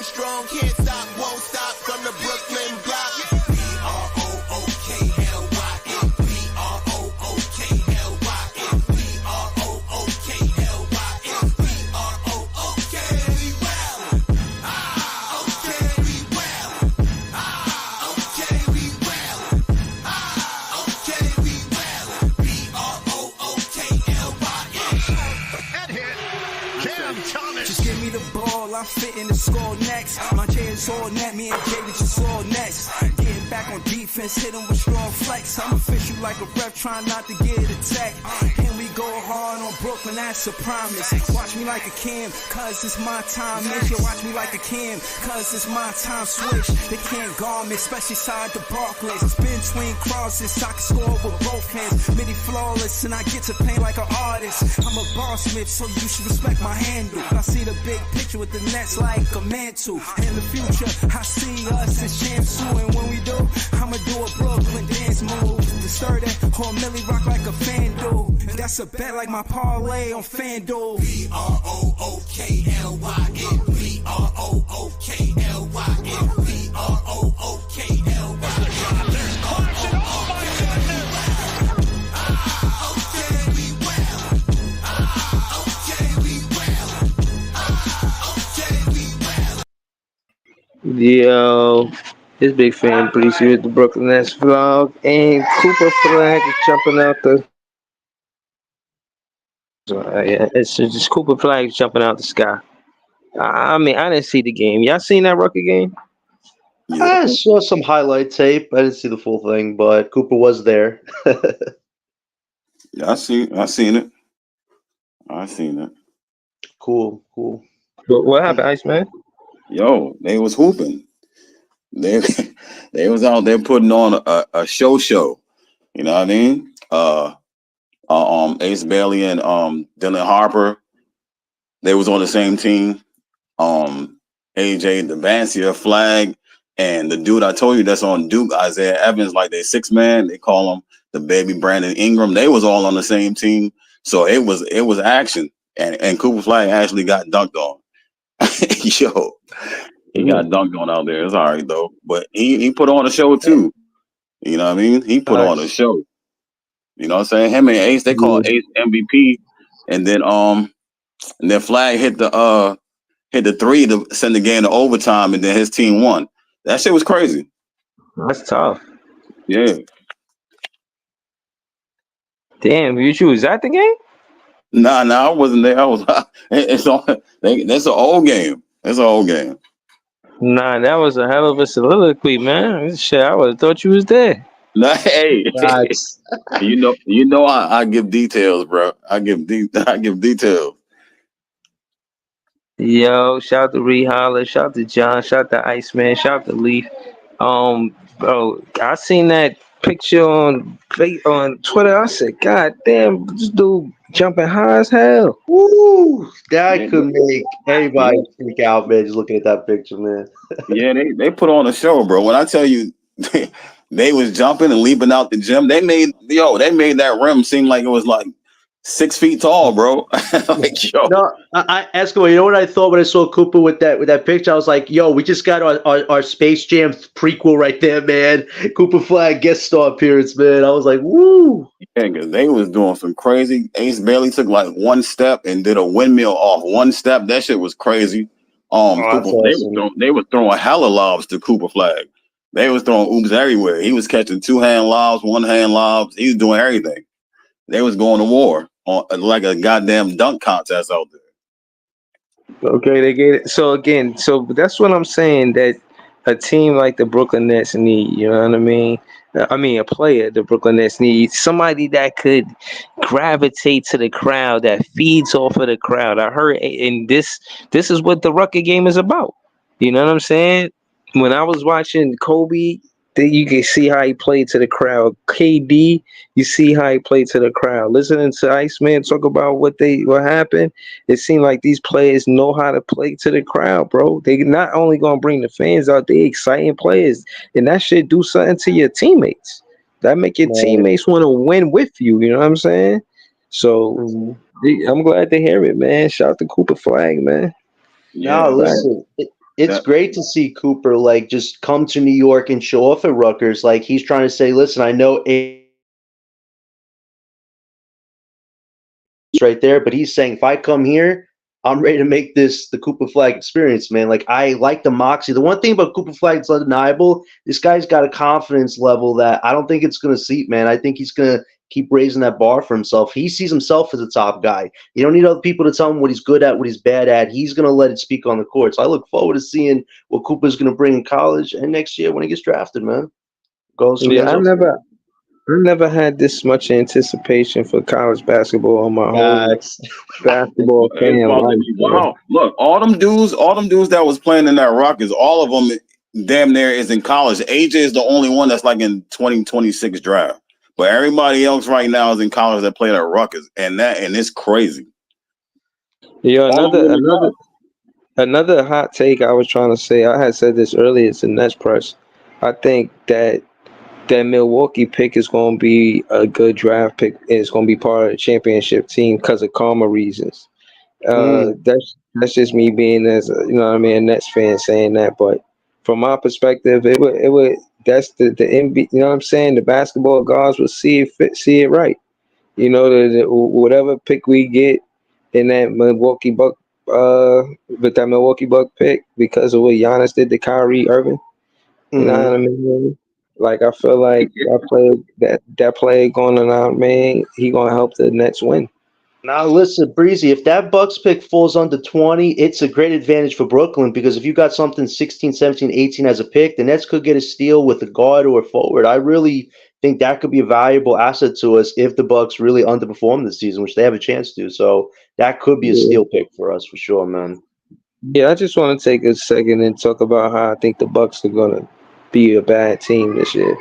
Game strong, can't stop, won't stop from the Brooklyn block. B-R-O-O-K-L-Y-N. B-R-O-O-K-L-Y-N. B-R-O-O-K-L-Y-N. B-R-O-O-K. We well. Okay, we well. Okay, we well. Okay, we well. B-R-O-O-K-L-Y-N. Just give me the ball, I'm fitting the score next. My J is all net, me and Jay just all next. Getting back on defense, hit him with strong flex. I'm official like a ref, trying not to get attacked. And we go hard on Brooklyn, that's a promise. Watch me like a Cam, cause it's my time. Make you watch me like a Cam, cause it's my time. Switch, they can't guard me, especially side the Barclays. Spin between crosses, I can score with both hands. Midi flawless, and I get to play like an artist. I'm a boss smith, so you should respect my handle. I see the big picture with the Nets like a mantle. In the future, I see us as champs too. And when we do, I'ma do a Brooklyn dance move. The stir that whole Millie rock like a fan do. That's a bet like my parlay on FanDuel. B-R-O-O-K-L-Y-N. B-R-O-O-K-L-Y-N. B-R-O-O-K-L-Y-N. Yo, this big fan Breezy here with the Brooklyn Nets vlog, and Cooper Flagg is jumping out the. Yeah, it's just Cooper Flagg jumping out the sky. I mean, I didn't see the game. Y'all seen that Rutger game? I saw some highlight tape. I didn't see the full thing, but Cooper was there. Yeah, I seen it. I seen it. Cool. What happened, Iceman? Yo, they was hooping. They was out there putting on a show. You know what I mean? Ace Bailey and Dylan Harper, they was on the same team. AJ Devancia, Flagg, and the dude I told you that's on Duke, Isaiah Evans, like they 6-man. They call him the baby Brandon Ingram. They was all on the same team. So it was action. And Cooper Flagg actually got dunked on. Yo, he got dunked on out there. It's all right though. But he put on a show too. You know what I mean? He put on a show. You know what I'm saying? Him and Ace, they call Ace MVP. And then Flagg hit the three to send the game to overtime, and then his team won. That shit was crazy. That's tough. Yeah. Damn, you was at the game? Nah, I wasn't there. I was. That's an old game. It's an old game. Nah, that was a hell of a soliloquy, man. Shit, I would have thought you was there. Nah, hey, you know, I give details, bro. I give details. Yo, shout out to Ree Holler, shout out to John, shout out to Iceman, shout out to Leaf. Bro, I seen that picture on Twitter. I said, God damn, this dude jumping high as hell. Woo! That could make anybody freak out, man, just looking at that picture, man. Yeah, they put on a show, bro. When I tell you they was jumping and leaping out the gym, they made that rim seem like it was like 6 feet tall, bro. Like, yo. No, I Esco, you know what I thought when I saw Cooper with that picture? I was like, yo, we just got our Space Jam prequel right there, man. Cooper Flagg guest star appearance, man. I was like, woo. Yeah, because they was doing some crazy. Ace Bailey took like one step and did a windmill off one step. That shit was crazy. They were throwing hella lobs to Cooper Flagg. They was throwing oops everywhere. He was catching 2-hand lobs, 1-hand lobs. He was doing everything. They was going to war on like a goddamn dunk contest out there. Okay, they get it. So again, that's what I'm saying, that a team like the Brooklyn Nets need, you know what I mean? A player the Brooklyn Nets needs, somebody that could gravitate to the crowd, that feeds off of the crowd. I heard, and this is what the Rutger game is about. You know what I'm saying? When I was watching Kobe, you can see how he played to the crowd. KD, you see how he played to the crowd. Listening to Iceman talk about what happened, it seemed like these players know how to play to the crowd, bro. They not only gonna bring the fans out, they exciting players, and that shit do something to your teammates. That make your teammates want to win with you. You know what I'm saying? So I'm glad to hear it, man. Shout out to Cooper Flagg, man. Yeah, listen. it's great to see Cooper like just come to New York and show off at Rutgers. Like he's trying to say, listen, I know it's right there, but he's saying if I come here, I'm ready to make this the Cooper Flagg experience, man. Like I like the moxie. The one thing about Cooper Flagg that's undeniable, this guy's got a confidence level that I don't think it's gonna seep, man. I think he's gonna keep raising that bar for himself. He sees himself as a top guy. You don't need other people to tell him what he's good at, what he's bad at. He's gonna let it speak on the court. So I look forward to seeing what Cooper's gonna bring in college and next year when he gets drafted, man. Goes from Yeah, there. I never had this much anticipation for college basketball on my whole Facts. basketball It's fan about to life, be bro. wow. Look, all them dudes that was playing in that Rockets, all of them damn near is in college. AJ is the only one that's like in 2026 draft. But everybody else right now is in college that play at Rockets, and it's crazy. Yo, All of them in college. another hot take I was trying to say. I had said this earlier. It's the Nets press. I think that Milwaukee pick is going to be a good draft pick. And it's going to be part of the championship team because of karma reasons. Mm, That's just me being as you know what I mean, a Nets fan saying that. But from my perspective, it would that's the NBA, you know what I'm saying. The basketball gods will see it right. You know whatever pick we get in that Milwaukee Buck with that Milwaukee Buck pick because of what Giannis did to Kyrie Irving. You know what mm-hmm. I mean? Like I feel like that player going on, man, he gonna help the Nets win. Now listen, Breezy, if that Bucks pick falls under 20, it's a great advantage for Brooklyn because if you got something 16, 17, 18 as a pick, the Nets could get a steal with a guard or a forward. I really think that could be a valuable asset to us if the Bucks really underperform this season, which they have a chance to. So that could be a Yeah. steal pick for us for sure, man. Yeah, I just want to take a second and talk about how I think the Bucks are gonna be a bad team this year.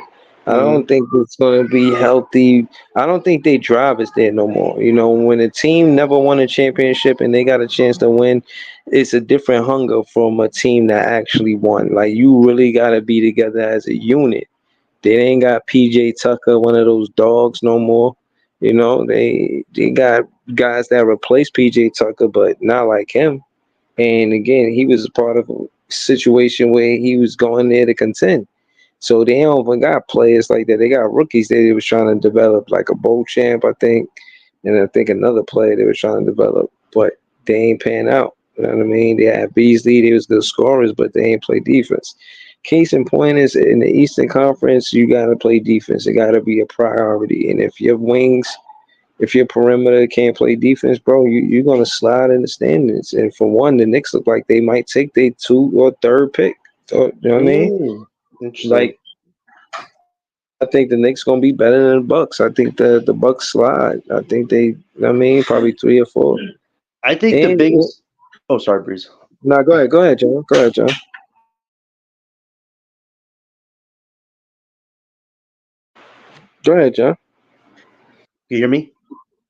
I Mm-hmm. don't think it's gonna be healthy. I don't think they drive is there no more. You know, when a team never won a championship and they got a chance to win, it's a different hunger from a team that actually won. Like you really gotta be together as a unit. They ain't got PJ Tucker, one of those dogs no more. You know, they got guys that replace PJ Tucker, but not like him. And again, he was a part of a situation where he was going there to contend. So they don't even got players like that. They got rookies that they was trying to develop, like a bowl champ, I think, and I think another player they were trying to develop, but they ain't pan out. You know what I mean? They had Beasley, they was good scorers, but they ain't play defense. Case in point is in the Eastern Conference, you gotta play defense. It gotta be a priority. And if your perimeter can't play defense, bro, you're gonna slide in the standings. And for one, the Knicks look like they might take their 2 or 3rd pick. So, you know what I mean? Interesting. Like I think the Knicks gonna be better than the Bucks. I think the Bucks slide. I think they. You know what I mean, probably 3 or 4. I think the And biggest. Oh, sorry, Breeze. no, go ahead, John. Go ahead, John. Go ahead, John. You hear me?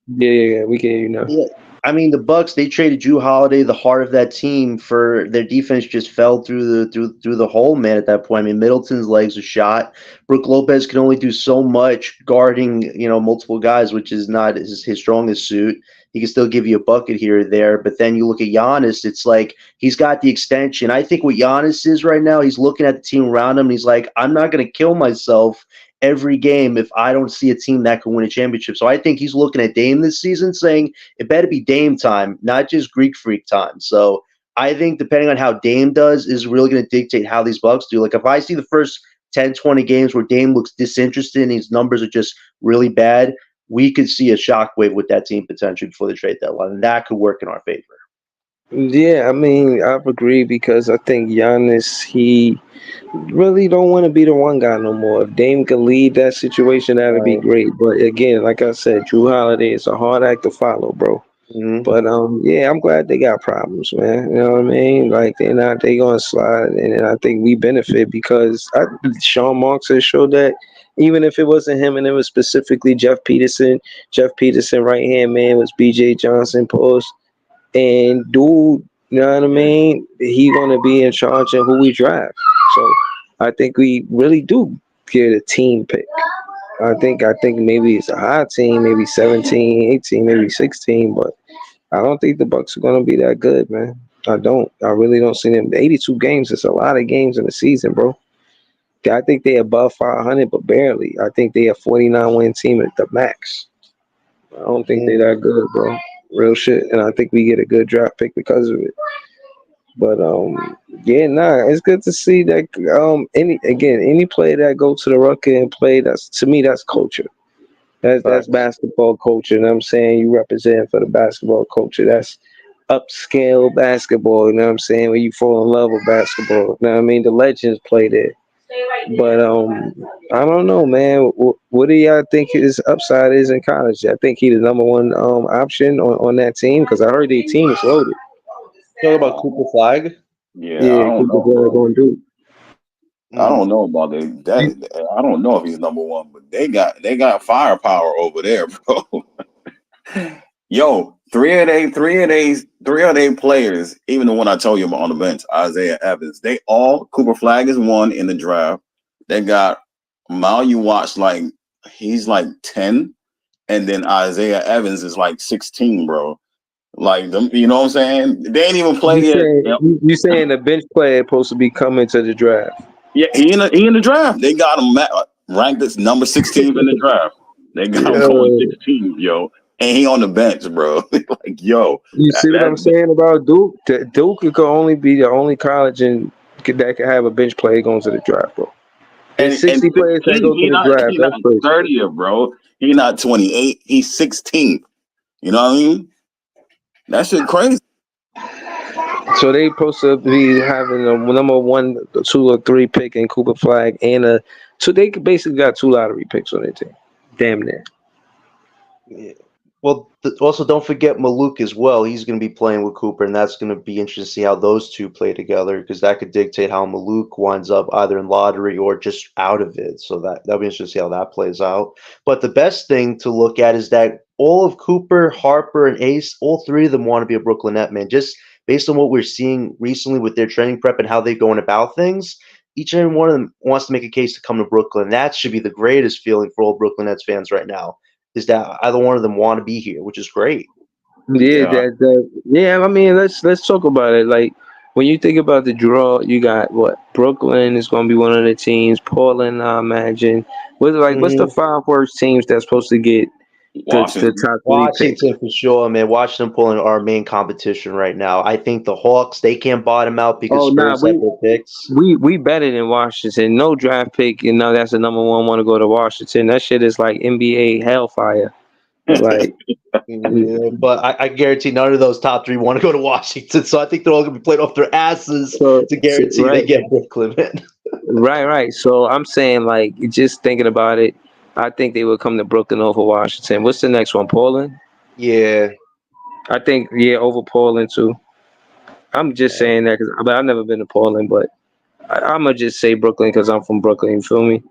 Yeah. We can hear you now. Yeah, I mean the Bucks. They traded Drew Holiday, the heart of that team, for their defense. Just fell through the hole, man. At that point, I mean Middleton's legs are shot. Brook Lopez can only do so much guarding, multiple guys, which is not his strongest suit. He can still give you a bucket here or there, but then you look at Giannis. It's like he's got the extension. I think what Giannis is right now, he's looking at the team around him. And he's like, I'm not going to kill myself every game if I don't see a team that can win a championship. So I think he's looking at Dame this season saying it better be Dame time, not just Greek freak time. So I think depending on how Dame does is really going to dictate how these Bucks do. Like if I see the first 10, 20 games where Dame looks disinterested and his numbers are just really bad, we could see a shockwave with that team potentially before the trade deadline. And that could work in our favor. Yeah, I mean, I agree because I think Giannis, he really don't want to be the one guy no more. If Dame could lead that situation, that'd be Right. great. But again, like I said, Drew Holiday is a hard act to follow, bro. Mm-hmm. But yeah, I'm glad they got problems, man. You know what I mean? Like they gonna slide, and I think we benefit because Sean Marks has showed that even if it wasn't him and it was specifically Jeff Peterson right hand man was B.J. Johnson post, and dude, you know what I mean? He gonna be in charge of who we draft. So I think we really do get a team pick. I think maybe it's a high team, maybe 17, 18, maybe 16, but I don't think the Bucks are gonna be that good, man. I don't. I really don't see them. 82 games is a lot of games in the season, bro. I think they above 500, but barely. I think they a 49 win team at the max. I don't think they that good, bro. Real shit. And I think we get a good draft pick because of it. But yeah, nah, it's good to see that any player that go to the Rutger and play, that's to me that's culture. That's Facts. basketball culture. And I'm saying you represent for the basketball culture. That's upscale basketball. You know what I'm saying? When you fall in love with basketball. You know what I mean? The legends play there. But I don't know, man. What do y'all think his upside is in college? I think he's the number one option on that team because I heard their team is loaded. Talk about Cooper Flag. Yeah, I Yeah, don't Cooper know, Flag bro. going to do. I Mm. don't know about that. I don't know if he's number one, but they got firepower over there, bro. Yo, three of they players, even the one I told you about on the bench, Isaiah Evans, they all Cooper Flag is one in the draft. They got Mal you watch like he's like 10, and then Isaiah Evans is like 16, bro. Like them, you know what I'm saying? They ain't even play You yet. saying Yep. you saying the bench player supposed to be coming to the draft? Yeah, he in the draft. They got him ranked as number 16 in the draft. They got him going Yo, 16, yo. And he on the bench, bro. Like, yo, you that, see what I'm that saying about Duke? Duke could only be the only college that could have a bench player going to the draft, bro. It's and 60 players that 16, go to the draft. he not That's crazy. 30th, bro. He not 28. He's 16th. You know what I mean? That shit crazy. So they supposed to be having a number one, two, or three pick in Cooper Flag and a so they basically got two lottery picks on their team. Damn near. Yeah. Well, also don't forget Maluk as well. He's going to be playing with Cooper, and that's going to be interesting to see how those two play together because that could dictate how Maluk winds up either in lottery or just out of it. So that'll be interesting to see how that plays out. But the best thing to look at is that all of Cooper, Harper, and Ace, all three of them want to be a Brooklyn Net, man. Just based on what we're seeing recently with their training prep and how they're going about things, each and every one of them wants to make a case to come to Brooklyn. That should be the greatest feeling for all Brooklyn Nets fans right now is that either one of them want to be here, which is great. Yeah, Yeah. yeah. I mean, let's talk about it. Like when you think about the draw, you got what Brooklyn is going to be one of the teams. Portland, I imagine. What's the Mm-hmm. five worst teams that's supposed to get the Washington. top three picks? Washington for sure, man. Washington pulling our main competition right now. I think the Hawks, they can't bottom out because Oh, nah, Spurs have their picks. we better than Washington. No draft pick, that's the number one. Want to go to Washington? That shit is like NBA hellfire. Like, Yeah, but I guarantee none of those top three want to go to Washington. So I think they're all going to be playing off their asses to guarantee they right, get Brooklyn, man. right. So I'm saying, like, just thinking about it, I think they would come to Brooklyn over Washington. What's the next one? Portland? Yeah. I think, yeah, over Portland too. I'm just saying that because I've never been to Portland, but I'm gonna just say Brooklyn because I'm from Brooklyn. You feel me?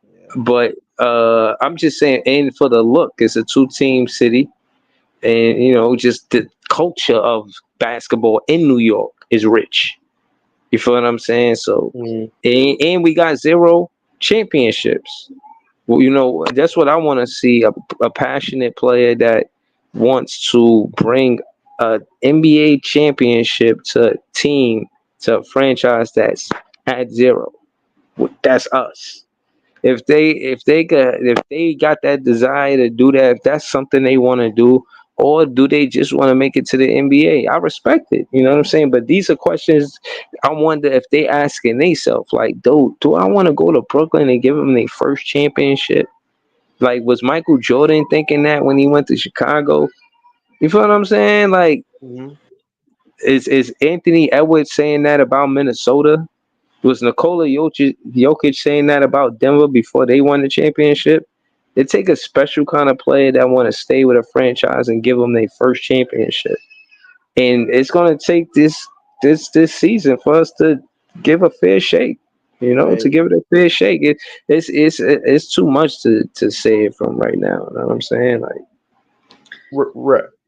Yeah. But I'm just saying, and for the look, it's a two-team city, and just the culture of basketball in New York is rich. You feel what I'm saying? So, Mm, and we got zero championships. Well, that's what I want to see, a passionate player that wants to bring a NBA championship to a team, to a franchise that's at zero. That's us. If they got that desire to do that, if that's something they want to do, or do they just want to make it to the NBA? I respect it. You know what I'm saying? But these are questions I wonder if they asking themselves, like, dude, do I want to go to Brooklyn and give them their first championship? Like, was Michael Jordan thinking that when he went to Chicago? You feel what I'm saying? Like, mhm. is Anthony Edwards saying that about Minnesota? Was Nikola Jokic saying that about Denver before they won the championship? It take a special kind of player that want to stay with a franchise and give them their first championship. And it's going to take this season for us to give a fair shake. To Right. give it a fair shake. It's too much to say it from right now. You know what I'm saying? Like,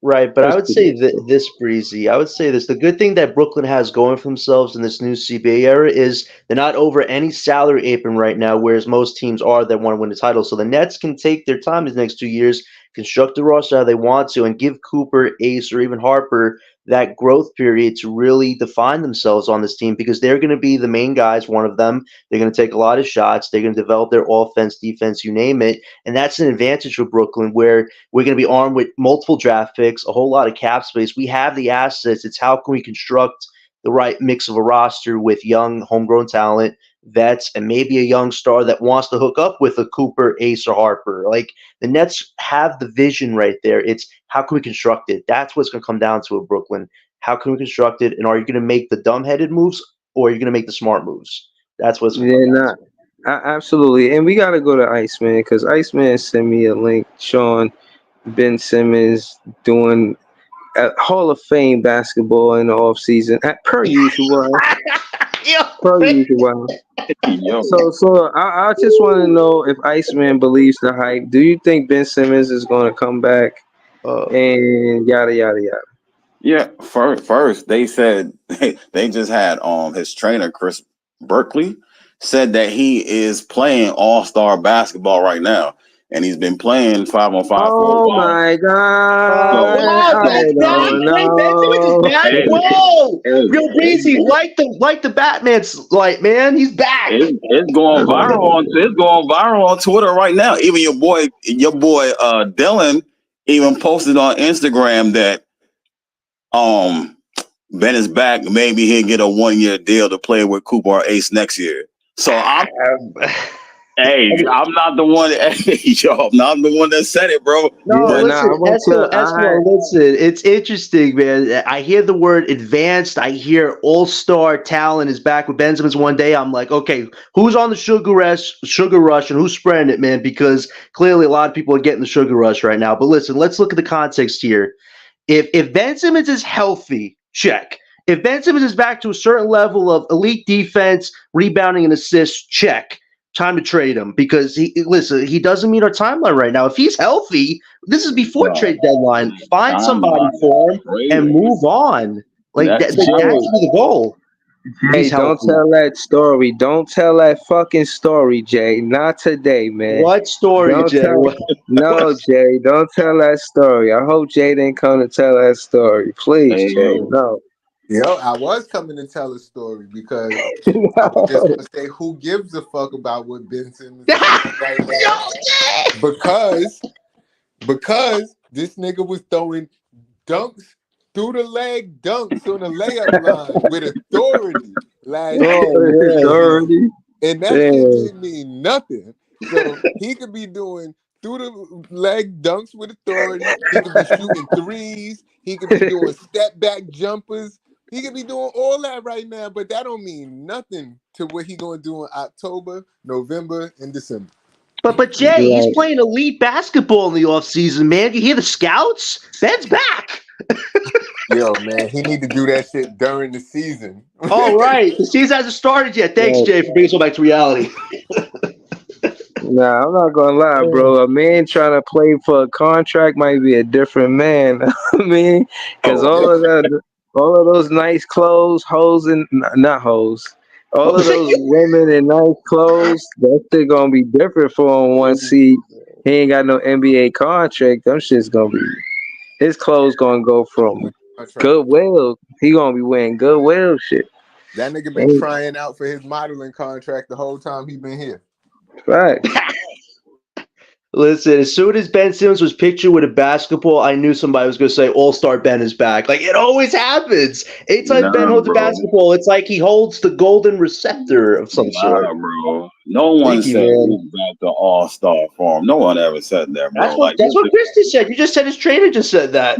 Right, but I that's would too say much, that bro. this breezy. I would say this. The good thing that Brooklyn has going for themselves in this new CBA era is they're not over any salary apron right now, whereas most teams are that want to win the title. So the Nets can take their time these next 2 years construct the roster how they want to, and give Cooper, Ace, or even Harper that growth period to really define themselves on this team, because they're going to be the main guys, one of them. They're going to take a lot of shots. They're going to develop their offense, defense, you name it. And that's an advantage for Brooklyn, where we're going to be armed with multiple draft picks, a whole lot of cap space. We have the assets. It's how can we construct the right mix of a roster with young, homegrown talent, vets, and maybe a young star that wants to hook up with a Cooper, Ace, or Harper. Like, the Nets have the vision right there. It's how can we construct it? That's what's going to come down to it, Brooklyn. How can we construct it? And are you going to make the dumb-headed moves, or are you going to make the smart moves? That's what's going to come down to. Absolutely. And we got to go to Iceman, because Iceman sent me a link showing Ben Simmons doing Hall of Fame basketball in the offseason, per usual. Per usual. So I just want to know if Iceman believes the hype. Do you think Ben Simmons is going to come back? And yada yada yada. Yeah, first they said they just had his trainer Chris Berkeley said that he is playing all-star basketball right now, and he's been playing 5-on-5 for a while. Oh my God! Wow, that's back. Ben Simmons is back. Whoa, real breezy, like the Batman's light, man. He's back. It's going viral. It's going viral on Twitter right now. Even your boy Dylan even posted on Instagram that Ben is back. Maybe he'll get a 1-year deal to play with Cooper or Ace next year. So I'm not the one. I'm not the one that said it, bro. No, listen. It's interesting, man. I hear the word advanced. I hear all-star talent is back with Ben Simmons one day. I'm like, okay, who's on the sugar rush, and who's spreading it, man? Because clearly a lot of people are getting the sugar rush right now. But listen, let's look at the context here. If Ben Simmons is healthy, check. If Ben Simmons is back to a certain level of elite defense, rebounding, and assists, check. Time to trade him, because he doesn't meet our timeline right now. If he's healthy, this is before trade deadline. Find somebody for him and move on. Like that's the goal. Hey, don't tell that story. Don't tell that fucking story, Jay. Not today, man. What story, Jay? No, Jay. Don't tell that story. I hope Jay didn't come to tell that story. Please, Jay. No. Yo, I was coming to tell a story, because I was just gonna say, who gives a fuck about what Ben Simmons is doing right now? Because this nigga was throwing dunks through the leg, dunks on the layup line with authority last year. And that shit didn't mean nothing. So he could be doing through the leg dunks with authority. He could be shooting threes. He could be doing step back jumpers. He could be doing all that right now, but that don't mean nothing to what he gonna do in October, November, and December. But Jay, he's playing elite basketball in the offseason, man. You hear the scouts? Ben's back. Yo, man, he need to do that shit during the season. All right. The season hasn't started yet. Thanks, Jay, for bringing us all back to reality. Nah, I'm not gonna lie, bro. A man trying to play for a contract might be a different man. I mean, because all of those nice clothes, hoes and not hoes. All of those women in nice clothes, that shit gonna be different for him once he ain't got no NBA contract. Them shit's gonna be, his clothes gonna go from Goodwill. He gonna be wearing Goodwill shit. That nigga been trying out for his modeling contract the whole time he been here. Right. Listen, as soon as Ben Simmons was pictured with a basketball, I knew somebody was going to say All-Star Ben is back. Like, it always happens. Anytime Ben holds a basketball, it's like he holds the golden receptor of some sort. Bro. No one said he's back to All-Star form. No one ever said that, bro. That's what Christy said. You just said his trainer just said that.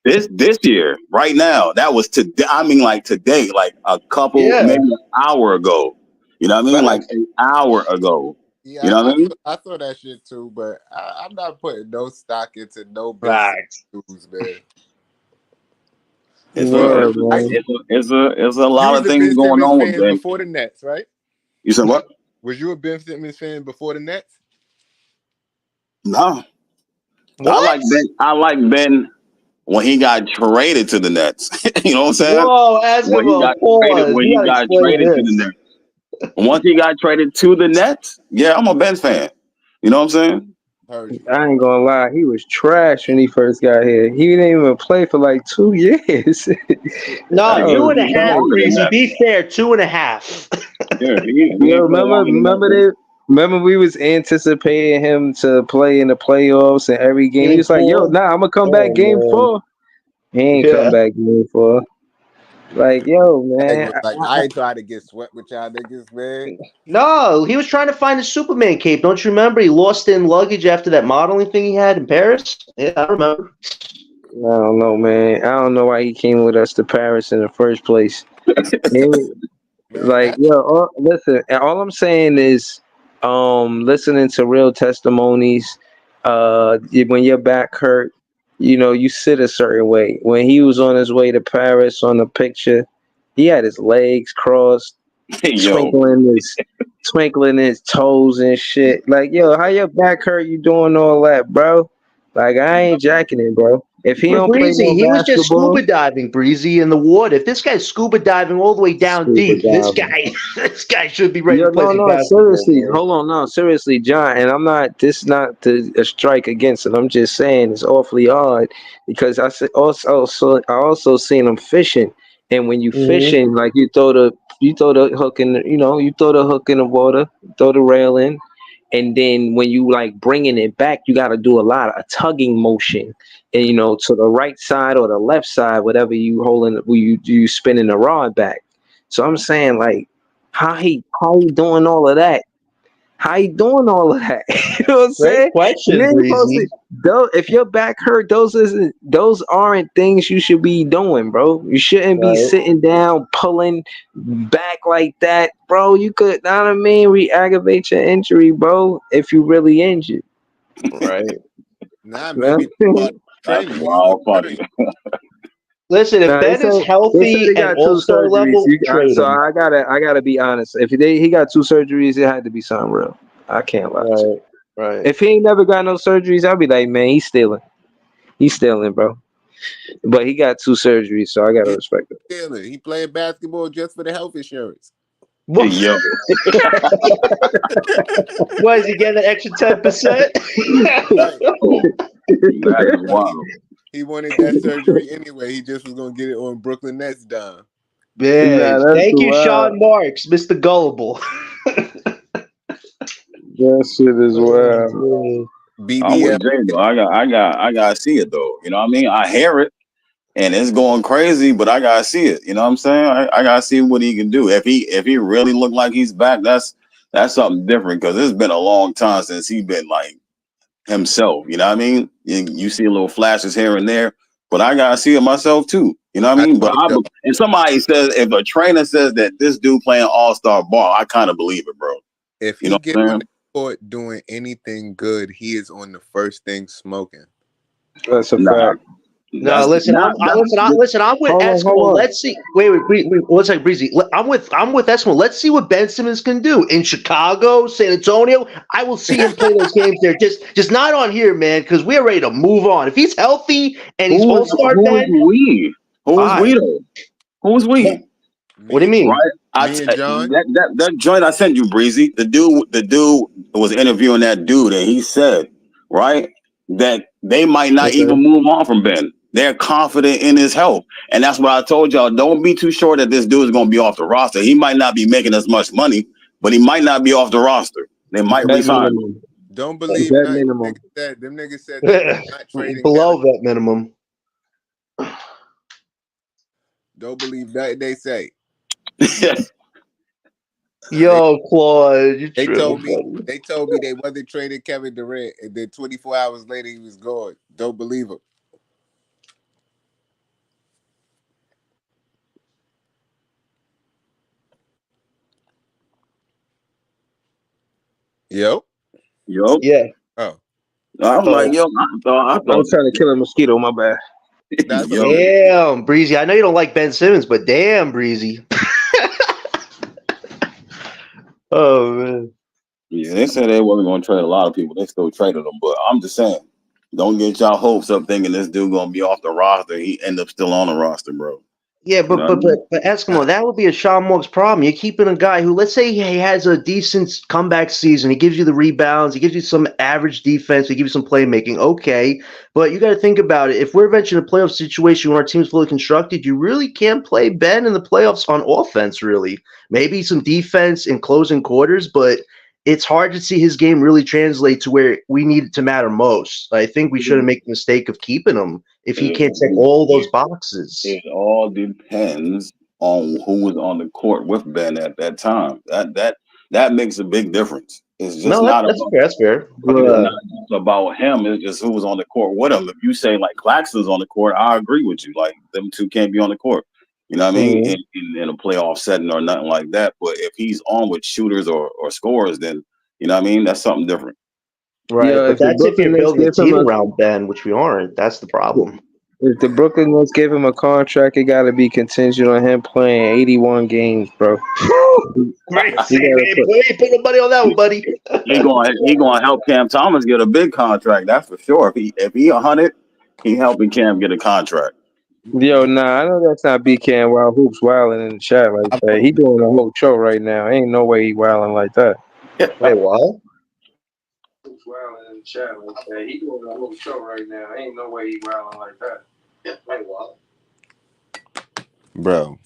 This year, right now, that was today. I mean, like today, like a couple, maybe an hour ago. You know what I mean? Like an hour ago. Yeah, you know what I mean? I saw that shit too, but I'm not putting no stock into no business news, man. It's a lot of things going on with Ben. Before the Nets, right? You said what? Was you a Ben Simmons fan before the Nets? No. I like Ben when he got traded to the Nets. You know what I'm saying? Whoa, when he got traded to the Nets. Once he got traded to the Nets, I'm a Ben fan. You know what I'm saying? Heard you. I ain't gonna lie, he was trash when he first got here. He didn't even play for like 2 years. No, He Oh, 2.5, longer than Breezy. that. Be fair, 2.5. Yeah, he yo, ain't playing longer than that, remember bro. remember we was anticipating him to play in the playoffs and every game. He Game was like, "Yo, 4. nah, I'm gonna come back Oh game man. 4." He ain't come Yeah. back game 4. Like, yo, Flagg man, was like, I ain't trying to get swept with y'all niggas, man. No, he was trying to find a Superman cape. Don't you remember? He lost it in luggage after that modeling thing he had in Paris. Yeah, I remember. I don't know, man. I don't know why he came with us to Paris in the first place. He- Man, like, that yo, listen. All I'm saying is, listening to real testimonies. When your back hurt, you sit a certain way. When he was on his way to Paris on the picture, he had his legs crossed, Yo, twinkling his toes and shit. Like, yo, how your back hurt? You doing all that, bro? Like, I ain't jacking it, bro. If he But don't play Breezy, no he was just basketball, scuba diving, Breezy, in the water. If this guy's scuba diving all the way down scuba deep, this diving. guy, this guy should be ready Yo, to play no, some no, basketball, seriously. man. Hold on, no, seriously, John. And I'm not. This is not a strike against it. I'm just saying it's awfully hard because I also seen him fishing, and when you Hmm. fishing, like you throw the hook in, you throw the hook in the water, throw the rail in, and then when you like bringing it back, you got to do a tugging motion, and to the right side or the left side, whatever you holding, you spinning the rod back. So I'm saying like. How he doing all of that? How he doing all of that? You know what I'm Great saying? You question, ain't supposed to. Breezy. Though, if your back hurt, those aren't things you should be doing, bro. You shouldn't be Right, sitting down pulling back like that, bro. You could, know what I mean, re-aggravate your injury, bro. If you really injured, right. nah, man. maybe part of that's training. He's wild funny. Listen, if Nah, Ben is they said healthy he at got two all-star surgeries. level, trade So him. I gotta be honest. If he got two surgeries, it had to be something real. I can't lie to you. Right, right. If he ain't never got no surgeries, I'll be like, man, he's stealing. He's stealing, bro. But he got two surgeries, so I gotta he's respect it. stealing. He playing basketball just for the health insurance. What Yo, is he getting an extra 10%? Right. that is Right. wild. He wanted that surgery anyway. He just was gonna get it on Brooklyn Nets dime. Man, Nah, that's thank you, wild. Sean Marks, Mr. Gullible. That shit is Oh, wild. man. I'm BBL. with Jay though. I gotta see it though. You know what I mean? I hear it and it's going crazy, but I gotta see it. You know what I'm saying? I gotta see what he can do. If he really look like he's back, that's something different because it's been a long time since he been like himself. You know what I mean? You see a little flashes here and there, but I gotta see it myself too. You know what I I mean? But told you if somebody says, if a trainer says that this dude playing all-star ball, I kind of believe it, bro. if You he know get what I'm on saying? the court doing anything good, he is on the first thing smoking. That's a Nah, fact. No, that's listen. not I'm with Hold Eskimo. on. Let's see. Wait. One second, Breezy. I'm with Eskimo. Let's see what Ben Simmons can do in Chicago, San Antonio. I will see him play those games there. Just not on here, man, because we're ready to move on. If he's healthy and he's who All is Star who is Ben, we? Who is I. we though? Who is we? What do Me, you mean? Right? me and John. That joint I sent you, Breezy. The dude was interviewing that dude, and he said, right, that they might not Okay. even move on from Ben. They're confident in his health, and that's what I told y'all. Don't be too sure that this dude is going to be off the roster. He might not be making as much money, but he might not be off the roster. They might Bet resign him. minimum. Don't believe Bet nothing. minimum. Them niggas said that they're not trading Kevin. Below that minimum. Don't believe nothing they say. They Yo, Claude, you they tripping, told me buddy. they told me they wasn't trading Kevin Durant, and then 24 hours later he was gone. Don't believe him. Yo. Yo, Yeah. Oh, I was like, Oh, yo, I I thought, was trying to kill a mosquito. My bad. that's yo, okay. damn, Breezy. I know you don't like Ben Simmons, but damn, Breezy. Oh man. yeah, they said they wasn't going to trade a lot of people. They still traded them, but I'm just saying, don't get y'all hopes up thinking this dude going to be off the roster. He end up still on the roster, bro. Yeah, You know what I mean? but Eskimo, that would be a Sean Marks problem. You're keeping a guy who, let's say, he has a decent comeback season. He gives you the rebounds. He gives you some average defense. He gives you some playmaking. Okay, but you got to think about it. If we're eventually in a playoff situation where our team's fully constructed, you really can't play Ben in the playoffs on offense. Really, maybe some defense in closing quarters, but it's hard to see his game really translate to where we need it to matter most. I think we shouldn't make the mistake of keeping him if he can't check all those boxes. It all depends on who was on the court with Ben at that time. That makes a big difference. It's just No, not that's about fair. That's fair. it's Bruh. not just about him. It's just who was on the court with him. If you say like Claxton's on the court, I agree with you. Like them two can't be on the court. You know what I mean? Mhm. In a playoff setting or nothing like that. But if he's on with shooters or scorers, then you know what I mean? That's something different. Right, Yo, but if the that's if you're Brooklyn Nets building a give him team a around Ben, which we aren't. That's the problem. if the Brooklyn Nets give him a contract, it got to be contingent on him playing 81 games, bro. Great You save, gotta baby. put. We ain't putting no money on that one, buddy. He gonna help Cam Thomas get a big contract. That's for sure. If he 100, he helping Cam get a contract. Yo, nah, I know that's not BK and Wild Hoops wilding in the chat like that. He doing a whole show right now. Ain't no way he wilding like that. Wait, what? Wilding in the chat like that. He doing a whole show right now. Ain't no way he wilding like that. Wait, what? Bro.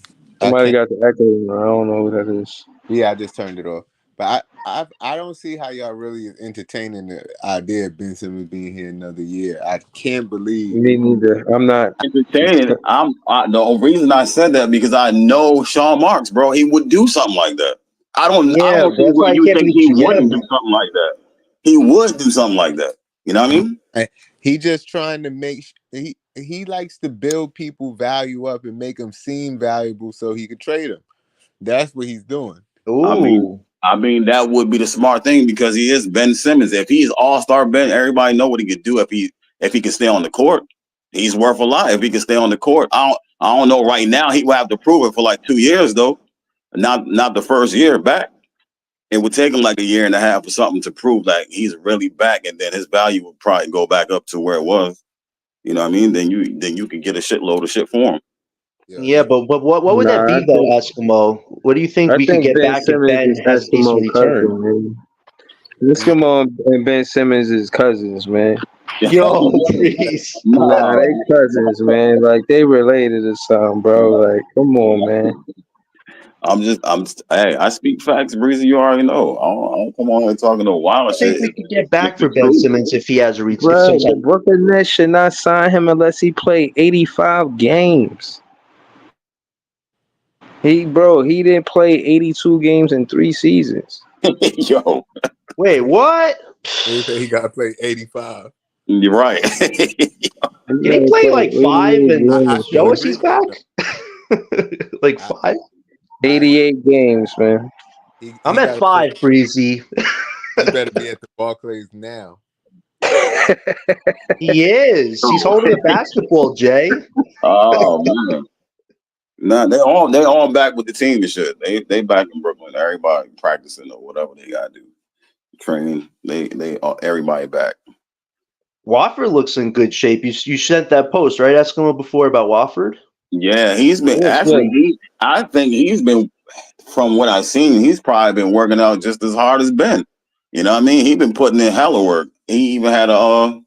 Somebody got the echo. I don't know who that is. Yeah, I just turned it off. But I don't see how y'all really is entertaining the idea of Ben Simmons being here another year. I can't believe. Me neither. I'm not. Entertaining. The reason I said that because I know Sean Marks, bro. He would do something like that. I don't Yeah, see that's why what I you can't think be he GM. wouldn't do something like that. He would do something like that. You know what I mean? He just trying to make he likes to build people value up and make them seem valuable so he could trade them. That's what he's doing. I mean, Ooh. that would be the smart thing because he is Ben Simmons. If he's all-star Ben, everybody know what he could do if he can stay on the court. He's worth a lot if he can stay on the court. I don't know right now. He will have to prove it for like 2 years though. Not the first year back. It would take him like a year and a half or something to prove like he's really back, and then his value would probably go back up to where it was. You know what I mean? Then you can get a shitload of shit for him. Yeah, but what would that Nah, be though, Eskimo? What do you think I we could think get Ben back if Simmons Ben is has a decent Eskimo return? cousin, man. Eskimo and Ben Simmons is cousins, man. Yo, please. Nah, they cousins, man. Like they related or something, bro. Like, come on, man. Hey, I speak facts, Breezy. You already know. I don't come on here talking no wild I think shit. we could get It's back the for Ben truth. Simmons if he has a return. Bro, the Brooklyn Nets should not sign him unless he played 85 games. He didn't play 82 games in 3 seasons. Yo, Wait, what? They say he got to play 85. you're right. Can he play like 5 and I still show us agree he's with you, back? Like 5? 88 games, man. I'm he at gotta 5, Breezy. he better be at the Barclays now. He is. He's holding a basketball, Jay. Oh man. Nah, they all back with the team and shit. They back in Brooklyn. Everybody practicing or whatever they gotta do. Training. They everybody back. Wofford looks in good shape. You sent that post, right, Eskimo, before about Wofford? Yeah, he's been I think he's been, from what I've seen, he's probably been working out just as hard as Ben. You know what I mean? He's been putting in hella work. He even had a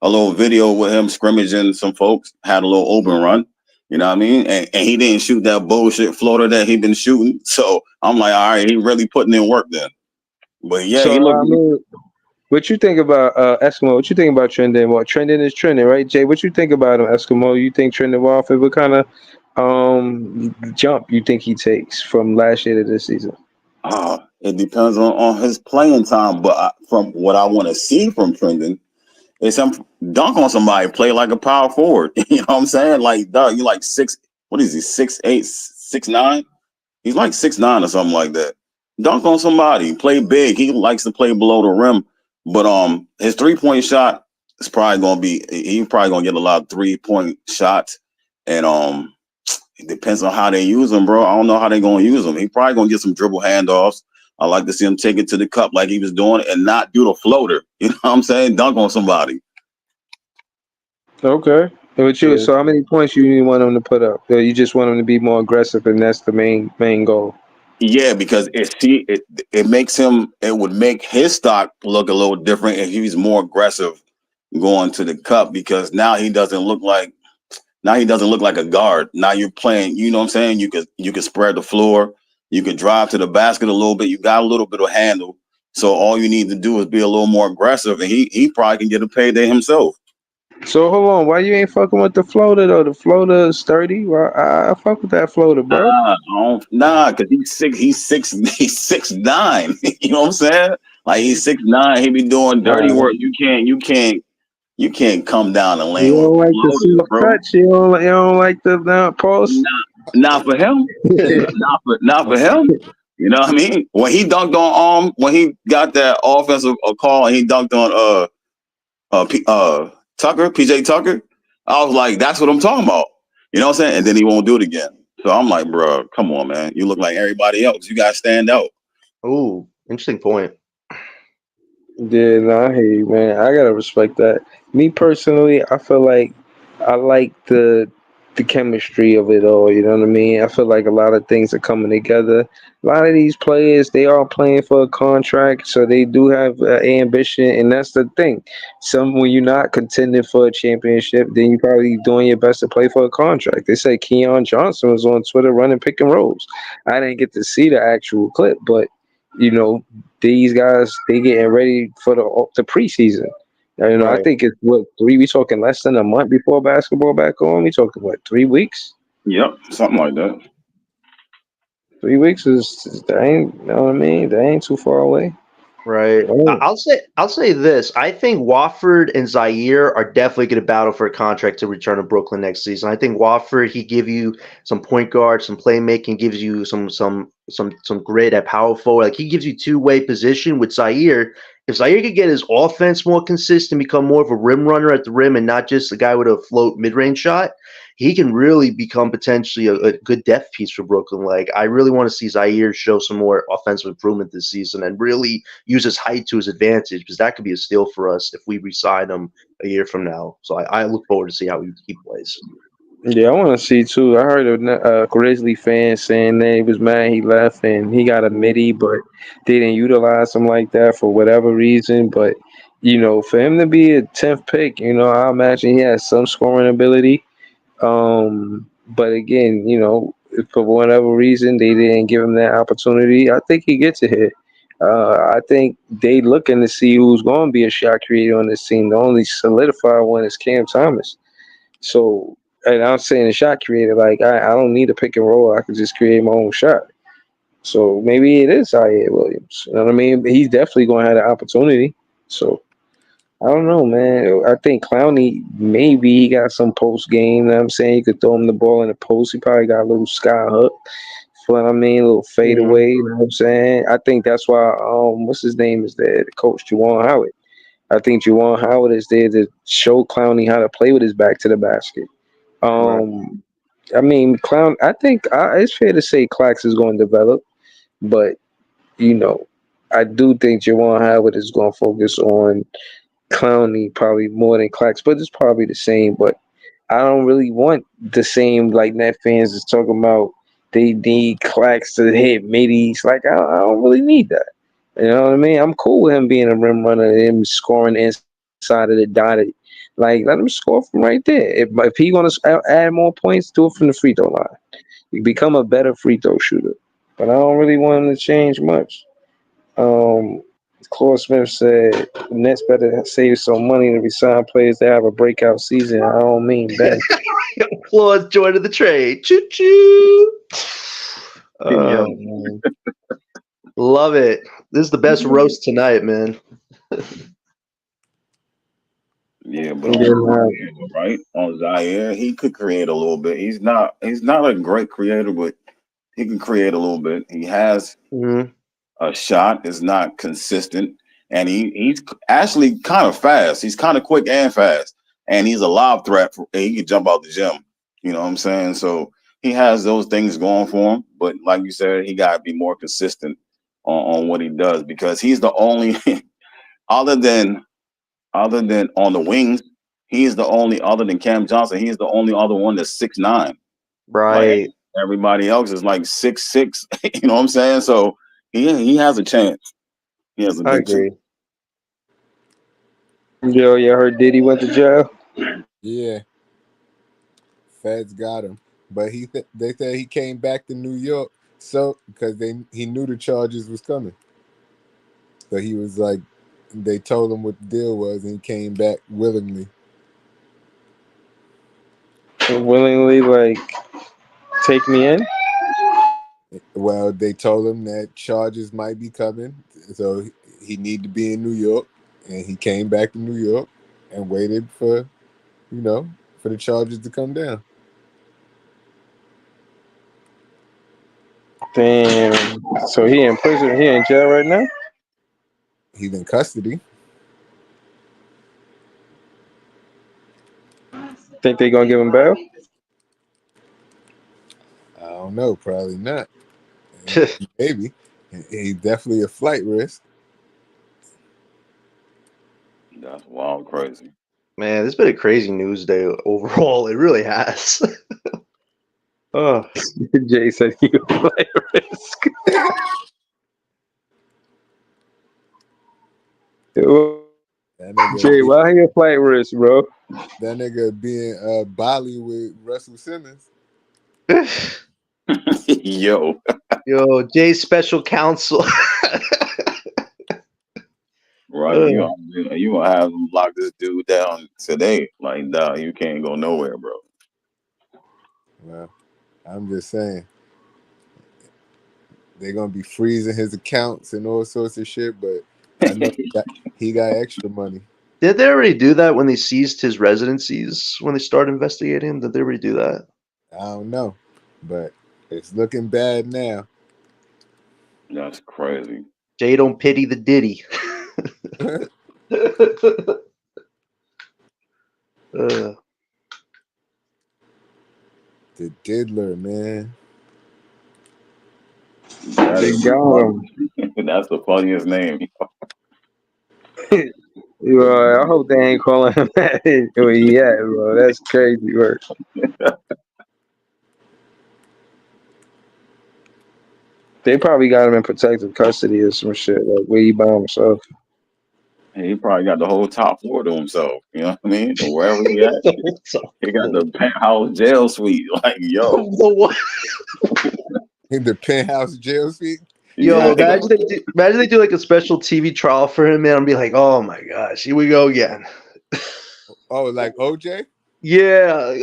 little video with him scrimmaging some folks, had a little open run. You know what I mean? And he didn't shoot that bullshit floater that he been shooting. So I'm like, all right, he really putting in work then. But yeah, he So, looked. I mean, what you think about Eskimo? What you think about trending? Well, trending is trending, right, Jay? What you think about him, Eskimo? You think trending Wofford? What kind of jump you think he takes from last year to this season? It depends on his playing time. But from what I want to see from Trendon, is him dunk on somebody, play like a power forward. You know what I'm saying? Like, dog, you like 6. What is he? 6'8", 6'9"? He's like 6'9" or something like that. Dunk on somebody, play big. He likes to play below the rim, but his 3-point shot is probably gonna be. He's probably gonna get a lot of 3-point shots, and it depends on how they use him, bro. I don't know how they're gonna use him. He probably gonna get some dribble handoffs. I like to see him take it to the cup like he was doing and not do the floater. You know what I'm saying? Dunk on somebody. Okay. With you, Yeah. so how many points you want him to put up? Or you just want him to be more aggressive, and that's the main goal. Yeah, because it makes him, it would make his stock look a little different if he's more aggressive going to the cup, because now he doesn't look like a guard. Now you're playing, you know what I'm saying? You could spread the floor, you could drive to the basket a little bit, you got a little bit of handle. So all you need to do is be a little more aggressive, and he probably can get a payday himself. So hold on, why you ain't fucking with the floater though? The floater is sturdy. Well, I fuck with that floater, bro. Because he's 6'9". You know what I'm saying? Like he's 6'9". He be doing dirty Uh, work. You can't come down the you lane with don't like the floaters, soft bro. touch. You don't like the pulse. Not, not for him. Not for him. You know what I mean? When he dunked on when he got that offensive call and he dunked on Tucker, PJ Tucker, I was like, that's what I'm talking about. You know what I'm saying? And then he won't do it again. So I'm like, bro, come on, man. You look like everybody else. You gotta stand out. Ooh, interesting point. Yeah, no, I hear you, man. I gotta respect that. Me personally, I feel like I like the chemistry of it all. You know what I mean? I feel like a lot of things are coming together. A lot of these players, they are playing for a contract, so they do have ambition, and that's the thing. Some when you're not contending for a championship, then you probably doing your best to play for a contract. They say Keon Johnson was on Twitter running pick and rolls. I didn't get to see the actual clip, but you know these guys they getting ready for the preseason. I Right. think it's what three. We talking less than a month before basketball back on. We talking what 3 weeks? Yep, something like that. 3 weeks is that ain't. You know what I mean? That ain't too far away. Right. Oh, I'll say this. I think Wofford and Zaire are definitely going to battle for a contract to return to Brooklyn next season. I think Wofford, he give you some point guard, some playmaking, gives you some grit at power forward. Like he gives you two-way position with Zaire. If Zaire could get his offense more consistent, become more of a rim runner at the rim and not just a guy with a float mid-range shot, he can really become potentially a good depth piece for Brooklyn. Like I really want to see Zaire show some more offensive improvement this season and really use his height to his advantage, because that could be a steal for us if we re-sign him a year from now. So I look forward to see how he plays. yeah, I want to see too. I heard a Grizzly fan saying that he was mad he left and he got a midi, but they didn't utilize him like that for whatever reason. But for him to be a 10th pick, I imagine he has some scoring ability. But again, if for whatever reason they didn't give him that opportunity, I think he gets a hit. I think they looking to see who's going to be a shot creator on this team. The only solidified one is Cam Thomas. So, and I'm saying a shot creator, like I don't need a pick and roll. I can just create my own shot. So maybe it is Zaire Williams. You know what I mean? But he's definitely going to have the opportunity. So I don't know, man. I think Clowney, maybe he got some post game. You know what I'm saying? You could throw him the ball in the post. He probably got a little sky hook. You know what I mean? A little fade Mhm. away. You know what I'm saying? I think that's why, what's his name is there? The coach, Juwan Howard. I think Juwan Howard is there to show Clowney how to play with his back to the basket. Right. I mean, I think it's fair to say Clax is going to develop, but, you know, I do think Juwan Howard is going to focus on Clowney probably more than Clax, but it's probably the same. But I don't really want the same like net fans is talking about. They need Clax to hit middies. Like I don't really need that. You know what I mean? I'm cool with him being a rim runner, him scoring inside of the dotted. Like let him score from right there. If he want to add more points, do it from the free throw line. You become a better free throw shooter. But I don't really want him to change much. Um, Claude Smith said the Nets better save some money to resign players that have a breakout season. I don't mean Ben. Claude's joining the trade. Choo choo. Yeah. Man. Love it. This is the best roast tonight, man. Yeah, but Yeah, on nah. Zaire, right? On Zaire, he could create a little bit. He's not a great creator, but he can create a little bit. He has Mhm. a shot, is not consistent, and he's actually kind of fast. He's kind of quick and fast, and he's a lob threat. He can jump out the gym. You know what I'm saying? So he has those things going for him. But like you said, he got to be more consistent on what he does, because he's the only other than on the wings, he's the only other than Cam Johnson. He's the only other one that's 6'9". Right. Like everybody else is like 6'6". You know what I'm saying? So he has a chance. He has a I big chance. agree. Yo, you heard Diddy went to jail? Yeah, Feds got him, but they said he came back to New York, so because he knew the charges was coming, so he was like, they told him what the deal was, and he came back willingly. Willingly, like, take me in? Well, they told him that charges might be coming, so he need to be in New York, and he came back to New York and waited for the charges to come down. Damn. So he in prison, he in jail right now? He's in custody. Think they gonna give him bail? I don't know, probably not. Maybe. He's definitely a flight risk. That's wild, crazy. Man, it's been a crazy news day overall. It really has. Oh, Jay said he was flight risk. That nigga, Jay, why he a flight risk, bro? that nigga being Bali with Russell Simmons. Yo. yo, Jay's special counsel. Right, you gonna have them lock this dude down today? Like, nah, you can't go nowhere, bro. Well, I'm just saying they're gonna be freezing his accounts and all sorts of shit. But I know he got extra money. Did they already do that when they seized his residencies? When they started investigating him, did they already do that? I don't know, but it's looking bad now. That's crazy. Jay don't pity the Diddy. The Diddler, man. They got him. That's the funniest name. Yo, I hope they ain't calling him that where he at, bro. That's crazy work. They probably got him in protective custody or some shit, like where he by himself. He probably got the whole top floor to himself. You know what I mean? Or wherever he at, he got the penthouse jail suite. Like, yo, In the penthouse jail suite. Yo, imagine they do like a special TV trial for him, man. I'd be like, oh my gosh, here we go again. Oh, like OJ? Yeah,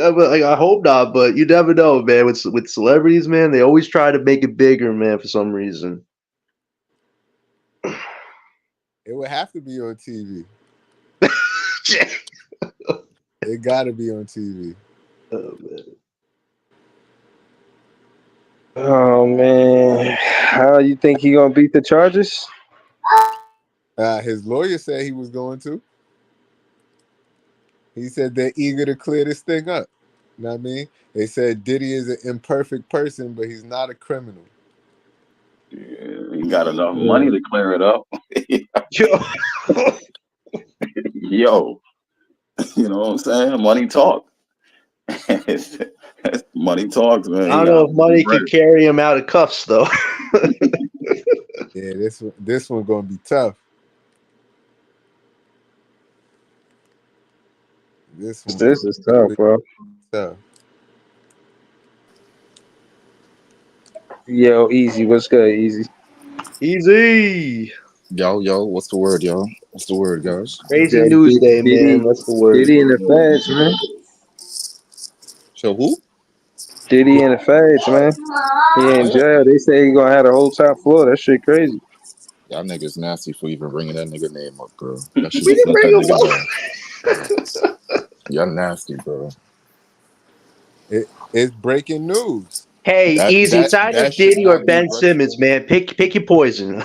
I hope not, but you never know, man. With celebrities, man, they always try to make it bigger, man, for some reason. It would have to be on TV. It got to be on TV. Oh man. Oh man, how you think he gonna beat the charges? His lawyer said he was going to. He said they're eager to clear this thing up. You know what I mean? They said Diddy is an imperfect person, but he's not a criminal. Yeah, he got enough money to clear it up. Yo, you know what I'm saying? Money talk. Money talks, man. I don't know if money can carry him out of cuffs, though. Yeah, this one gonna be tough. This is tough, bro. Tough. Yo, Easy, what's good, Easy? Easy. Yo, what's the word, y'all? What's the word, guys? Crazy news day, man. That's the word. Diddy and the feds, man. So who? Diddy and the feds, man. He in jail. They say he gonna have the whole top floor. That shit crazy. Y'all niggas nasty for even bringing that nigga name up, bro. That shit We just didn't let bring him that nigga down. Y'all nasty, bro. It's breaking news. Hey, Easy, it's either Diddy or Ben Simmons, man. Pick your poison.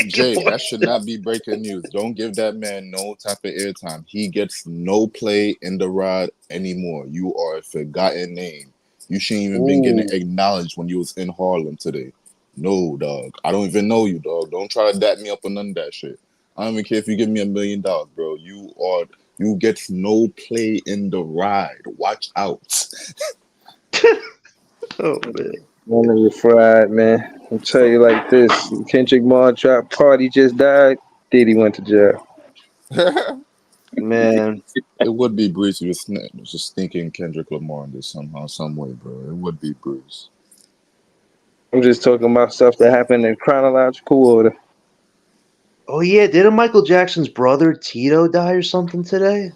Jay, that should not be breaking news. Don't give that man no type of airtime. He gets no play in the rod anymore. You are a forgotten name. You shouldn't even been getting acknowledged when you was in Harlem today. No, dog. I don't even know you, dog. Don't try to dap me up on none of that shit. I don't even care if you give me $1 million, bro. You are You get no play in the ride. Watch out. Oh man. One of you fried, man. I'll tell you like this: Kendrick Lamar dropped Party just died. Diddy went to jail. Man. It would be Breeze just thinking Kendrick Lamar in this somehow, some way, bro. It would be Breeze. I'm just talking about stuff that happened in chronological order. Oh yeah, didn't Michael Jackson's brother Tito die or something today?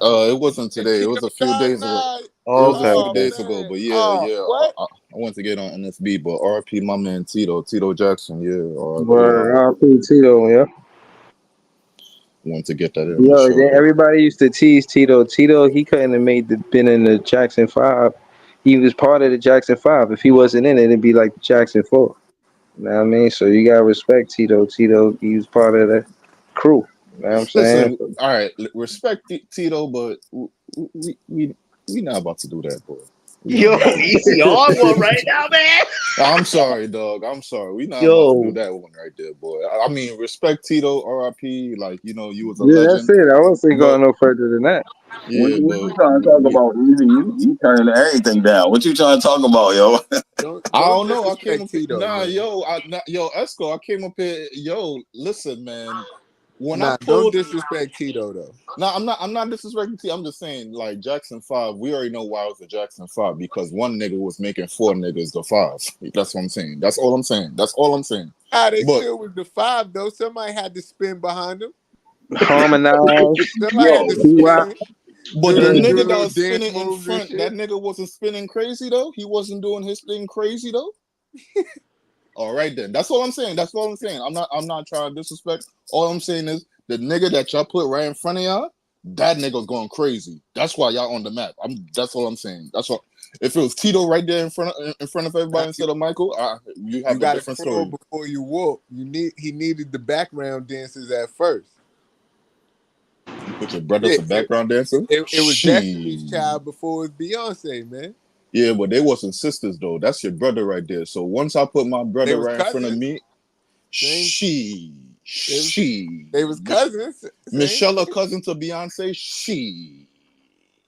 It wasn't today. It was a few days ago. Nah. It was a Okay. few Oh days ago, man. but yeah, Oh, yeah. what? I want to get on NSB, but RP my man Tito Jackson, yeah, RP. But R.P. Tito, yeah. Want to get that in for Yo, sure, then bro. everybody used to tease Tito. Tito, he couldn't have been in the Jackson 5. He was part of the Jackson 5. If he wasn't in it, it'd be like Jackson 4. You know what I mean? So you gotta respect Tito. Tito, he was part of the crew. You know what I'm saying? Listen, all right, respect Tito, but we not about to do that, boy. We not Yo, about to do that. easy on one right now, man. I'm sorry, dog. I'm sorry. We not about to do Yo. that one right there, boy. I mean, respect Tito, RIP. Like, you was a Yeah, that's legend. it. I wasn't But going no further than that. What, yeah, what but you trying to talk about, Easy? You turning everything down. What you trying to talk about, yo? I Don't don't know. I came disrespect up here, Tito, man. yo, Esco, I came up here, yo, listen, man. When I Nah, don't pulled disrespect Tito though. No, I'm not disrespecting T. I'm just saying, like Jackson 5, we already know why it was a Jackson 5 because one nigga was making four niggas the 5. That's what I'm saying. That's all I'm saying. That's all I'm saying. They But still was the 5 though. Somebody had to spin behind him. Harmonize. Somebody had Yo, to B-Wop. spin. but the Do nigga that little was dance spinning in moves and front, that shit. nigga wasn't spinning crazy though. He wasn't doing his thing crazy though. All right then. That's all I'm saying. That's all I'm saying. I'm not trying to disrespect. All I'm saying is the nigga that y'all put right in front of y'all, that nigga's going crazy. That's why y'all on the map. That's all I'm saying. That's all. If it was Tito right there in front of everybody instead of Michael, you You have a got to different crawl story. before you walk. He needed the background dancers at first. You put your brother Yeah, to background dancer. it was Destiny's She. Child before it was Beyonce, man. Yeah, but they wasn't sisters though. That's your brother right there. So once I put my They brother was right in front of cousins. me, Same. she. They was cousins. Same. Michelle, a cousin to Beyonce, she.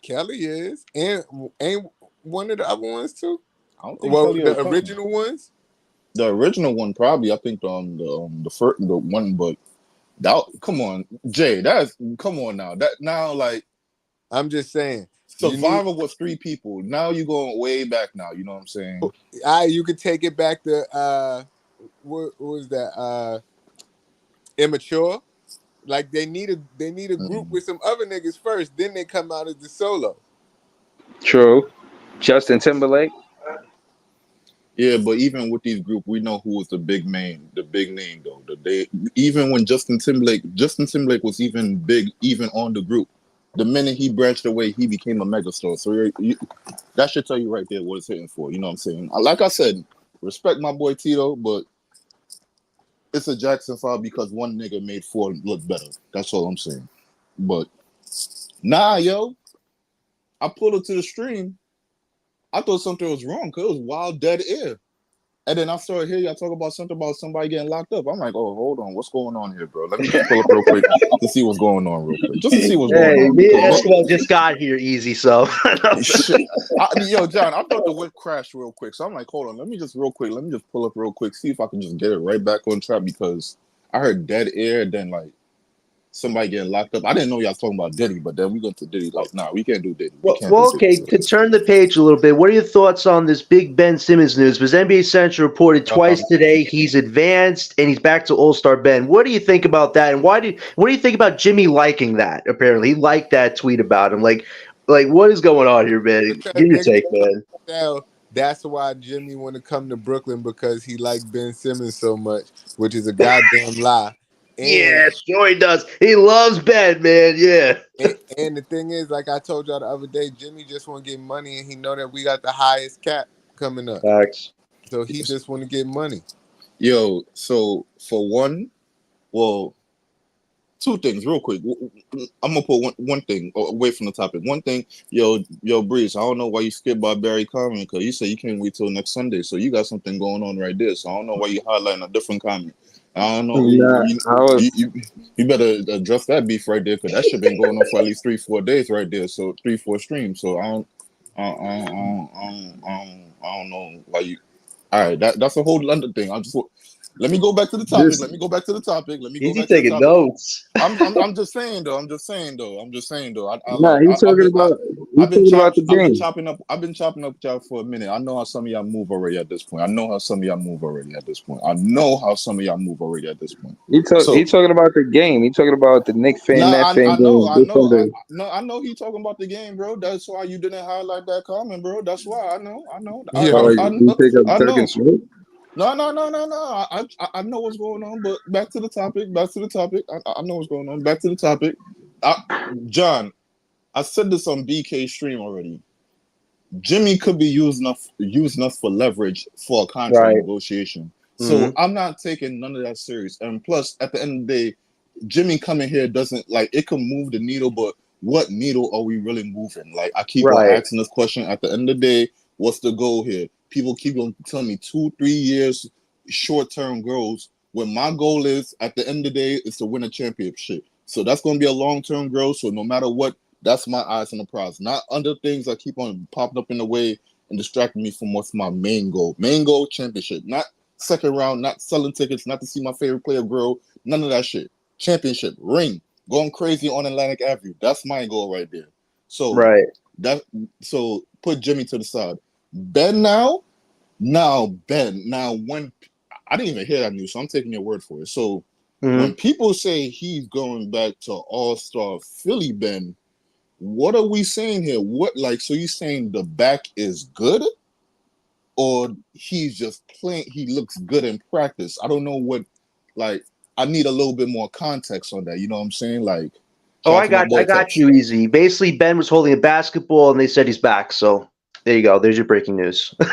Kelly is, and ain't one of the other ones too. I don't think Well, Kelly a the cousin. original ones. The original one probably. I think the first the one, but that come on, Jay. That's come on now. That now like I'm just saying. You need. Survivor was 3 people. Now you going way back now. You know what I'm saying? You could take it back to what was that? Immature. Like they need a group with some other niggas first, then they come out as the solo. True. Justin Timberlake. Yeah, but even with these group, we know who was the big name though. Even when Justin Timberlake was even big, even on the group. The minute he branched away, he became a megastar. So that should tell you right there what it's hitting for. You know what I'm saying? Like I said, respect my boy Tito, but it's a Jackson 5 because one nigga made 4 look better. That's all I'm saying. But nah, yo, I pulled it to the stream. I thought something was wrong because it was wild dead air. And then I started hearing y'all talk about something about somebody getting locked up. I'm like, oh, hold on, what's going on here, bro? Let me just pull up real quick to see what's going on real quick. Just to see what's going Hey, on. me and Because Escobar just got here easy, so shit. Yo, John, I thought the whip crashed real quick. So I'm like, hold on, let me just pull up real quick, see if I can just get it right back on track because I heard dead air, then like somebody getting locked up. I didn't know y'all was talking about Diddy, but then we go to Diddy. Like, nah, we can't do Diddy. We can't do Diddy. Okay. To turn the page a little bit, what are your thoughts on this big Ben Simmons news? Because NBA Central reported twice today he's advanced and he's back to All-Star Ben. What do you think about that? And what do you think about Jimmy liking that? Apparently, he liked that tweet about him. Like what is going on here, man? Because Give your niggas take, man. tell that's why Jimmy want to come to Brooklyn because he liked Ben Simmons so much, which is a goddamn lie. And Yeah, sure he does. He loves Ben, man. Yeah. and the thing is, like I told y'all the other day, Jimmy just want to get money, and he know that we got the highest cap coming up, Facts. so he just want to get money. Yo, so for one, well, 2 things real quick. I'm gonna put one thing away from the topic. One thing, yo, Breeze. I don't know why you skipped by Barry comment because you said you can't wait till next Sunday. So you got something going on right there. So I don't know why you highlighting a different comment. I don't know. Nah, I was. You better address that beef right there, because that shit been going on for at least 3-4 days right there. So 3-4 streams. So I don't know why you. All right, that's a whole London thing. Let me go back to the topic. This Let me go back to the topic. Easy taking notes. I'm just saying though. I'm just saying though. I nah, like. he's talking about the game. I've been chopping up y'all for a minute. I know how some of y'all move already at this point. I know how some of y'all move already at this point. He So talking about the game. He talking about the Nick fan, no, that fan game. I know he talking about the game, bro. That's why you didn't highlight that comment, bro. That's why I know. Yo, You pick up I Turkish know. smoke. No. I know what's going on, but back to the topic. I know what's going on. Back to the topic. John, I said this on BK stream already. Jimmy could be using us for leverage for a contract Right. negotiation. So Mhm. I'm not taking none of that serious. And plus, at the end of the day, Jimmy coming here doesn't like it can move the needle, but what needle are we really moving? Like I keep on Right. asking this question. At the end of the day, what's the goal here? People keep on telling me 2-3 years short-term goals. When my goal is at the end of the day is to win a championship. So that's going to be a long-term goal. So no matter what, that's my eyes on the prize. Not other things that keep on popping up in the way and distracting me from what's my main goal. Main goal, championship. Not second round, not selling tickets, not to see my favorite player grow. None of that shit. Championship, ring, going crazy on Atlantic Avenue. That's my goal right there. So Right. so put Jimmy to the side. Ben now when I didn't even hear that news, so I'm taking your word for it. So when Mhm. people say he's going back to All-Star Philly, Ben, what are we saying here? What so you saying the back is good, or he's just playing? He looks good in practice. I don't know what. I need a little bit more context on that. You know what I'm saying? Like, Oh, shout out to my I boy got Tex. you easy. Basically, Ben was holding a basketball, and they said he's back. So there you go. There's your breaking news. But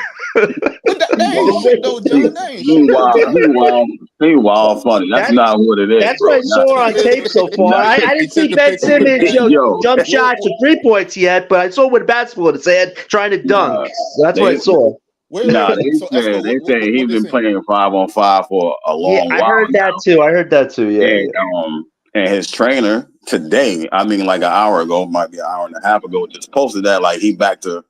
that ain't shit though, John. That ain't shit though, Meanwhile, John. meanwhile, funny. That's That's not what it is, that's what bro. I saw on tape so far. Not, I he didn't took see a Ben picture with a Simmons, bat. yo, jump shots or 3 points yet, but I saw with a basketball in his hand trying to dunk. nah, So that's what I they saw. nah, So Esco, they say what he's they been saying? playing 5-on-5 for a Yeah, long I while heard that now, too. Yeah, and yeah. his trainer today, I mean, like an hour ago, might be an hour and a half ago, just posted that like he back to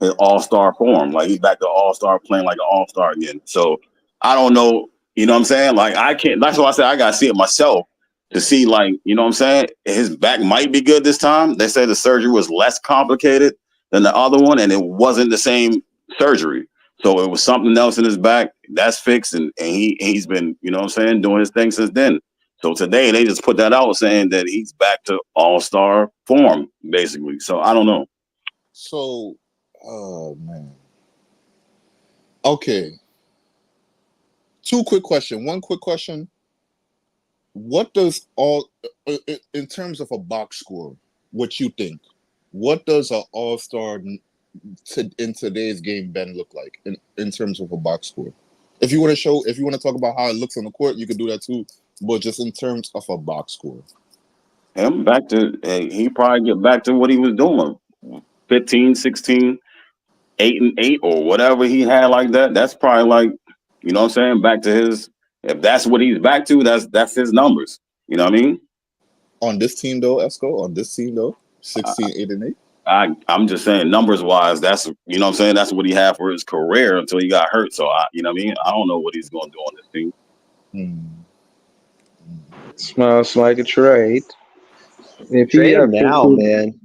his all-star form, like he's back to all-star playing like an all-star again. So I don't know, you know what I'm saying? Like I can't. That's why I said I gotta see it myself to see, like, you know what I'm saying? His back might be good this time. They said the surgery was less complicated than the other one, and it wasn't the same surgery. So it was something else in his back that's fixed, and he's been, you know what I'm saying, doing his thing since then. So today they just put that out saying that he's back to all-star form, basically. So I don't know. So, oh man. Okay. Two quick question. One quick question. What does in terms of a box score, what you think? What does an all-star in today's game, Ben, look like in terms of a box score? If you want to talk about how it looks on the court, you could do that too. But just in terms of a box score. Him back to, he probably get back to what he was doing. 15, 16, 8-8, or whatever he had like that. That's probably like, you know what I'm saying, back to his, if that's what he's back to, that's his numbers. You know what I mean? On this team though, Esco, on this team though, 16, 8 and 8. I'm just saying numbers wise, that's, you know what I'm saying, that's what he had for his career until he got hurt. So you know what I mean? I don't know what he's gonna do on this team. Smells like a trade. If he Trade him up now, 15, man.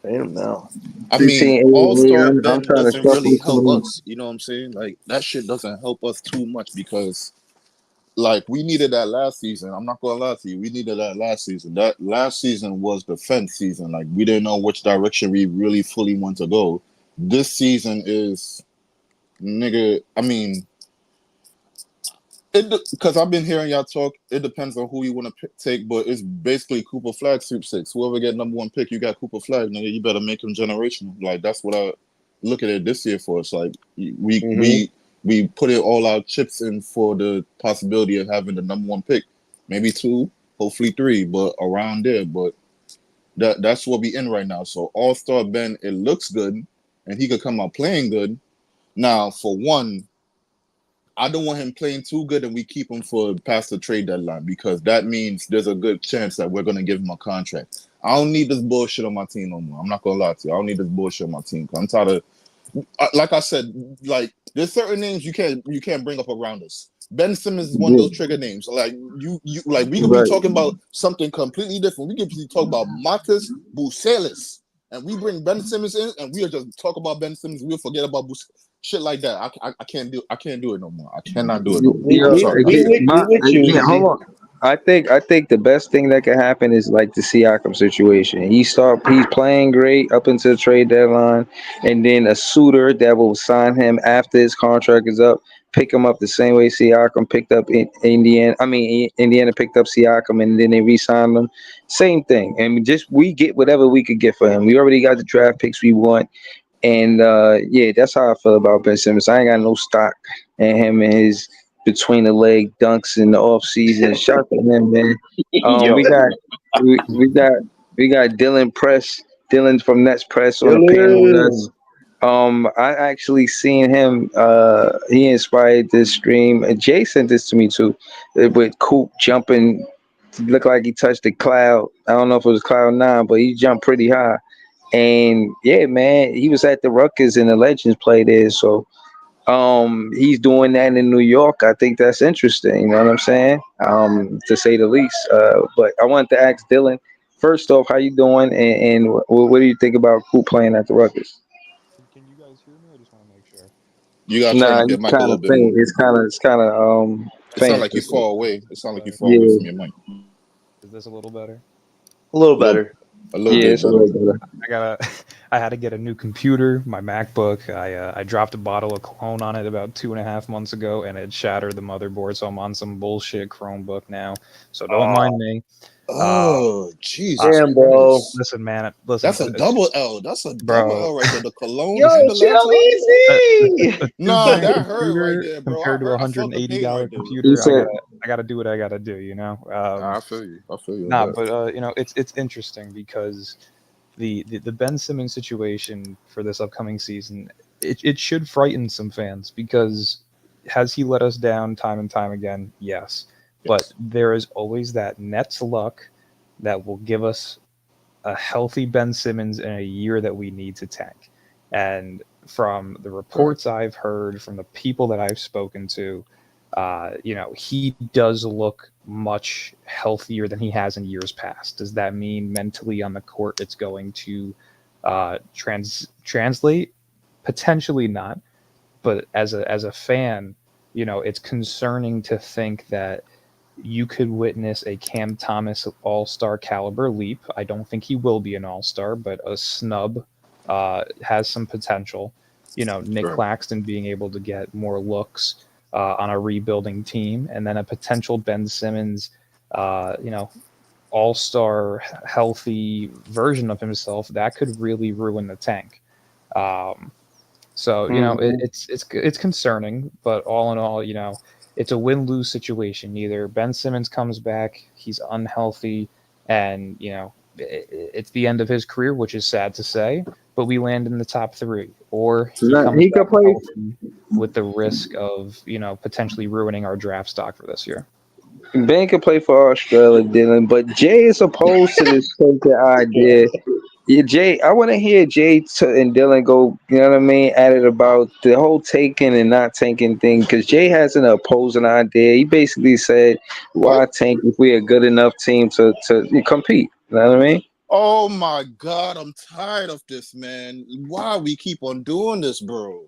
Trade him now. I mean, 16, 8, All-Star I'm Ben trying to doesn't shuffle really help some. us. You know what I'm saying? Like that shit doesn't help us too much because like we needed that last season. I'm not gonna lie to you. We needed that last season. That last season was the fence season. Like we didn't know which direction we really fully want to go. This season is nigga. I mean, because I've been hearing y'all talk. It depends on who you want to take, but it's basically Cooper Flagg sweepstakes. Whoever get number one pick, you got Cooper Flagg. Nigga, you better make him generational. Like that's what I look at it this year for. It's like we put it all our chips in for the possibility of having the number one pick, maybe two, hopefully three, but around there. But that's what we in right now. So All-Star Ben, it looks good, and he could come out playing good. Now, for one, I don't want him playing too good and we keep him for past the trade deadline because that means there's a good chance that we're gonna give him a contract. I don't need this bullshit on my team no more. I'm not gonna lie to you. I don't need this bullshit on my team. I'm tired of, like I said, like there's certain names you can't bring up around us. Ben Simmons is one of those trigger names. Like you like we could be Right. talking about something completely different. We could be talking about Marcus Bucelis, and we bring Ben Simmons in, and we'll just talk about Ben Simmons. We'll forget about shit like that. I can't do it no more. I cannot do it no more. We I'm we sorry. we with, we with you, Yeah, hold Easy. on. I think the best thing that could happen is like the Siakam situation. He's playing great up until the trade deadline, and then a suitor that will sign him after his contract is up, pick him up the same way Siakam picked up in Indiana. I mean, Indiana picked up Siakam, and then they re-signed him. Same thing, and just we get whatever we could get for him. We already got the draft picks we want. And yeah, that's how I feel about Ben Simmons. I ain't got no stock in him and his between the leg dunks in the off season. Shout out to him, man. Yo, We got we got Dylan from Nets Press on the panel with us. Dylan. I actually seen him. He inspired this stream. Jay sent this to me too, with Coop jumping. Looked like he touched the cloud. I don't know if it was cloud 9, but he jumped pretty high. And yeah, man, he was at the Rutgers and the Legends play there. So he's doing that in New York. I think that's interesting. You know what I'm saying? To say the least. But I wanted to ask Dylan, first off, how you doing? And what do you think about Coop playing at the Rutgers? Can you guys hear me? I just want to make sure. You gotta turn Nah, up you your mic a kind little of bit faint. more. It's kind of It sounds faint. like you far away. It sounds like you far away Yeah, from your mic. Is this a little better? A little A little, better. a little yeah, bit it's a better. little better. I gotta. I had to get a new computer, my MacBook. I dropped a bottle of cologne on it about 2.5 months ago, and it shattered the motherboard. So I'm on some bullshit Chromebook now. So don't Oh, mind me. Uh, Oh, Jesus damn, bro. Christ. listen, man. Listen, That's a double L. That's a double bro. L right there. The cologne Yo, and the chill laptop. easy. A two Nah, grand that hurt right computer there, bro. compared to a I hundred felt and the eighty pain dollar right there. You computer. I said gotta I gotta do what I gotta do. I feel you. I feel you on Nah, that. but it's interesting because the Ben Simmons situation for this upcoming season, it should frighten some fans because has he let us down time and time again? Yes. But Yes. there is always that Nets luck that will give us a healthy Ben Simmons in a year that we need to tank. And from the reports Facts. I've heard, from the people that I've spoken to, he does look much healthier than he has in years past. Does that mean mentally on the court it's going to translate? Potentially not, but as a fan, it's concerning to think that you could witness a Cam Thomas All Star caliber leap. I don't think he will be an All Star, but a snub has some potential. Nick Right. Claxton being able to get more looks on a rebuilding team, and then a potential Ben Simmons, All Star healthy version of himself that could really ruin the tank. Um, so Mhm. it's concerning, but all in all, it's a win lose situation. Either Ben Simmons comes back, he's unhealthy, and it's the end of his career, which is sad to say. But we land in the top three, or he Nah, comes he could back play. healthy, with the risk of potentially ruining our draft stock for this year. Ben could play for Australia, Dylan. But Jay is opposed to this taking idea. Yeah, Jay, I want to hear and Dylan go, you know what I mean, at it about the whole taking and not tanking thing. Because Jay has an opposing idea. He basically said, What? why tank if we're a good enough team to compete? You know what I mean? Oh my God, I'm tired of this, man. Why we keep on doing this, bro?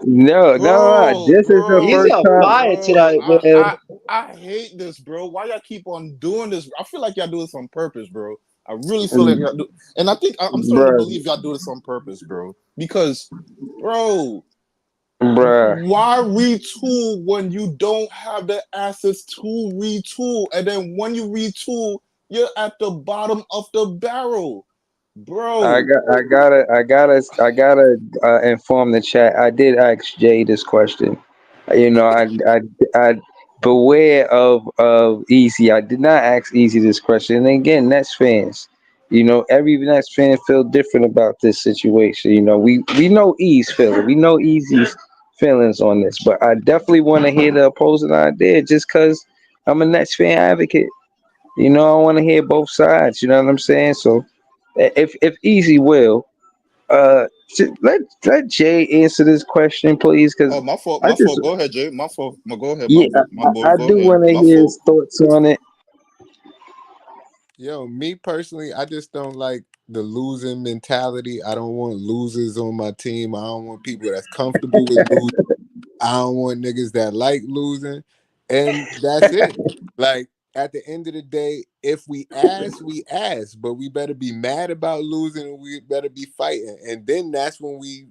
No, no, no. Bro, This is the He's bro, first on time. fire bro. tonight, I man. I I hate this, bro. Why y'all keep on doing this? I feel like y'all do this on purpose, bro. I really feel like y'all do, and I think I'm starting to Bruh, believe y'all do this on purpose, bro. Because, bro, bruh. why retool when you don't have the assets to retool, and then when you retool, you're at the bottom of the barrel, I bro. got, I gotta inform the chat. I did ask Jay this question. You know, I beware of Easy. I did not ask Easy this question. And again, Nets fans, every Nets fan feel different about this situation. We know Ease feel it. We know Easy's feelings on this, but I definitely want to hear the opposing idea just because I'm a Nets fan advocate. You know, I want to hear both sides. You know what I'm saying? So, if Easy will, let Jay answer this question, please, because Oh, my fault. I My just fault. Go ahead, Jay. My fault. Go ahead, yeah, my boy. I Go do ahead. want to My hear fault. his thoughts on it. Yo, me personally, I just don't like the losing mentality. I don't want losers on my team. I don't want people that's comfortable with losing. I don't want niggas that like losing. And that's it. Like at the end of the day, if we ask, we ask, but we better be mad about losing and we better be fighting. And then that's when we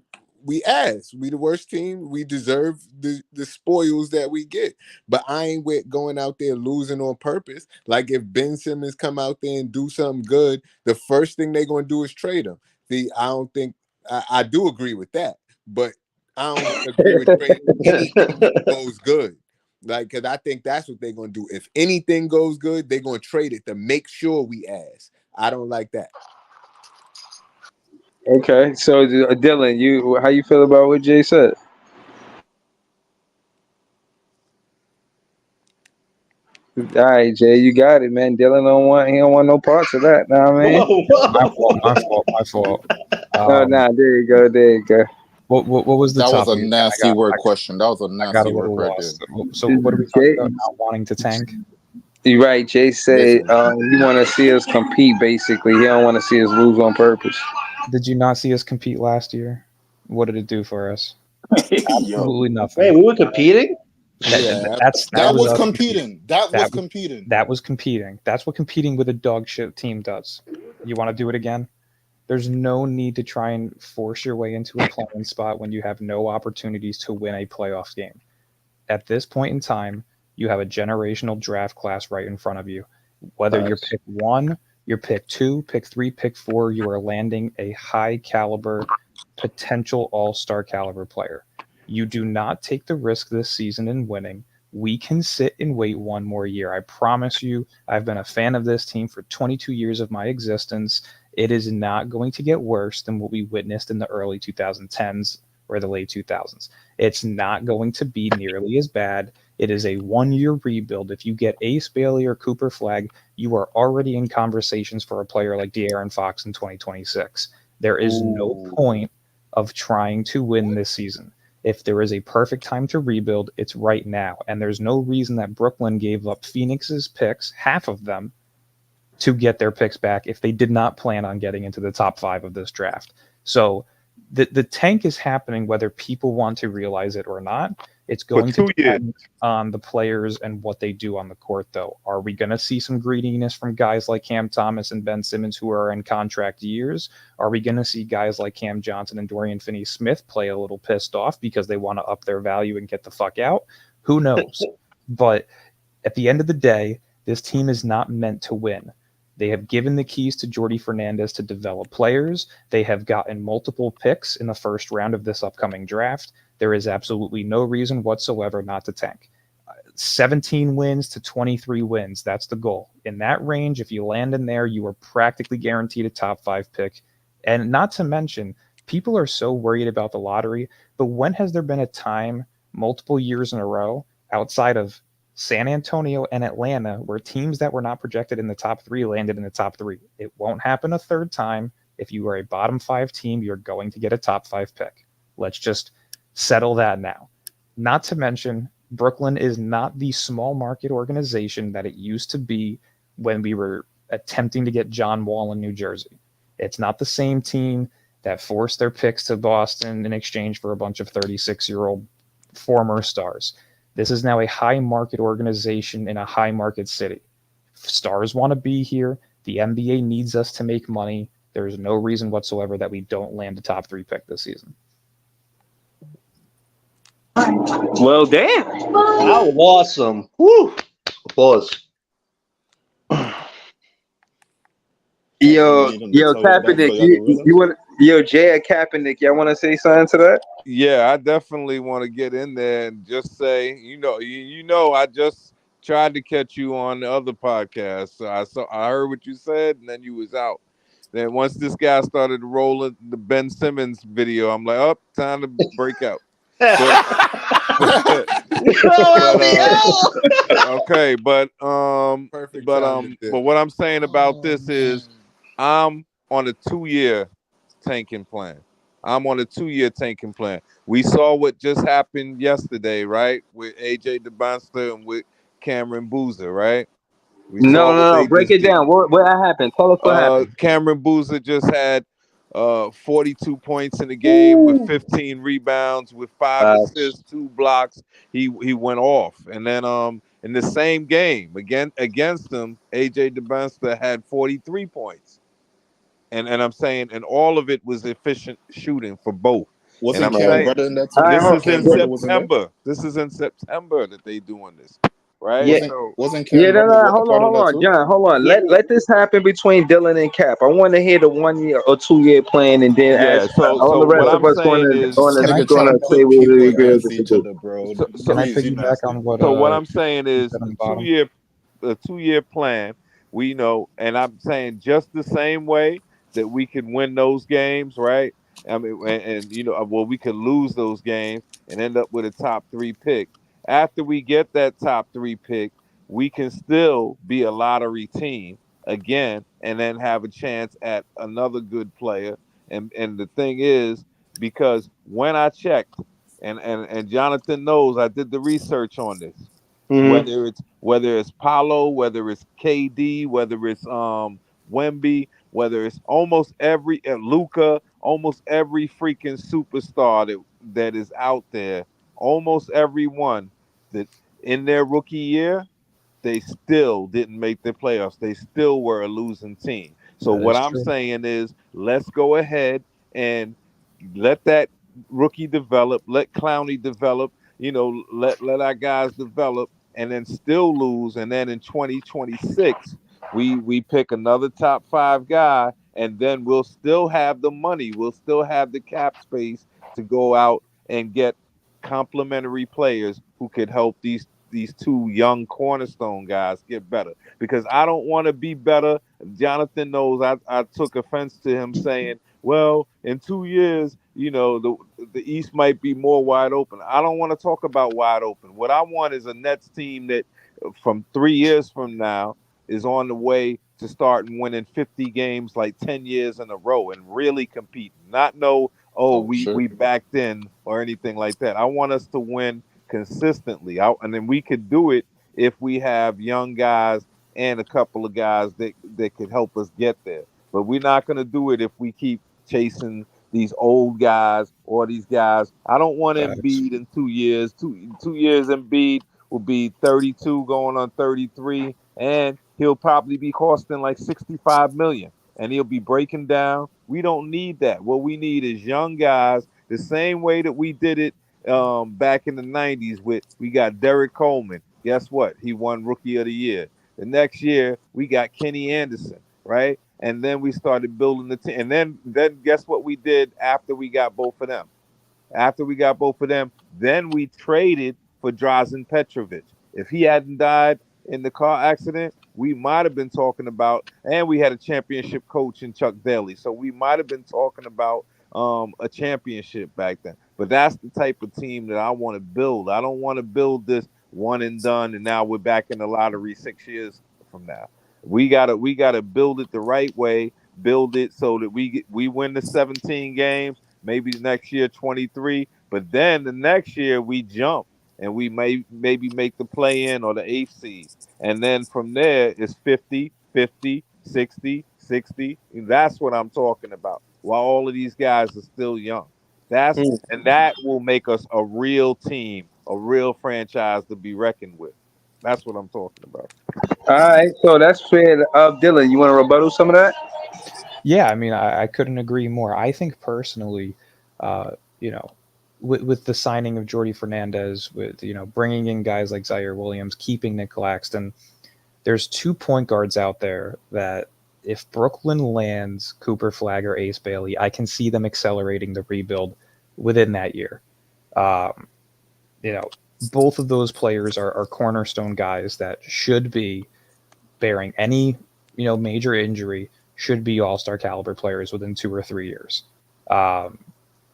ask. We the worst team. We deserve the spoils that we get. But I ain't with going out there losing on purpose. Like if Ben Simmons come out there and do something good, the first thing they gonna do is trade him. See, I don't think I do agree with that, but I don't agree with trading anything that goes good. Like, cause I think that's what they're gonna do. If anything goes good, they're gonna trade it to make sure we ask. I don't like that. Okay, so Dylan, you how you feel about what Jay said? All right, Jay, you got it, man. Dylan don't want no parts of that. Know what I mean? Whoa, My fault. whoa. My fault. My fault. Oh, nah, there you go, there you go. What was the That was a topic again? nasty word question. That was a I got a nasty word little right there. lost. So what are we talking Jay, about? Not wanting to tank? you right. Jay said Listen, he want to see us compete. Basically, he don't want to see us lose on purpose. Did you not see us compete last year? What did it do for us? Yo, Absolutely Wait, nothing. we were competing? Yeah, That that was was us competing. competing. That was That competing. that was competing. That's what competing with a dog shit team does. You want to do it again? There's no need to try and force your way into a playing spot when you have no opportunities to win a playoff game. At this point in time, you have a generational draft class right in front of you. Whether you're Facts. pick one, you're pick two, pick three, pick four, you are landing a high caliber, potential all star caliber player. You do not take the risk this season in winning. We can sit and wait one more year. I promise you, I've been a fan of this team for 22 years of my existence. It is not going to get worse than what we witnessed in the early 2010s or the late 2000s. It's not going to be nearly as bad. It is a 1 year rebuild. If you get Ace Bailey or Cooper Flagg, you are already in conversations for a player like De'Aaron Fox in 2026. There is no Ooh. point of trying to win this season. If there is a perfect time to rebuild, it's right now. And there's no reason that Brooklyn gave up Phoenix's picks, half of them, to get their picks back if they did not plan on getting into the top five of this draft. So the tank is happening whether people want to realize it or not. It's for going to 2 years. depend on the players and what they do on the court, though. Are we going to see some greediness from guys like Cam Thomas and Ben Simmons who are in contract years? Are we going to see guys like Cam Johnson and Dorian Finney-Smith play a little pissed off because they want to up their value and get the fuck out? Who knows? But at the end of the day, this team is not meant to win. They have given the keys to Jordy Fernandez to develop players. They have gotten multiple picks in the first round of this upcoming draft. There is absolutely no reason whatsoever not to tank. 17 wins to 23 wins. That's the goal. In that range, if you land in there, you are practically guaranteed a top five pick. And not to mention, people are so worried about the lottery, but when has there been a time, multiple years in a row, outside of San Antonio and Atlanta, where teams that were not projected in the top three landed in the top three? It won't happen a third time. If you are a bottom five team, you're going to get a top five pick. Let's just settle that now. Not to mention, Brooklyn is not the small market organization that it used to be when we were attempting to get John Wall in New Jersey. It's not the same team that forced their picks to Boston in exchange for a bunch of 36-year-old former stars. This is now a high market organization in a high market city. Stars want to be here. The NBA needs us to make money. There is no reason whatsoever that we don't land a top three pick this season. Well, damn. That was awesome. Woo! Applause. Yo, Need him to yo, tell us about Kaepernick, the you gorillas. want yo Jay at Kaepernick, y'all want to say something to that? Yeah, I definitely want to get in there and just say, you know, I just tried to catch you on the other podcast. So I heard what you said, and then you was out. Then once this guy started rolling the Ben Simmons video, I'm like, oh, time to break out. Okay, but Perfect but time to dip. but what I'm saying about this is I'm on a 2-year tanking plan. I'm on a 2-year tanking plan. We saw what just happened yesterday, right? With AJ DeBonster and with Cameron Boozer, right? We saw what No. they Break just it did. down. What happened? Tell us what happened. Cameron Boozer just had 42 points in the game with 15 rebounds, with 5 assists, 2 blocks. He went off, and then in the same game against them, AJ DeBonster had 43 points, and I'm saying, and all of it was efficient shooting for both. And Wasn't I'm Cam saying Brother in that All too? right, this Or is Cam in Brother wasn't there? September. This is in September that they doing this, right? yeah. So Wasn't Yeah, Cam Brother a hold part of that on, too? John, hold on. Let this happen between Dylan and Cap. I want to hear the 1 year or 2 year plan, and then yeah, ask so all so the what rest of I'm us saying is This nigga trying gonna to say put what people we good against to each do. other, bro. so You so Can I crazy piggyback bastard. on what So what I'm saying you is said on a the two bottom? year a 2-year plan. We know, and I'm saying just the same way that we could win those games, right? I mean, and well, we could lose those games and end up with a top 3 pick. After we get that top 3 pick, we can still be a lottery team again, and then have a chance at another good player. And the thing is, because when I checked, and Jonathan knows, I did the research on this, Mhm. whether it's Paulo, whether it's KD, whether it's Wemby, whether it's almost every Luca, almost every freaking superstar that is out there, almost everyone that in their rookie year, they still didn't make the playoffs. They still were a losing team. So That what is I'm true. saying is, let's go ahead and let that rookie develop, let Clowney develop, let our guys develop, and then still lose. And then in 2026, we pick another top 5 guy, and then we'll still have the money, we'll still have the cap space to go out and get complementary players who could help these 2 young cornerstone guys get better. Because I don't want to be better. Jonathan knows I took offense to him saying, well, in 2 years, the East might be more wide open. I don't want to talk about wide open. What I want is a Nets team that from 3 years from now is on the way to start and winning 50 games like 10 years in a row and really compete. Not know, oh, Oh we shit. backed in or anything like that. I want us to win consistently. And then we could do it if we have young guys and a couple of guys that could help us get there. But we're not going to do it if we keep chasing these old guys or these guys. I don't want Facts. Embiid in 2 years. Two years Embiid will be 32 going on 33, and he'll probably be costing like 65 million, and he'll be breaking down. We don't need that. What we need is young guys, the same way that we did it back in the 90s with we got Derek Coleman. Guess what? He won Rookie of the Year. The next year we got Kenny Anderson, right? And then we started building the team. And then guess what we did after we got both of them? After we got both of them, then we traded for Drazen Petrovic. If he hadn't died in the car accident, we might have been talking about, and we had a championship coach in Chuck Daly, so we might have been talking about a championship back then. But that's the type of team that I want to build. I don't want to build this one and done, and now we're back in the lottery 6 years from now. We gotta build it the right way. Build it so that we win the 17 games, maybe next year 23, but then the next year we jump and we maybe make the play in or the 8th seed. And then from there it's 50, 50, 60, 60. And that's what I'm talking about. While all of these guys are still young. That will make us a real team, a real franchise to be reckoned with. That's what I'm talking about. All right, so that's fair. Dylan, you want to rebuttal some of that? Yeah, I mean, I couldn't agree more. I think personally, uh, you know, with the signing of Jordy Fernandez, with bringing in guys like Zaire Williams, keeping Nick Claxton, there's 2 point guards out there that if Brooklyn lands Cooper Flagg or Ace Bailey, I can see them accelerating the rebuild within that year. Um, you know, both of those players are cornerstone guys that should be, bearing any major injury, should be all-star caliber players within 2 or 3 years. Um,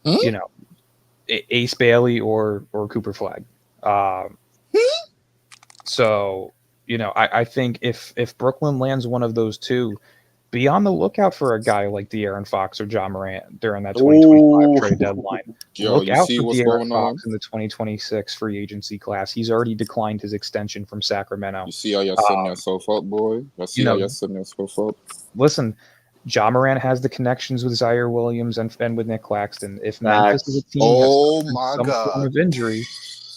Hmm? you know, Ace Bailey or Cooper Flagg. So, I think if Brooklyn lands one of those two, be on the lookout for a guy like De'Aaron Fox or John Morant during that 2025 Ooh. trade deadline. Yo, Look you out see for what's De'Aaron going on? Fox in the 2026 free agency class. He's already declined his extension from Sacramento. You see how you're setting yourself up, boy? I see You how know, you're setting yourself up. listen, John Morant has the connections with Zaire Williams and with Nick Claxton. If Memphis as a Facts. team has Oh suffered my some form God. of injury,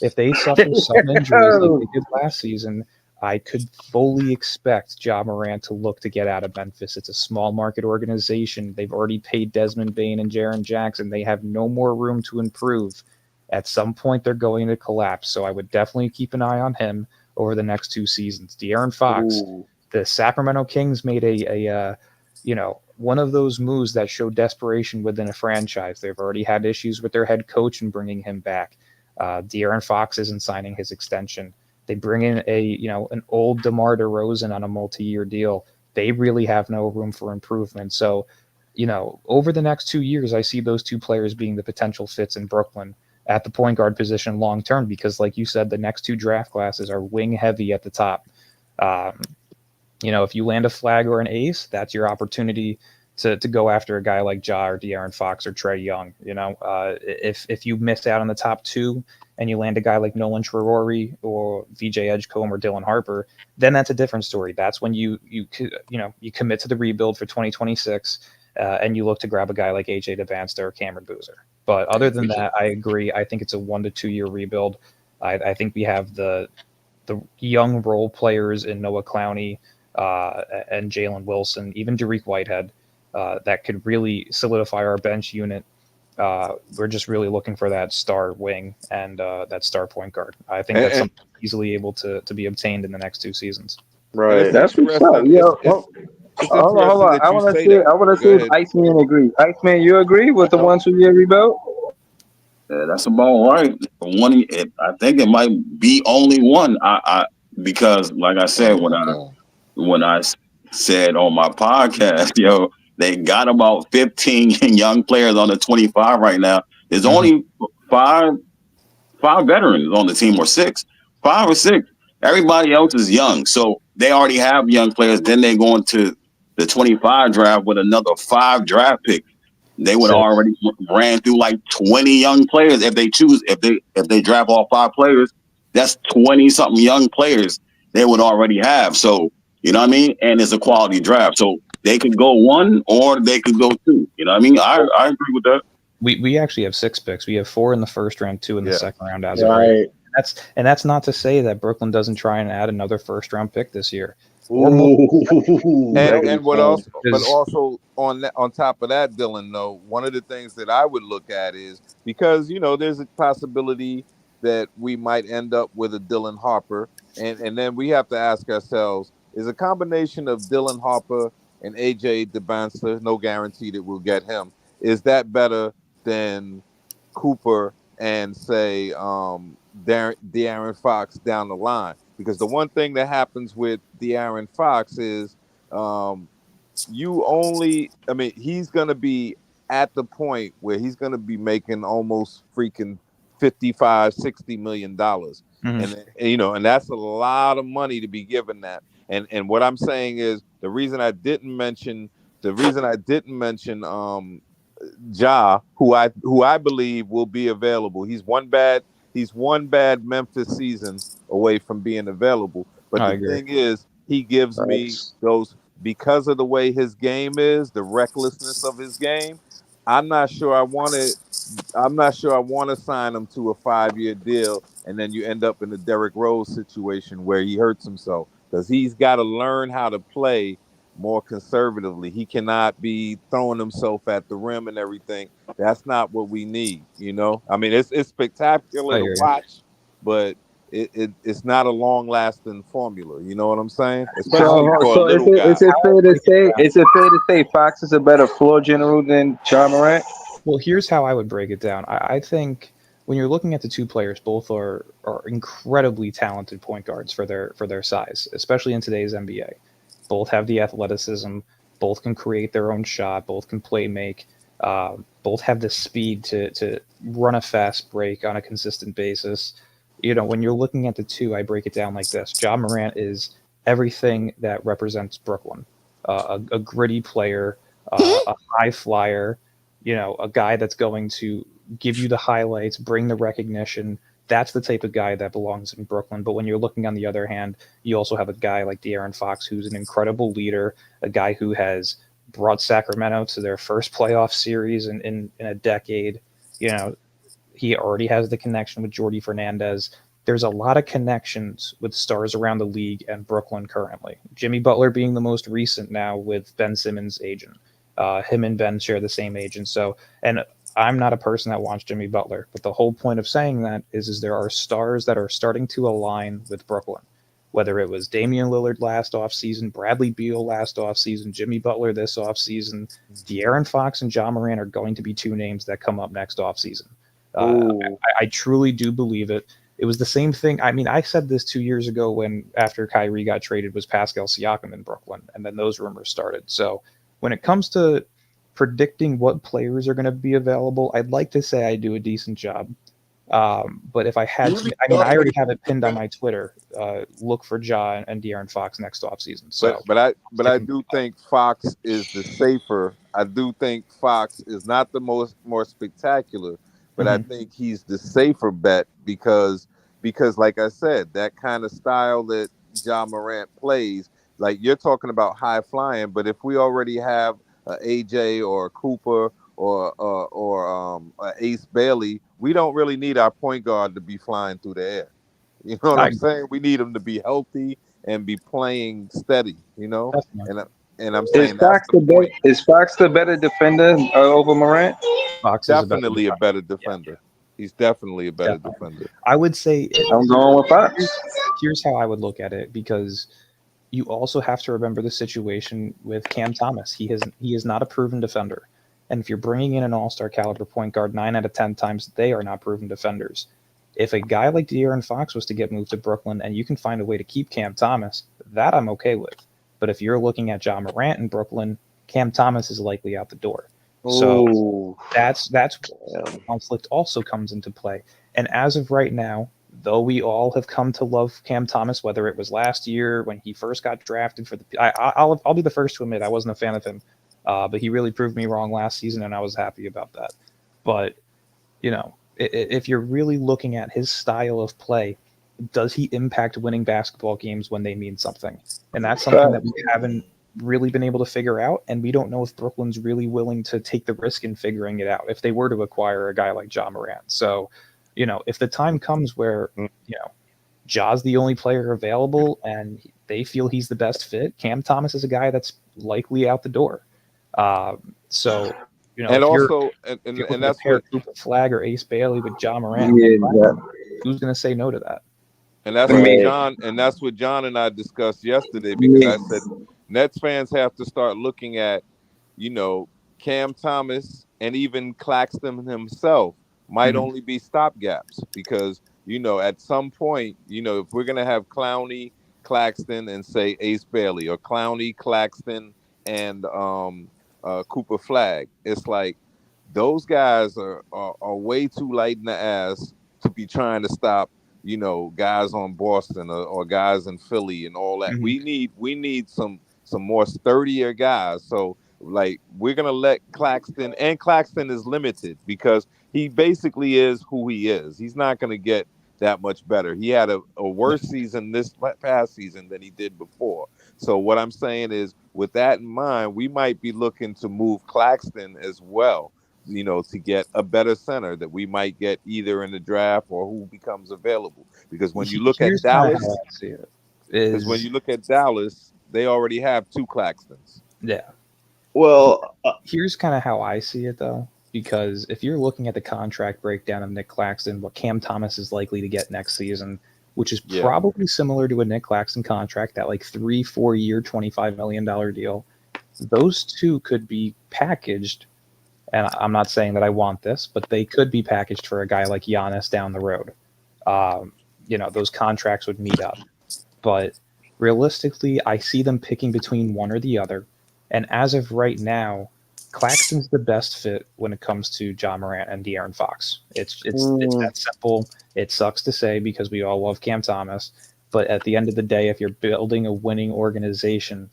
if they suffer some injuries like they did last season, I could fully expect Ja Morant to look to get out of Memphis. It's a small market organization. They've already paid Desmond Bain and Jaren Jackson. They have no more room to improve. At some point, they're going to collapse. So I would definitely keep an eye on him over the next 2 seasons. De'Aaron Fox, Ooh. the Sacramento Kings made one of those moves that show desperation within a franchise. They've already had issues with their head coach and bringing him back. De'Aaron Fox isn't signing his extension. They bring in an old DeMar DeRozan on a multi-year deal. They really have no room for improvement. So, over the next 2 years, I see those two players being the potential fits in Brooklyn at the point guard position long term, because, like you said, the next two draft classes are wing heavy at the top. Um, if you land a Flagg or an Ace, that's your opportunity to go after a guy like Ja or De'Aaron Fox or Trae Young. If you miss out on the top two and you land a guy like Nolan Traore or VJ Edgecombe or Dylan Harper, then that's a different story. That's when you commit to the rebuild for 2026, and you look to grab a guy like AJ DeVanster or Cameron Boozer. But other than that, I agree. I think it's a 1 to 2 year rebuild. I think we have the young role players in Noah Clowney and Jalen Wilson, even Dariq Whitehead, that could really solidify our bench unit. We're just really looking for that star wing and that star point guard. I think that's And, something easily able to be obtained in the next 2 seasons. and it's Right. That's what's up. interesting. Yo, It's hold interesting on. that you say that. I want to Go see if ahead. Iceman agree. Iceman, you agree with the Yep. 1 2 year rebuild? Yeah, that's about right. I think it might be only one. Because like I Oh said, my God. when I said on my podcast, yo, they got about 15 young players on the 25 right now. There's only five veterans on the team, or six, 5 or 6. Everybody else is young, so they already have young players. Then they go into the 25 draft with another 5 draft picks. They would 6. already ran through like 20 young players if they choose. If they draft all 5 players, that's 20 something young players they would already have. So you know what I mean. And it's a quality draft, so they could go 1 or they could go 2. You know what I mean. I agree with that. We actually have 6 picks. We have 4 in the first round, 2 in the Yeah. second round as of right. Right. That's not to say that Brooklyn doesn't try and add another first round pick this year. Ooh. And what else? But Is- also on top of that, Dylan, though, one of the things that I would look at is, because there's a possibility that we might end up with a Dylan Harper, and then we have to ask ourselves: is a combination of Dylan Harper and AJ DeBanster, no guarantee that we'll get him, is that better than Cooper and say De'Aaron Fox down the line? Because the one thing that happens with De'Aaron Fox is he's going to be at the point where he's going to be making almost freaking 55-60 million dollars. Mhm. And that's a lot of money to be given that. And what I'm saying is the reason I didn't mention Ja, who I believe will be available. He's one bad Memphis season away from being available. But I the agree. thing is, he gives me those, because of the way his game is, the recklessness of his game. I'm not sure I want to sign him to a 5-year deal, and then you end up in the Derrick Rose situation where he hurts himself, because he's got to learn how to play more conservatively. He cannot be throwing himself at the rim and everything. That's not what we need. I mean, it's spectacular I to hear you. watch, but it's not a long lasting formula. You know what I'm saying? So, Especially for a so little guy. is it fair to say Fox is a better floor general than John Morant? Well, here's how I would break it down. I think when you're looking at the two players, both are incredibly talented point guards for their size, especially in today's NBA. Both have the athleticism. Both can create their own shot. Both can play make. Both have the speed to run a fast break on a consistent basis. When you're looking at the two, I break it down like this: Ja Morant is everything that represents Brooklyn, a gritty player, a high flyer, a guy that's going to give you the highlights, bring the recognition. That's the type of guy that belongs in Brooklyn. But when you're looking on the other hand, you also have a guy like De'Aaron Fox, who's an incredible leader, a guy who has brought Sacramento to their first playoff series in a decade. He already has the connection with Jordi Fernandez. There's a lot of connections with stars around the league and Brooklyn currently. Jimmy Butler being the most recent now with Ben Simmons' agent. Him and Ben share the same agent. So, and I'm not a person that wants Jimmy Butler, but the whole point of saying that is there are stars that are starting to align with Brooklyn. Whether it was Damian Lillard last offseason, Bradley Beal last offseason, Jimmy Butler this offseason, De'Aaron Fox and Ja Morant are going to be two names that come up next offseason. I truly do believe it. It was the same thing. I mean, I said this 2 years ago when after Kyrie got traded was Pascal Siakam in Brooklyn, and then those rumors started. So when it comes to predicting what players are going to be available, I'd like to say I do a decent job. But if I had to, I mean, I already have it pinned on my Twitter. Look for Ja and De'Aaron Fox next offseason. So, but I do think Fox is the safer. I do think Fox is not the more spectacular, but I think he's the safer bet because like I said, that kind of style that Ja Morant plays, like you're talking about high flying, but if we already have a AJ or a Cooper or Ace Bailey, we don't really need our point guard to be flying through the air. You know what I'm saying? We need him to be healthy and be playing steady. And I'm saying that's the point. Is Fox the better defender over Morant? Fox Definitely a better defender. Yeah. He's definitely a better defender. I would say I'm going with Fox. Here's how I would look at it, because you also have to remember the situation with Cam Thomas. He is not a proven defender. And if you're bringing in an all-star caliber point guard, 9 out of 10 times they are not proven defenders. If a guy like De'Aaron Fox was to get moved to Brooklyn and you can find a way to keep Cam Thomas, that I'm okay with. But if you're looking at Ja Morant in Brooklyn, Cam Thomas is likely out the door. So that's where conflict also comes into play. And as of right now, though we all have come to love Cam Thomas, whether it was last year when he first got drafted for the, I'll be the first to admit I wasn't a fan of him, but he really proved me wrong last season, and I was happy about that. But if you're really looking at his style of play, does he impact winning basketball games when they mean something? And that's something that we haven't really been able to figure out, and we don't know if Brooklyn's really willing to take the risk in figuring it out if they were to acquire a guy like Ja Morant. So, if the time comes where, Ja's the only player available and they feel he's the best fit, Cam Thomas is a guy that's likely out the door. So, and also, and that's what Flagg or Ace Bailey with Ja Morant. Who's going to say no to that? And that's what John and I discussed yesterday, because I said Nets fans have to start looking at, Cam Thomas and even Claxton himself might only be stopgaps, because at some point, if we're gonna have Clowney, Claxton, and say Ace Bailey, or Clowney, Claxton, and Cooper Flagg, it's like those guys are way too light in the ass to be trying to stop guys on Boston or guys in Philly and all that. We need some more sturdier guys. So like we're gonna let Claxton, and Claxton is limited because he basically is who he is. He's not gonna get that much better. He had a worse season this past season than he did before. So what I'm saying is, with that in mind, we might be looking to move Claxton as well, to get a better center that we might get either in the draft or who becomes available. Because when you look at Dallas, when you look at Dallas, they already have 2 Claxtons. Yeah. Well, here's kind of how I see it, though, because if you're looking at the contract breakdown of Nick Claxton, what Cam Thomas is likely to get next season, which is probably similar to a Nick Claxton contract, that like 3-4 year, $25 million deal, those two could be packaged. And I'm not saying that I want this, but they could be packaged for a guy like Giannis down the road. Those contracts would meet up. But realistically, I see them picking between one or the other. And as of right now, Claxton's the best fit when it comes to John Morant and De'Aaron Fox. It's that simple. It sucks to say because we all love Cam Thomas, but at the end of the day, if you're building a winning organization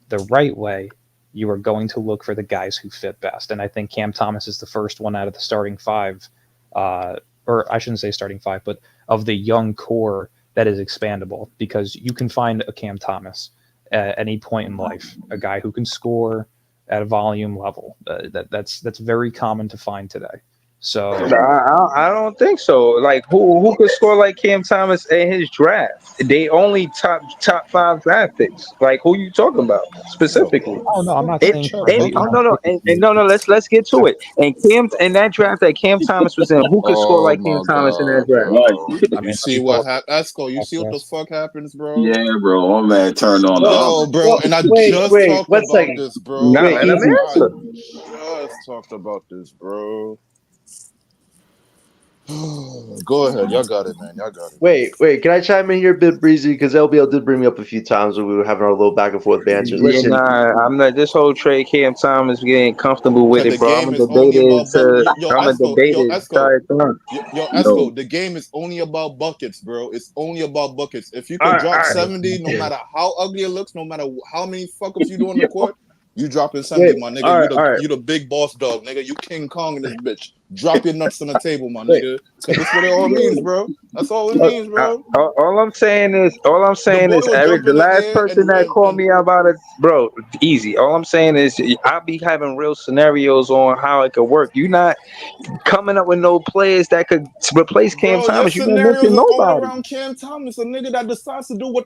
the right way, you are going to look for the guys who fit best. And I think Cam Thomas is the first one out of the starting five, or I shouldn't say starting five, but of the young core that is expandable because you can find a Cam Thomas at any point in life, a guy who can score at a volume level. That's very common to find today. So I don't think so. Like who could score like Cam Thomas in his draft? They only top five draft picks. Like who you talking about specifically? oh no, I'm not It, saying Chet and complete oh bucket. no no and no no let's get to it. And Cam in that draft that Cam Thomas was in, who could score Oh like Cam my Thomas in that god, draft? Right. bro! I You mean, let see me what pull happened, Esco? You see what the up. fuck happens, bro? Yeah, bro. My man turned on the Yo, oven. bro, and I just Wait, talked 1 about second. this, bro. Not Wait, let him easy. I answer. just talked about this, bro. Go ahead, y'all got it, man. Y'all got it. Wait. Can I chime in here a bit, Breezy? Because LBL did bring me up a few times when we were having our little back and forth banters. Yeah, Listen, nah, I'm not. This whole trade, Cam Thomas getting comfortable with Cause it, the bro. I'm game a is only debater about to. yo, I'm a Esco, yo, debater. Esco, Sorry, come on. yo, No. Esco. The game is only about buckets, bro. It's only about buckets. If you All could right, all drop right. 70, no matter how ugly it looks, no matter how many fuck ups you do on the court, you dropping wait, 70, my nigga. All right, all right. You the big boss dog, nigga. You King Kong in this bitch. Drop your nuts on the table, my wait. nigga. Cause that's what it all means, bro. That's all it means, bro. All I'm The saying boy is, will Eric, jump the in the last air person that called me out about it, bro, easy. All I'm saying is, I be having real scenarios on how it could work. You not coming up with no players that could replace Cam Bro, your Thomas. You don't scenarios mention are all nobody. around Cam Thomas, a nigga that decides to do what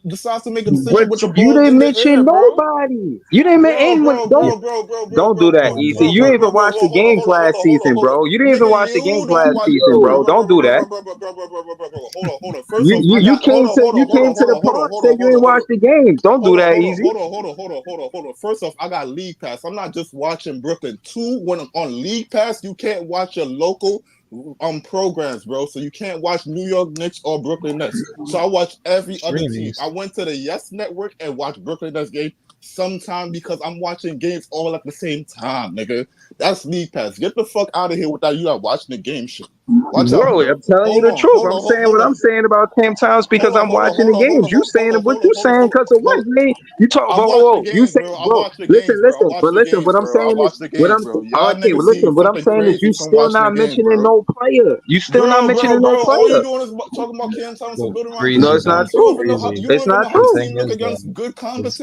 decides to make a decision But with the you ball didn't in the air, mention bro. nobody. You didn't Bro, mention what. bro, Don't bro, bro, bro, bro, don't do bro, that, bro, easy. bro, You bro, didn't bro, even bro. watch the Hold on, games hold on, hold last on, hold on, season, hold on. bro. You didn't even Nigga, watch the you games don't last watch season, bro, bro. bro, bro, Don't bro, do bro, that. bro, bro, bro, bro, bro, bro, bro, bro, bro. Hold on. First off, I You got came to you came to the park said you didn't watch the games. Don't do that, easy. hold on. First off, I got League Pass. I'm not just watching Brooklyn. Two, when I'm on League Pass, you can't watch your local programs, bro. So you can't watch New York Knicks or Brooklyn Nets. So I watch every other team. I Streamies. went to the Yes Network and watched Brooklyn Nets game sometime because I'm watching games all at the same time, nigga. That's League Pass. Get the fuck out of here with that. You are watching the game shit. Watch out, Bro, bro. I'm telling you Hold the on, truth. hold I'm on, hold saying hold what on. I'm saying about Cam Thomas because Hold on, I'm hold on, watching hold the on, hold games. on, You hold saying on, what hold on, you hold on, saying hold on. because of what, Hold on. man? You talk, I whoa, whoa, watched the whoa. You games, say, bro. I bro, watched the games, listen, bro. I listen, but watched the listen. games, What I'm bro. I saying is, watched the what games, I'm bro. Y'all okay. Well, niggas see listen. What I'm something saying is, crazy you from still watching the not games, mentioning bro. no player. You still not mentioning no All you player. doing is talking about Cam Thomas and Well, building around No, Cam breezy it's not though. Thomas. true. Breezy. You It's don't even not know how The the true. thing team look is against though, good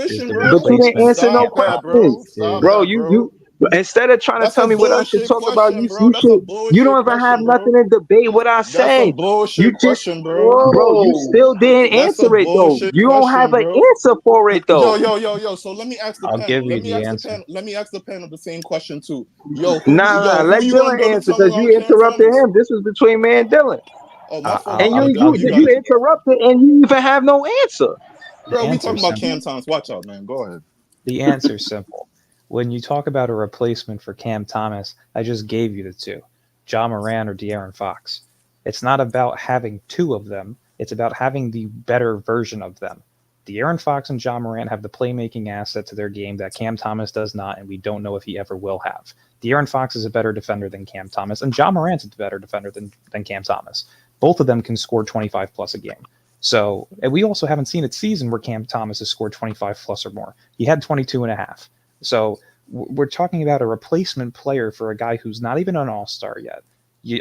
is competition, the But bro. you didn't replacement answer for no Stop Cam that, questions, bro. Thomas Stop bro. is that, You bro. instead of trying to That's tell a me what I should bullshit talk about, question, you bro. you That's a should. You bullshit don't even have question, nothing bro. to debate what I That's a said. You bullshit just, question, bro. bro. You Whoa. still didn't That's a answer it though. bullshit You don't have question, an bro. answer for it though. Yo. So let me ask the I'll give panel. you the answer. Let me ask the panel the same question too. Yo, Nah. who Let you gonna Dylan build a answer tunnel because around you Cam interrupted Thomas? him. This was between me and Dylan, Oh, my I- fault, I'll my and I'll, bad, I'll Dylan. you You give got you it. interrupted, and you even have no answer. the Bro, we answer talking about simple. Cam Thomas. Watch out, man. Go ahead. The answer simple. When you talk about a replacement for Cam Thomas, I just gave you the two, John Moran or De'Aaron Fox. It's not about having two of them. It's about having the better version of them. De'Aaron Fox and John Morant have the playmaking asset to their game that Cam Thomas does not, and we don't know if he ever will have. De'Aaron Fox is a better defender than Cam Thomas, and John Morant's a better defender than Cam Thomas. Both of them can score 25 plus a game. So, and we also haven't seen a season where Cam Thomas has scored 25 plus or more. He had 22 and a half. So, we're talking about a replacement player for a guy who's not even an all-star yet.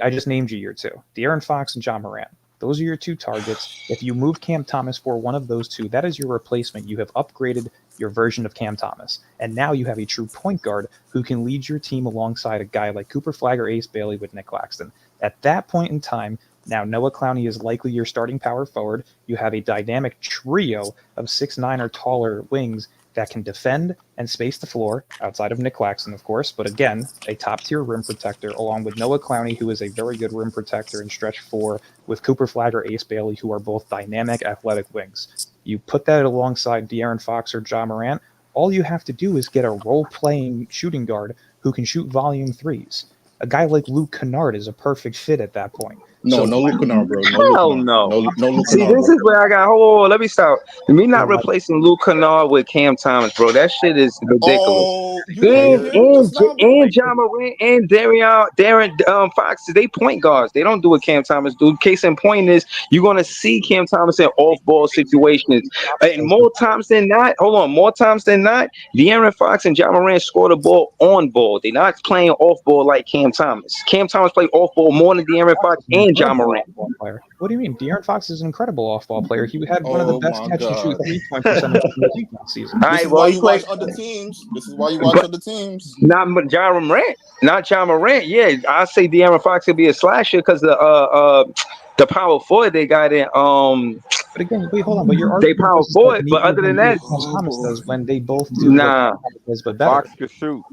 I just named you your two, De'Aaron Fox and John Morant. Those are your two targets. If you move Cam Thomas for one of those two, that is your replacement. You have upgraded your version of Cam Thomas. And now you have a true point guard who can lead your team alongside a guy like Cooper Flagg or Ace Bailey with Nick Claxton. At that point in time, now Noah Clowney is likely your starting power forward. You have a dynamic trio of 6'9" or taller wings that can defend and space the floor, outside of Nick Claxton, of course, but again, a top-tier rim protector, along with Noah Clowney, who is a very good rim protector in stretch four, with Cooper Flagg or Ace Bailey, who are both dynamic athletic wings. You put that alongside De'Aaron Fox or Ja Morant, all you have to do is get a role-playing shooting guard who can shoot volume threes. A guy like Luke Kennard is a perfect fit at that point. No, So no Luke Kennard, bro. No Luke Hell Kennard. no. No Luke See, Kennard, this bro. is where I got. Hold on, let me stop. Me not why- replacing Luke Kennard with Cam Thomas, bro. That shit is ridiculous. Oh, you didn't And hear him and just now, bro? and John Morant and Darren Fox, they point guards. They don't do what Cam Thomas do. Case in point is you're gonna see Cam Thomas in off ball situations, and more times than not. Hold on, more times than not, De'Aaron Fox and John Morant score the ball on ball. They're not playing off ball like Cam Thomas. Cam Thomas played off ball more than De'Aaron Fox Fox is an and John incredible Morant. off-ball player. What do you mean? De'Aaron Fox is an incredible off-ball player. He had one of the Oh best my catch and shoot God. 3-point percentages in the league last season. All This right, is well why he you played, watch other teams. This is why you watch but other teams. not John Morant, not John Morant. Yeah, I say De'Aaron Fox could be a slasher because the power forward they got in But again, wait, hold on. But your they argument power is that forward. But neither of other them than do that, what Cam Oh Thomas boy. does when they both do what nah. Cam Thomas does, but better. Fox can shoot.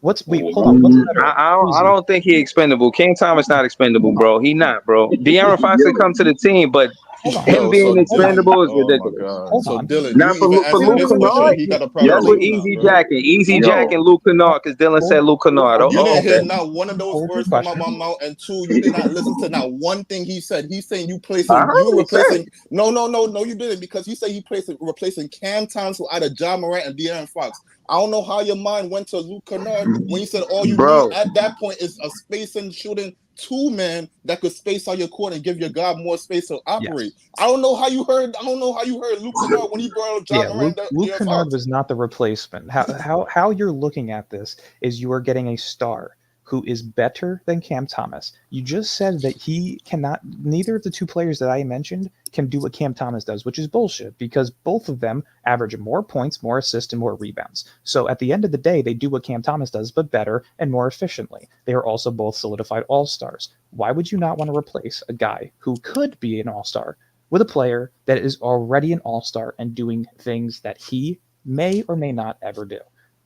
Hold on. What's better? I don't think he expendable. Cam Thomas not expendable, bro. He not, bro. De'Aaron Fox could come to the team, but Hold on. him Yo, so being Dylan. expendable is Oh my ridiculous. God. Hold So on. Dylan, you Not even for answer Luke his question. Kennard. He got a problem That's with what Luke Kennard, easy bro. jacking. Easy Yo, jacking Luke Kennard because Dylan said Luke Kennard. You Oh, didn't hear okay. not one of those Hold your words come out question. my mouth, and two, you did not listen to not one thing he said. He's saying you I placing, heard you what he said. replacing. No, you didn't, because he said he replacing Cam Thomas with either John Morant and De'Aaron Fox. I don't know how your mind went to Luke Kennard when you said all you need Bro, at that point is a spacing shooting two-man that could space out your court and give your guard more space to operate. Yes. I don't know how you heard Luke Kennard when he brought up John Yeah, Morant and Luke De'Aaron Kennard Fox. was not the replacement. How you're looking at this is you are getting a star who is better than Cam Thomas. You just said that he cannot. Neither of the two players that I mentioned can do what Cam Thomas does, which is bullshit because both of them average more points, more assists, and more rebounds. So at the end of the day, they do what Cam Thomas does, but better and more efficiently. They are also both solidified all-stars. Why would you not want to replace a guy who could be an all-star with a player that is already an all-star and doing things that he may or may not ever do?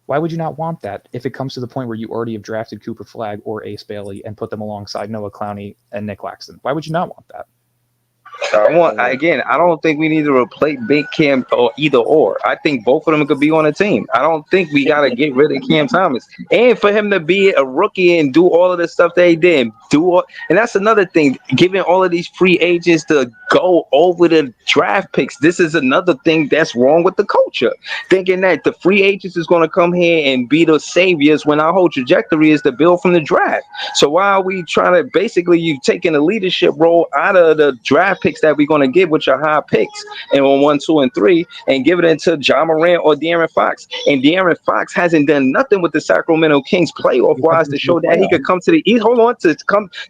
Why would you not want that if it comes to the point where you already have drafted Cooper Flagg or Ace Bailey and put them alongside Noah Clowney and Nick Claxton? Why would you not want that? I don't think we need to replace Big Cam or either or. I think both of them could be on a team. I don't think we gotta get rid of Cam Thomas. And for him to be a rookie and do all of the stuff that he did, and that's another thing, giving all of these free agents to go over the draft picks. This is another thing that's wrong with the culture. Thinking that the free agents is gonna come here and be the saviors when our whole trajectory is to build from the draft. So why are we trying to basically you taking a leadership role out of the draft picks that we're going to get with your high picks and on 1, 2, and 3 and give it into John Morant or De'Aaron Fox? And De'Aaron Fox hasn't done nothing with the Sacramento Kings playoff wise to show that he could come to the East. Hold on,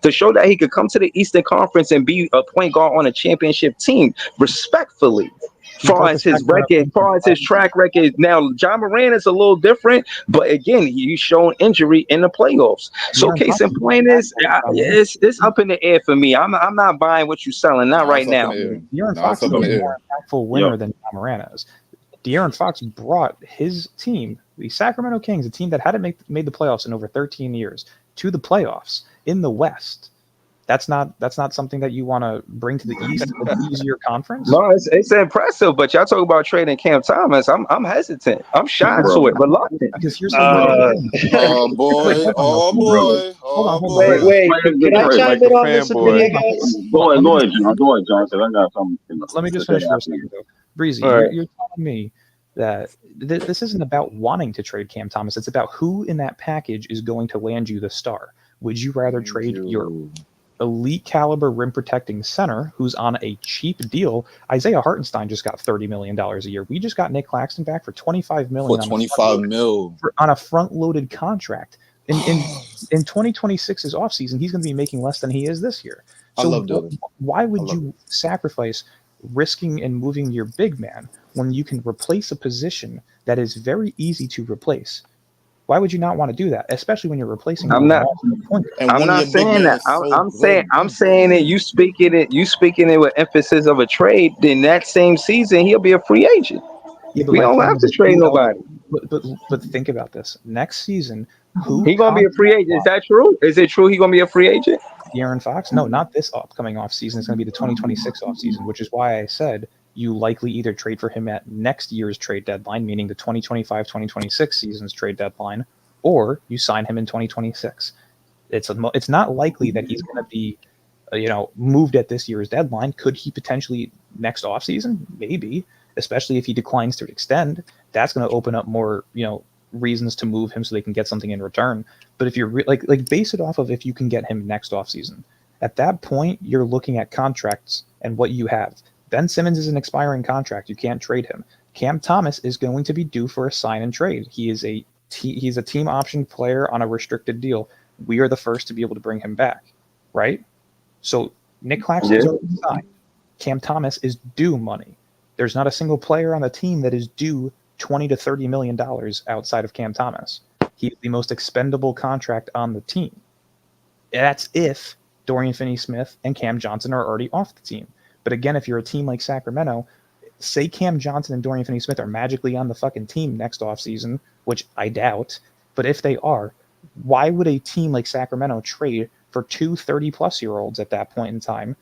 to show that he could come to the Eastern Conference and be a point guard on a championship team respectfully. Far as his record, far as his track record. Now, John Moran is a little different, but again, he's shown injury in the playoffs. So, case in point is, it's up in the air for me. I'm not buying what you're selling, not Nah, right it's up in now. the air. De'Aaron Nah, Fox it's is up a in the more air. impactful winner than John Moran is. De'Aaron Fox brought his team, the Sacramento Kings, a team that hadn't made the playoffs in over 13 years, to the playoffs in the West. That's not something that you want to bring to the East, an easier conference. No, it's impressive, but y'all talk about trading Cam Thomas. I'm hesitant. I'm shy to it, reluctant. Because here's the Oh boy, oh boy, oh boy. Wait, can I chime in Like a on this opinion, fanboy. guys? Go ahead, John. Go ahead, John, because I got something. Let me just finish for a second, though. Breezy, All right. you're telling me that this isn't about wanting to trade Cam Thomas. It's about who in that package is going to land you the star. Would you rather trade your elite caliber rim protecting center who's on a cheap deal? Isaiah Hartenstein just got $30 million a year. We just got Nick Claxton back for $25 million For 25 mil. on a front loaded contract. In 2026's offseason, he's going to be making less than he is this year. I So love Dylan. why would you sacrifice risking and moving your big man when you can replace a position that is very easy to replace? Why would you not want to do that, especially when you're replacing? I'm not. And I'm one of not your big saying men that. is so I'm good. saying it. You speaking it with emphasis of a trade. Then that same season he'll be a free agent. Yeah, but We my don't point have to is, trade who else? nobody. But think about this. Next season, who He gonna be a free agent. Is that true? Is it true he gonna be a free agent? De'Aaron Fox? No, not this upcoming offseason. It's going to be the 2026 offseason, which is why I said you likely either trade for him at next year's trade deadline, meaning the 2025-2026 season's trade deadline, or you sign him in 2026. It's not likely that he's going to be moved at this year's deadline. Could he potentially next offseason? Maybe, especially if he declines to extend. That's going to open up more, reasons to move him so they can get something in return. But if you're like base it off of if you can get him next offseason. At that point, you're looking at contracts and what you have. Ben Simmons is an expiring contract. You can't trade him. Cam Thomas is going to be due for a sign and trade. He's a team option player on a restricted deal. We are the first to be able to bring him back, right? So Nick Claxton's already signed. Cam Thomas is due money. There's not a single player on the team that is due $20 to $30 million outside of Cam Thomas. He's the most expendable contract on the team. That's if Dorian Finney-Smith and Cam Johnson are already off the team. But again, if you're a team like Sacramento, say Cam Johnson and Dorian Finney-Smith are magically on the fucking team next offseason, which I doubt, but if they are, why would a team like Sacramento trade for two 30-plus-year-olds at that point in time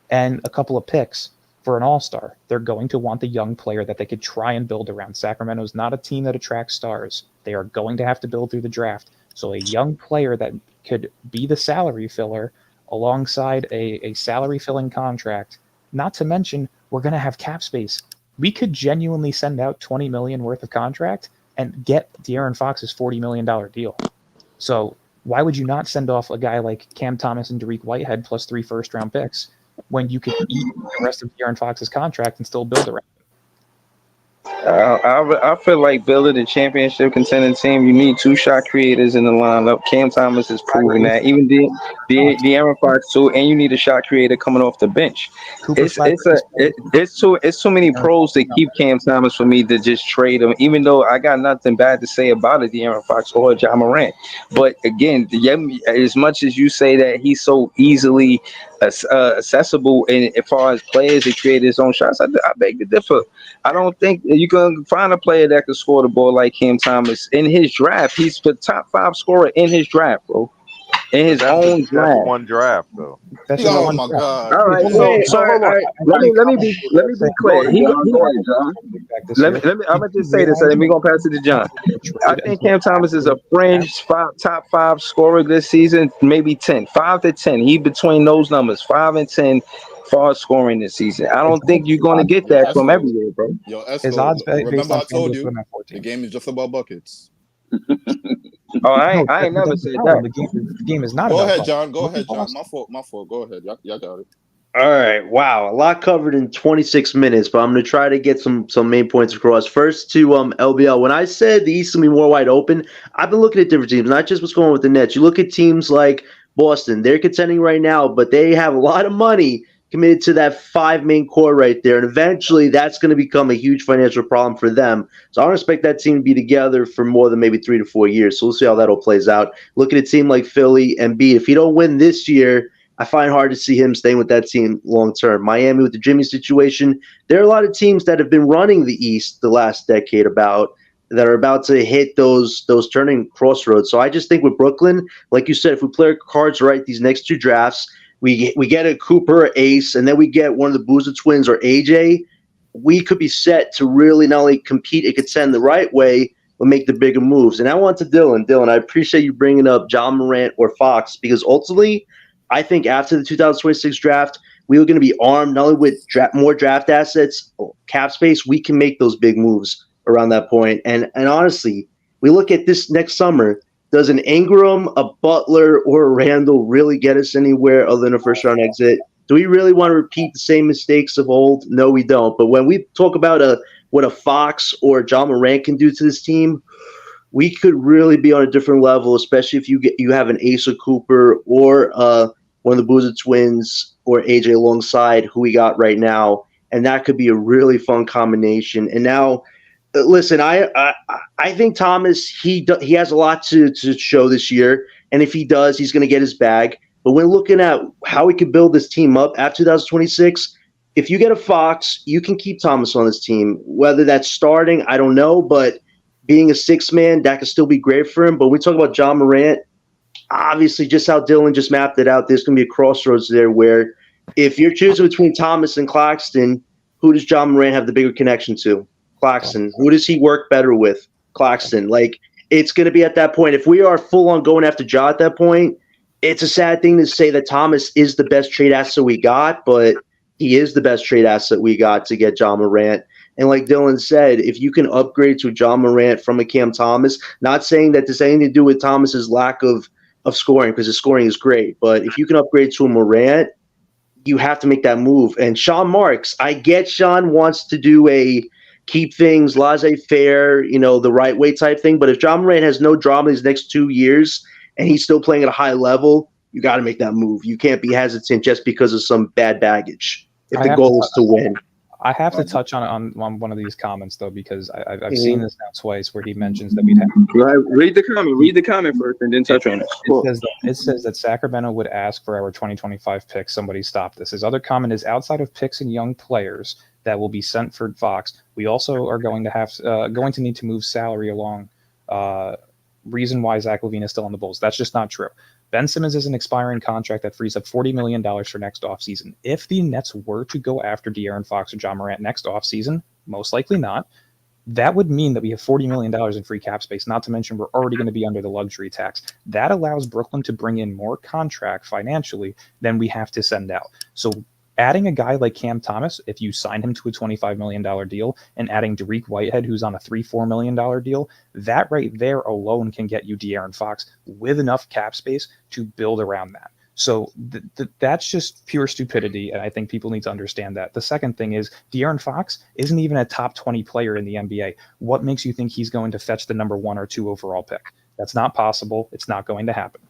and a couple of picks for an all-star? They're going to want the young player that they could try and build around. Sacramento's not a team that attracts stars. They are going to have to build through the draft. So a young player that could be the salary filler alongside a salary-filling contract, not to mention we're going to have cap space. We could genuinely send out $20 million worth of contract and get De'Aaron Fox's $40 million deal. So why would you not send off a guy like Cam Thomas and Dariq Whitehead plus 3 first-round picks when you could eat the rest of De'Aaron Fox's contract and still build around it? I feel like building a championship contending team, you need 2 shot creators in the lineup. Cam Thomas is proving that. Even De'Aaron Fox too, and you need a shot creator coming off the bench. It's too many pros to keep Cam Thomas for me to just trade him. Even though I got nothing bad to say about it, De'Aaron Fox or Ja Morant. But again, as much as you say that he's so easily accessible, and as far as players that create his own shots, I beg to differ. I don't think you can find a player that can score the ball like Cam Thomas in his draft. He's the top 5 scorer in his draft, bro. In his own draft. That's one draft, though. That's Oh my God! All right, so hold on. Let me be clear. I'm gonna just say this, and then we're gonna pass it to John. I think Cam Thomas is a fringe top 5 scorer this season, maybe 10, 5 to 10. He between those numbers, 5 and 10. Far scoring this season. I don't think you're going to get that from everywhere, bro. Yo, Esco, remember I told you the game is just about buckets. I ain't never said that. The game is not. Go about ahead, buckets. John. Go ahead, John. My fault. Go ahead. Y'all got it. All right. Wow. A lot covered in 26 minutes, but I'm going to try to get some main points across. First to LBL. When I said the East will be more wide open, I've been looking at different teams, not just what's going on with the Nets. You look at teams like Boston. They're contending right now, but they have a lot of money committed to that 5 main core right there. And eventually that's going to become a huge financial problem for them. So I don't expect that team to be together for more than maybe 3 to 4 years. So we'll see how that all plays out. Look at a team like Philly and B. If he don't win this year, I find hard to see him staying with that team long term. Miami with the Jimmy situation. There are a lot of teams that have been running the East the last decade that are about to hit those turning crossroads. So I just think with Brooklyn, like you said, if we play our cards right these next 2 drafts, we get a Cooper Ace, and then we get one of the Boozer twins or AJ, we could be set to really not only compete and contend the right way, but make the bigger moves. And I want to Dylan, I appreciate you bringing up Ja Morant or Fox, because ultimately, I think after the 2026 draft, we are going to be armed not only with more draft assets, cap space, we can make those big moves around that point. And honestly, we look at this next summer, does an Ingram, a Butler, or a Randall really get us anywhere other than a first-round exit? Do we really want to repeat the same mistakes of old? No, we don't. But when we talk about what a Fox or a Ja Morant can do to this team, we could really be on a different level, especially if you have an Asa Cooper or one of the Boozer twins or AJ alongside who we got right now. And that could be a really fun combination. And now – listen, I think Thomas, he has a lot to show this year, and if he does, he's going to get his bag. But when looking at how we could build this team up after 2026, if you get a Fox, you can keep Thomas on this team. Whether that's starting, I don't know, but being a 6-man, that could still be great for him. But we talk about Ja Morant, obviously just how Dylan just mapped it out, there's going to be a crossroads there where if you're choosing between Thomas and Claxton, who does Ja Morant have the bigger connection to? Claxton. Who does he work better with? Claxton. Like, it's going to be at that point. If we are full on going after Ja at that point, it's a sad thing to say that Thomas is the best trade asset we got, but he is the best trade asset we got to get John Morant. And like Dylan said, if you can upgrade to John Morant from a Cam Thomas, not saying that this has anything to do with Thomas's lack of scoring, because his scoring is great, but if you can upgrade to a Morant, you have to make that move. And Sean Marks, I get Sean wants to do a keep things laissez-faire, the right way type thing. But if John Morant has no drama these next 2 years and he's still playing at a high level, you got to make that move. You can't be hesitant just because of some bad baggage if the goal is to win. I have to touch on one of these comments, though, because I've seen this now twice where he mentions that we'd have. Read the comment. Read the comment first, and then touch on it. It says that Sacramento would ask for our 2025 pick. Somebody stop this. His other comment is, outside of picks and young players that will be sent for Fox, we also are going to need to move salary along. Reason why Zach LaVine is still on the Bulls. That's just not true. Ben Simmons is an expiring contract that frees up $40 million for next offseason. If the Nets were to go after De'Aaron Fox or John Morant next offseason, most likely not, that would mean that we have $40 million in free cap space, not to mention we're already going to be under the luxury tax. That allows Brooklyn to bring in more contract financially than we have to send out. So adding a guy like Cam Thomas, if you sign him to a $25 million deal, and adding Dariq Whitehead, who's on a $3-4 million deal, that right there alone can get you De'Aaron Fox with enough cap space to build around that. So that's just pure stupidity, and I think people need to understand that. The second thing is De'Aaron Fox isn't even a top 20 player in the NBA. What makes you think he's going to fetch the number 1 or 2 overall pick? That's not possible. It's not going to happen.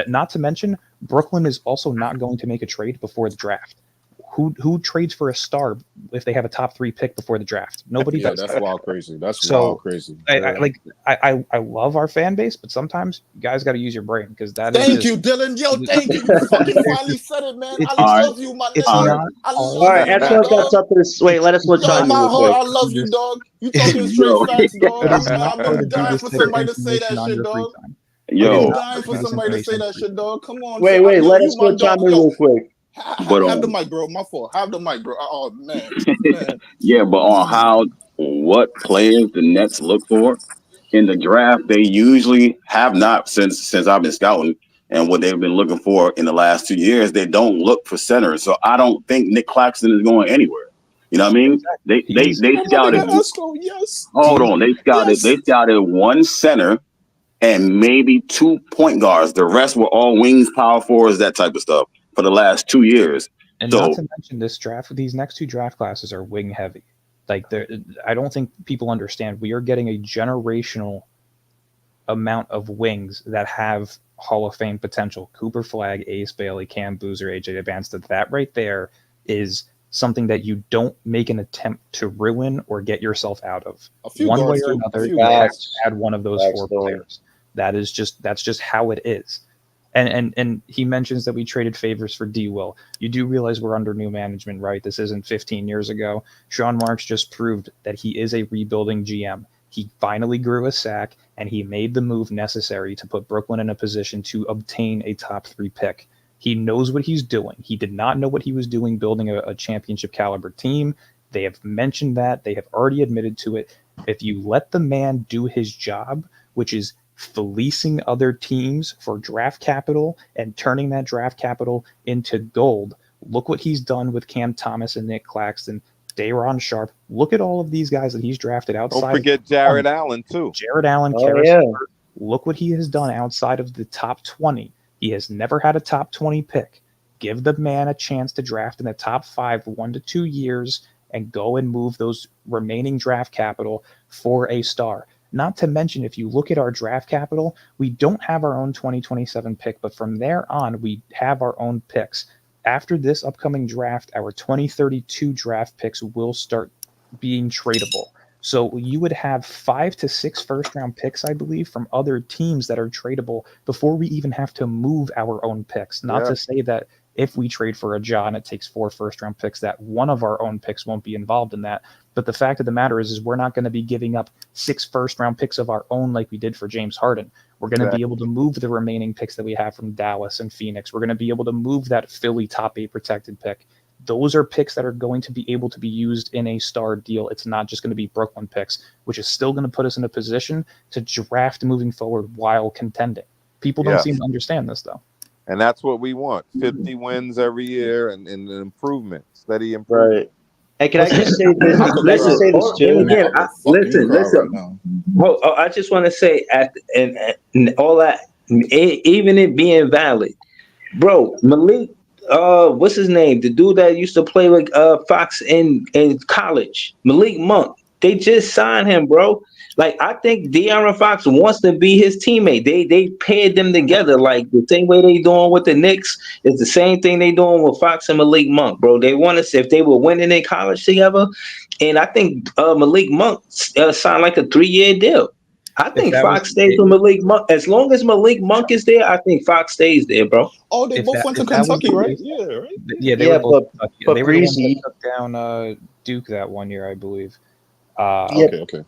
Not to mention, Brooklyn is also not going to make a trade before the draft. Who trades for a star if they have a top 3 pick before the draft? Nobody does. That's wild crazy. That's wild crazy. I love our fan base, but sometimes you guys got to use your brain, because that is. Thank you, Dylan. Yo, thank you. You fucking finally said it, man. I love you, my nigga. All right, Ethel got up to this. Wait, let us know. Yo, my heart, I love you, dog. You talking straight facts, dog. I'm dying for somebody to say that shit, dog. I'm dying for somebody to say that shit, dog. Come on. Wait, let us go chime in real quick. Have the mic, bro. My fault. Have the mic, bro. Oh man. Yeah, but on what players the Nets look for in the draft, they usually have not since I've been scouting, and what they've been looking for in the last 2 years, they don't look for centers. So I don't think Nick Claxton is going anywhere. You know what I mean? They scouted. Yes. Hold on, they scouted one center and maybe 2 point guards. The rest were all wings, power forwards, that type of stuff for the last 2 years. And not to mention, this draft, these next 2 draft classes are wing heavy. Like, I don't think people understand. We are getting a generational amount of wings that have Hall of Fame potential. Cooper Flagg, Ace Bailey, Cam Boozer, AJ Abanston. That right there is something that you don't make an attempt to ruin or get yourself out of. One way or another, you have to add one of those 4 players. That's just how it is. And he mentions that we traded Favors for D. Will. You do realize we're under new management, right? This isn't 15 years ago. Sean Marks just proved that he is a rebuilding GM. He finally grew a sack, and he made the move necessary to put Brooklyn in a position to obtain a top 3 pick. He knows what he's doing. He did not know what he was doing building a championship caliber team. They have mentioned that. They have already admitted to it. If you let the man do his job, which is fleecing other teams for draft capital and turning that draft capital into gold, look what he's done with Cam Thomas and Nick Claxton, Day'Ron Sharpe. Look at all of these guys that he's drafted outside. Don't forget Jared Allen, too. Jared Allen, Look what he has done outside of the top 20. He has never had a top 20 pick. Give the man a chance to draft in the top 5, 1 to 2 years, and go and move those remaining draft capital for a star. Not to mention, if you look at our draft capital, we don't have our own 2027 pick, but from there on, we have our own picks. After this upcoming draft, our 2032 draft picks will start being tradable. So you would have 5 to 6 first-round picks, I believe, from other teams that are tradable before we even have to move our own picks. Not to say that if we trade for a Ja and it takes 4 first-round picks, that one of our own picks won't be involved in that. But the fact of the matter is we're not going to be giving up 6 first-round picks of our own like we did for James Harden. We're going to be able to move the remaining picks that we have from Dallas and Phoenix. We're going to be able to move that Philly top 8 protected pick. Those are picks that are going to be able to be used in a star deal. It's not just going to be Brooklyn picks, which is still going to put us in a position to draft moving forward while contending. People don't seem to understand this, though. And that's what we want. 50 wins every year and an improvement, steady improvement. Right. And can I just say this? I could Let's just cry. say this And too. Man, again, I could fucking cry right listen. now. I just want to say, and all that, even it being valid, bro. Malik, what's his name? The dude that used to play with Fox in college, Malik Monk. They just signed him, bro. Like I think De'Aaron Fox wants to be his teammate. They paired them together. Like the same way they doing with the Knicks is the same thing they doing with Fox and Malik Monk, bro. They want us if they were winning in college together, and I think Malik Monk signed like a 3-year deal. I If think that was Fox stays with Malik Monk. As long as Malik Monk is there, I think Fox stays there, bro. Oh, they both went to if that was Kentucky, the right? case, Yeah, right. yeah, they were Yeah, both Kentucky. but They were the ones that Breezy. took down Duke that one year, I believe. Yeah, Okay.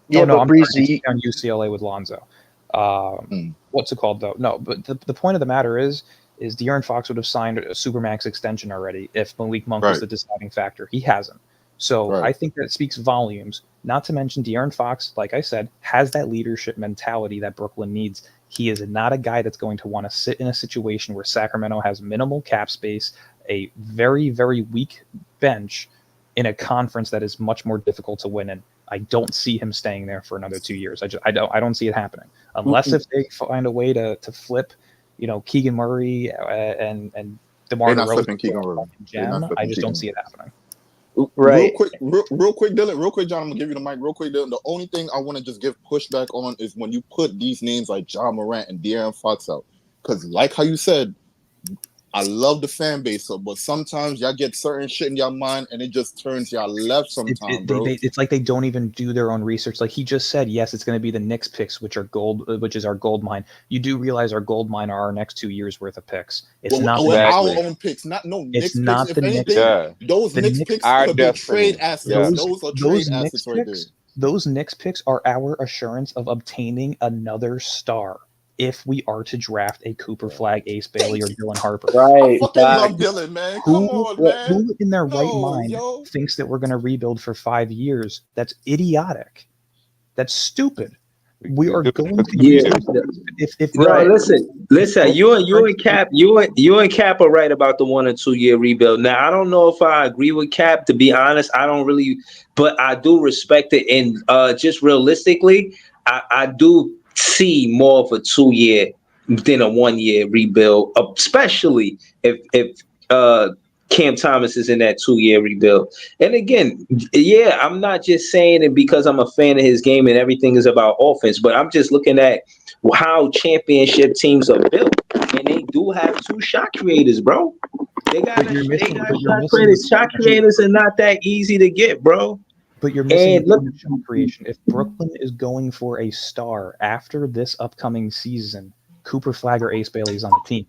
Oh yeah, no, but I'm sorry. They Breezy. took down UCLA with Lonzo. Hmm. What's it called though? No, but the point of the matter is De'Aaron Fox would have signed a supermax extension already if Malik Monk was Right, the deciding factor. He hasn't. So right. I think that speaks volumes. Not to mention De'Aaron Fox, like I said, has that leadership mentality that Brooklyn needs. He is not a guy that's going to want to sit in a situation where Sacramento has minimal cap space, a very, very weak bench in a conference that is much more difficult to win in. I don't see him staying there for another 2 years. I don't see it happening unless if they find a way to flip, Keegan Murray and They're DeMar not DeRozan flipping for Keegan a Murray. fucking They're not gem. I flipping just don't Keegan. see it happening. Real Right. quick, real quick, Dylan. Real quick, John. I'm gonna give you the mic. Real quick, Dylan. The only thing I want to just give pushback on is when you put these names like John Morant and De'Aaron Fox out, because like how you said, I love the fan base, but sometimes y'all get certain shit in your mind and it just turns y'all left sometimes, bro. It's like they don't even do their own research. Like he just said, yes, it's going to be the Knicks picks, which are gold, which is our gold mine. You do realize our gold mine are our next 2 years worth of picks. It's not the Knicks Our Exactly. own picks, not no It's Knicks picks. not If the Knicks. anything, Yeah. those The Knicks Knicks, picks Our could be trade destiny. assets. Yeah. Those are those trade Knicks assets right there. picks, those Knicks picks are our assurance of obtaining another star if we are to draft a Cooper Flagg, Ace Bailey, or Dylan Harper. I Right. fucking love Facts. Dylan, man. Come on, man. Who in their right No, mind yo. thinks that we're going to rebuild for 5 years? That's idiotic. That's stupid. We We are do it going for to 2 Yeah. use years. if No, that listen. You and Cap, you and Cap are right about the 1 or 2 year rebuild. Now I don't know if I agree with Cap. To be honest, I don't really, but I do respect it. And just realistically, I do see more of a 2 year than a 1 year rebuild, especially if uh Cam Thomas is in that 2 year rebuild. And again, yeah, I'm not just saying it because I'm a fan of his game and everything is about offense, but I'm just looking at how championship teams are built, and they do have two shot creators, bro. but you're They missing got but you're shot missing the creators. Shot creators are not that easy to get, bro. But you're missing the And look, point of shot creation. If Brooklyn is going for a star after this upcoming season, Cooper Flagg or Ace Bailey is on the team.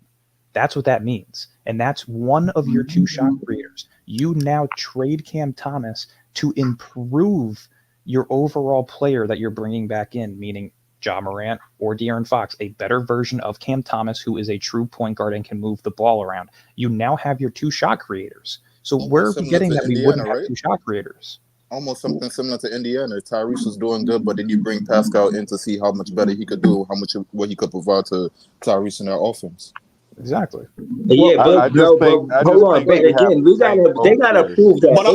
That's what that means. And that's one of your two shot creators. You now trade Cam Thomas to improve your overall player that you're bringing back in, meaning Ja Morant or De'Aaron Fox, a better version of Cam Thomas, who is a true point guard and can move the ball around. You now have your two shot creators. So where are Almost we similar getting to that we Indiana, wouldn't have right? two shot creators? Almost something similar to Indiana. Tyrese was doing good, but then you bring Pascal in to see how much better he could do, what he could provide to Tyrese in their offense. Exactly. yeah, I just but think hold on. But they have again, the same they gotta focus. prove that But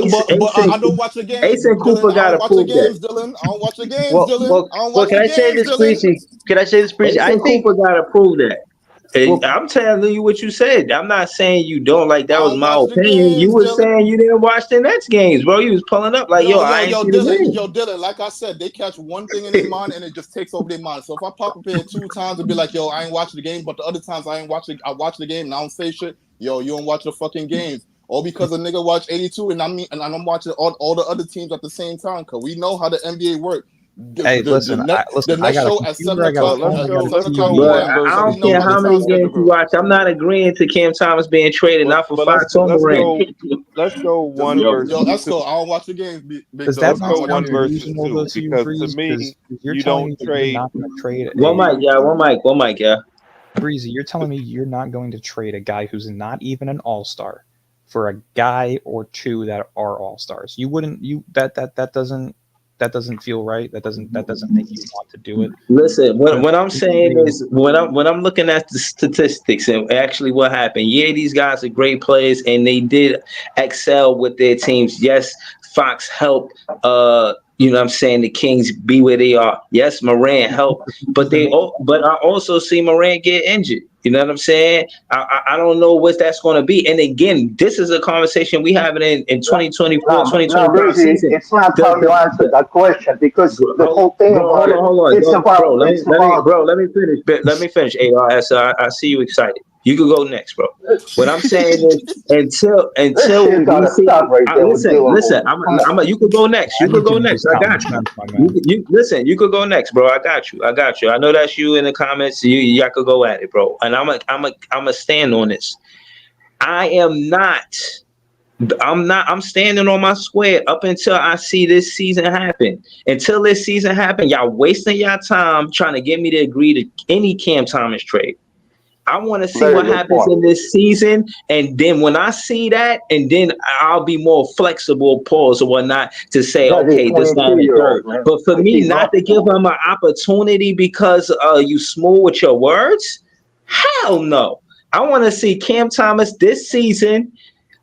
I don't watch the games, Ace and Dylan. Cooper I don't gotta watch the prove that. games, Dylan. I don't watch the games, Well, Dylan. well, I don't well. watch Can the I say games, this, Dylan. Breezy? Can I say this, Breezy? Ace I and think. Cooper gotta prove that. Well, I'm telling you what you said. I'm not saying you don't. Like I that was don't my watch the opinion. You games, was Dylan. saying you didn't watch the Nets games, bro. You was pulling up like, yo, I ain't see the win. Dylan. Like I said, they catch one thing in their mind and it just takes over their mind. So if I pop up here 2 times and be like, yo, I ain't watching the game, but the other times I watch the game and I don't say shit. Yo, you don't watch the fucking games. All because a nigga watch 82 and I'm watching all the other teams at the same time. Cause we know how the NBA work. Hey, listen, The I next got a show at computer, 7 I got a o'clock, But phone, I got a let's go TV. But one p.m. I versus So we don't know care how the how two. many time games you schedule. watch. I'm not agreeing to Cam Thomas being traded, not for But Fox or Morant. let's go one Yo, versus two. Esco, I don't watch the games, big Does dog. that Let's I not go don't watch the sound one games. versus delusional though two to you, because to Breeze? me, Because you're you telling don't me that you're trade. not going to trade One a mic, yeah. One mic, yeah. Breezy. You're telling me you're not going to trade a guy who's not even an all-star for a guy or two that are all-stars. You wouldn't. That doesn't that doesn't feel right. That doesn't make you want to do it. Listen, what I'm saying is when I'm looking at the statistics and actually what happened, yeah, these guys are great players and they did excel with their teams. Yes, Fox helped you know what I'm saying, the Kings be where they are. Yes, Morant helped, but I also see Morant get injured. You know what I'm saying? I don't know what that's going to be. And again, this is a conversation we having in 2024, No, 2025 Breezy, season. it's not how you answer that question because the whole thing about it, Hold on. it's about, Let me finish. Let me finish. ARS, I see you excited. You can go next, bro. What I'm saying is this until shit we gotta see. stop right there with Dylan Listen. Brooks. Come on. You could go next. You could go Everything next. just I common got you. sense, my man. You listen. You could go next, bro. I got you. I know that's you in the comments. Y'all could go at it, bro. And I'm a stand on this. I am not. I'm standing on my square up until I see this season happen. Until this season happen, y'all wasting y'all time trying to get me to agree to any Cam Thomas trade. I want to see Very what good happens point. in this season, and then when I see that, and then I'll be more flexible, pause or whatnot, to say, That is okay, this, that, and the 22-year-old, third. man. But for Like, me, he's not not to give him an opportunity because you smooth with your words, hell no. I want to see Cam Thomas this season,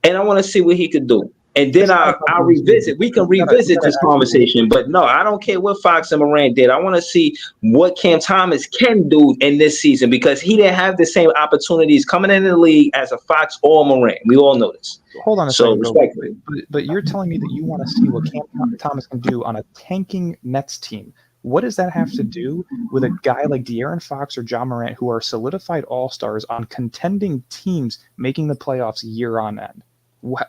and I want to see what he could do. And then It's not I'll about easy. revisit. We can We revisit gotta this actually. conversation. But no, I don't care what Fox and Morant did. I want to see what Cam Thomas can do in this season because he didn't have the same opportunities coming in the league as a Fox or Morant. We all know this. Hold on a So second, bro. respectfully. But you're telling me that you want to see what Cam Thomas can do on a tanking Nets team. What does that have to do with a guy like De'Aaron Fox or John Morant, who are solidified all-stars on contending teams making the playoffs year on end?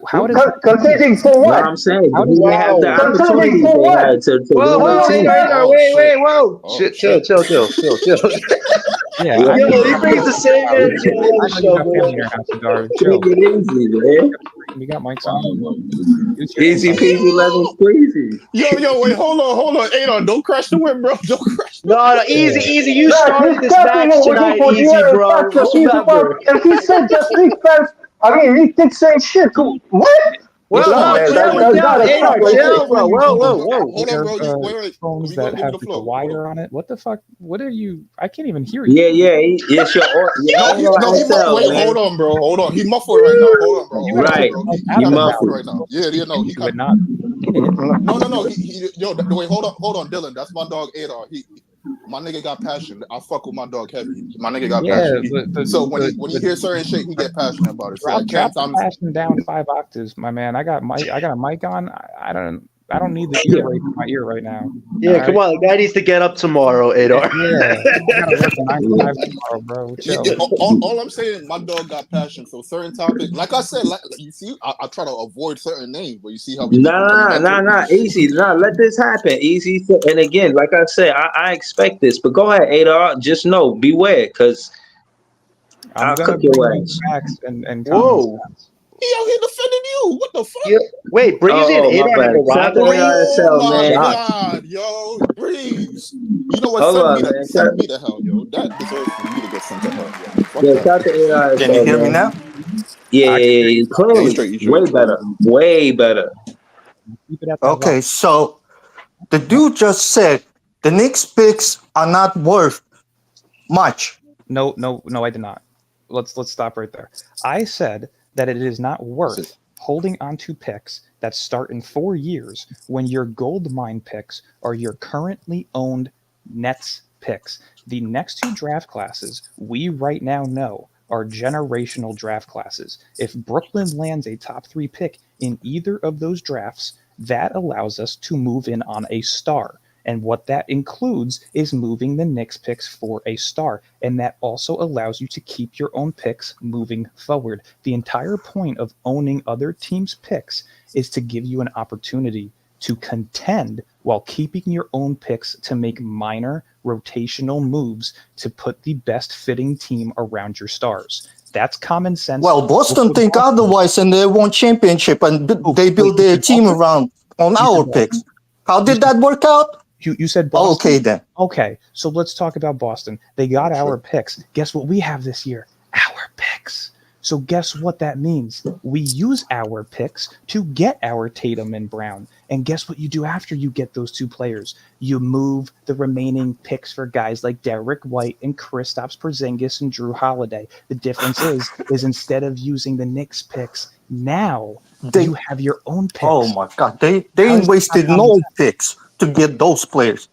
How does that contending for No, what? I'm saying How he does didn't that have the Wow. Contending opportunities for they what? had to Whoa, win What their do whoa, you mean team. by AR, that? Oh wait, shit. whoa. Oh Chill. shit. Yeah, Yeah. I know. Yo, he brings the same energy on I the know you show, got family man. in your house, Cigar. Take Chill. it easy, man. We got mics on. Use your Easy insight. peasy lemon squeezy. Yo, wait, hold on. Adon, don't crash the whip, bro. Don't crash the No, Yeah. easy. You No, started he's this stepping match in with tonight, equal easy, De'Aaron bro. Fox, and he's about, Remember. and he said just defense. I mean, he keeps saying shit. What? Let's Well, No, start. no, man, Wait, chill, that, wait, that's wait, chill. gotta wait, stop AR, wait, right wait, there. chill, bro. Playing Whoa. Hold on, their bro. Wait. We phones gonna that give it have the like a flow. wire on it. What the fuck? What are you? I can't even hear you. Yeah. Yes, your No, he SL, wait, man. hold on, bro. Hold on. He muffled right now. Hold on, bro. You Hold gotta on, take Right. the bro. mic He out You of kind the of mouth. muffled muffled. right You're now. supposed to Yeah, speak no, he into kind it, not in it. no. Wait, hold on, Dylan. That's my dog Adar. My nigga got passion. I fuck with my dog heavy. My nigga got Yeah, passion. but So when he hears certain shit, he get passionate about it. So like Cam drop the Thomas, passion down 5 octaves, my man. I got a mic on. I don't need the ear rape in my ear right now. All Yeah, come right. on. The guy needs to get up tomorrow, Adar. Yeah, I gotta work a 9 to 5 tomorrow, bro. Chill. all I'm saying, my dog got passion. So certain topic, like I said, like you see, I try to avoid certain names, but you see how we keep on coming back to it. Easy. Nah, let this happen. Easy. And again, like I said, I expect this. But go ahead, Adar. Just know, beware, because I'm I'll gonna cook bring your you ass. facts and common Whoa. sense. He out here defending you. What the fuck? Yeah. Wait, Breezy and Oh, my Adar have bad. a Shout out to rivalry? Oh ARSL, my man. God. god, yo, Breeze. You know what? Hold on, man. Send me to hell, yo. That deserves for me to get sent to hell, yo. Fuck Shout that. out to Can you ARSL, hear me man. now? I can Yeah. Yeah, you Clearly. straight, you straight. Way better. Way better. keep it at that Okay, volume. so the Yep. dude just said the Knicks picks are not worth much. No, I did not. Let's stop right there. I said that it is not That's it. worth holding onto picks that start in 4 years when your gold mine picks are your currently owned Nets picks. The next 2 draft classes we right now know are generational draft classes. If Brooklyn lands a top 3 pick in either of those drafts, that allows us to move in on a star. And what that includes is moving the Knicks picks for a star. And that also allows you to keep your own picks moving forward. The entire point of owning other teams' picks is to give you an opportunity to contend while keeping your own picks to make minor rotational moves to put the best fitting team around your stars. That's common sense. Well, Boston think otherwise, and they won championship, and they build their team around on our picks. How did that work out? You said Boston? Okay, then. Okay, so let's talk about Boston. They got our picks. Guess what we have this year? Our picks. So guess what that means? We use our picks to get our Tatum and Brown. And guess what you do after you get those two players? You move the remaining picks for guys like Derek White and Kristaps Porzingis and Drew Holiday. The difference is instead of using the Knicks picks, now you have your own picks. Oh my God, they wasted no picks to get those players.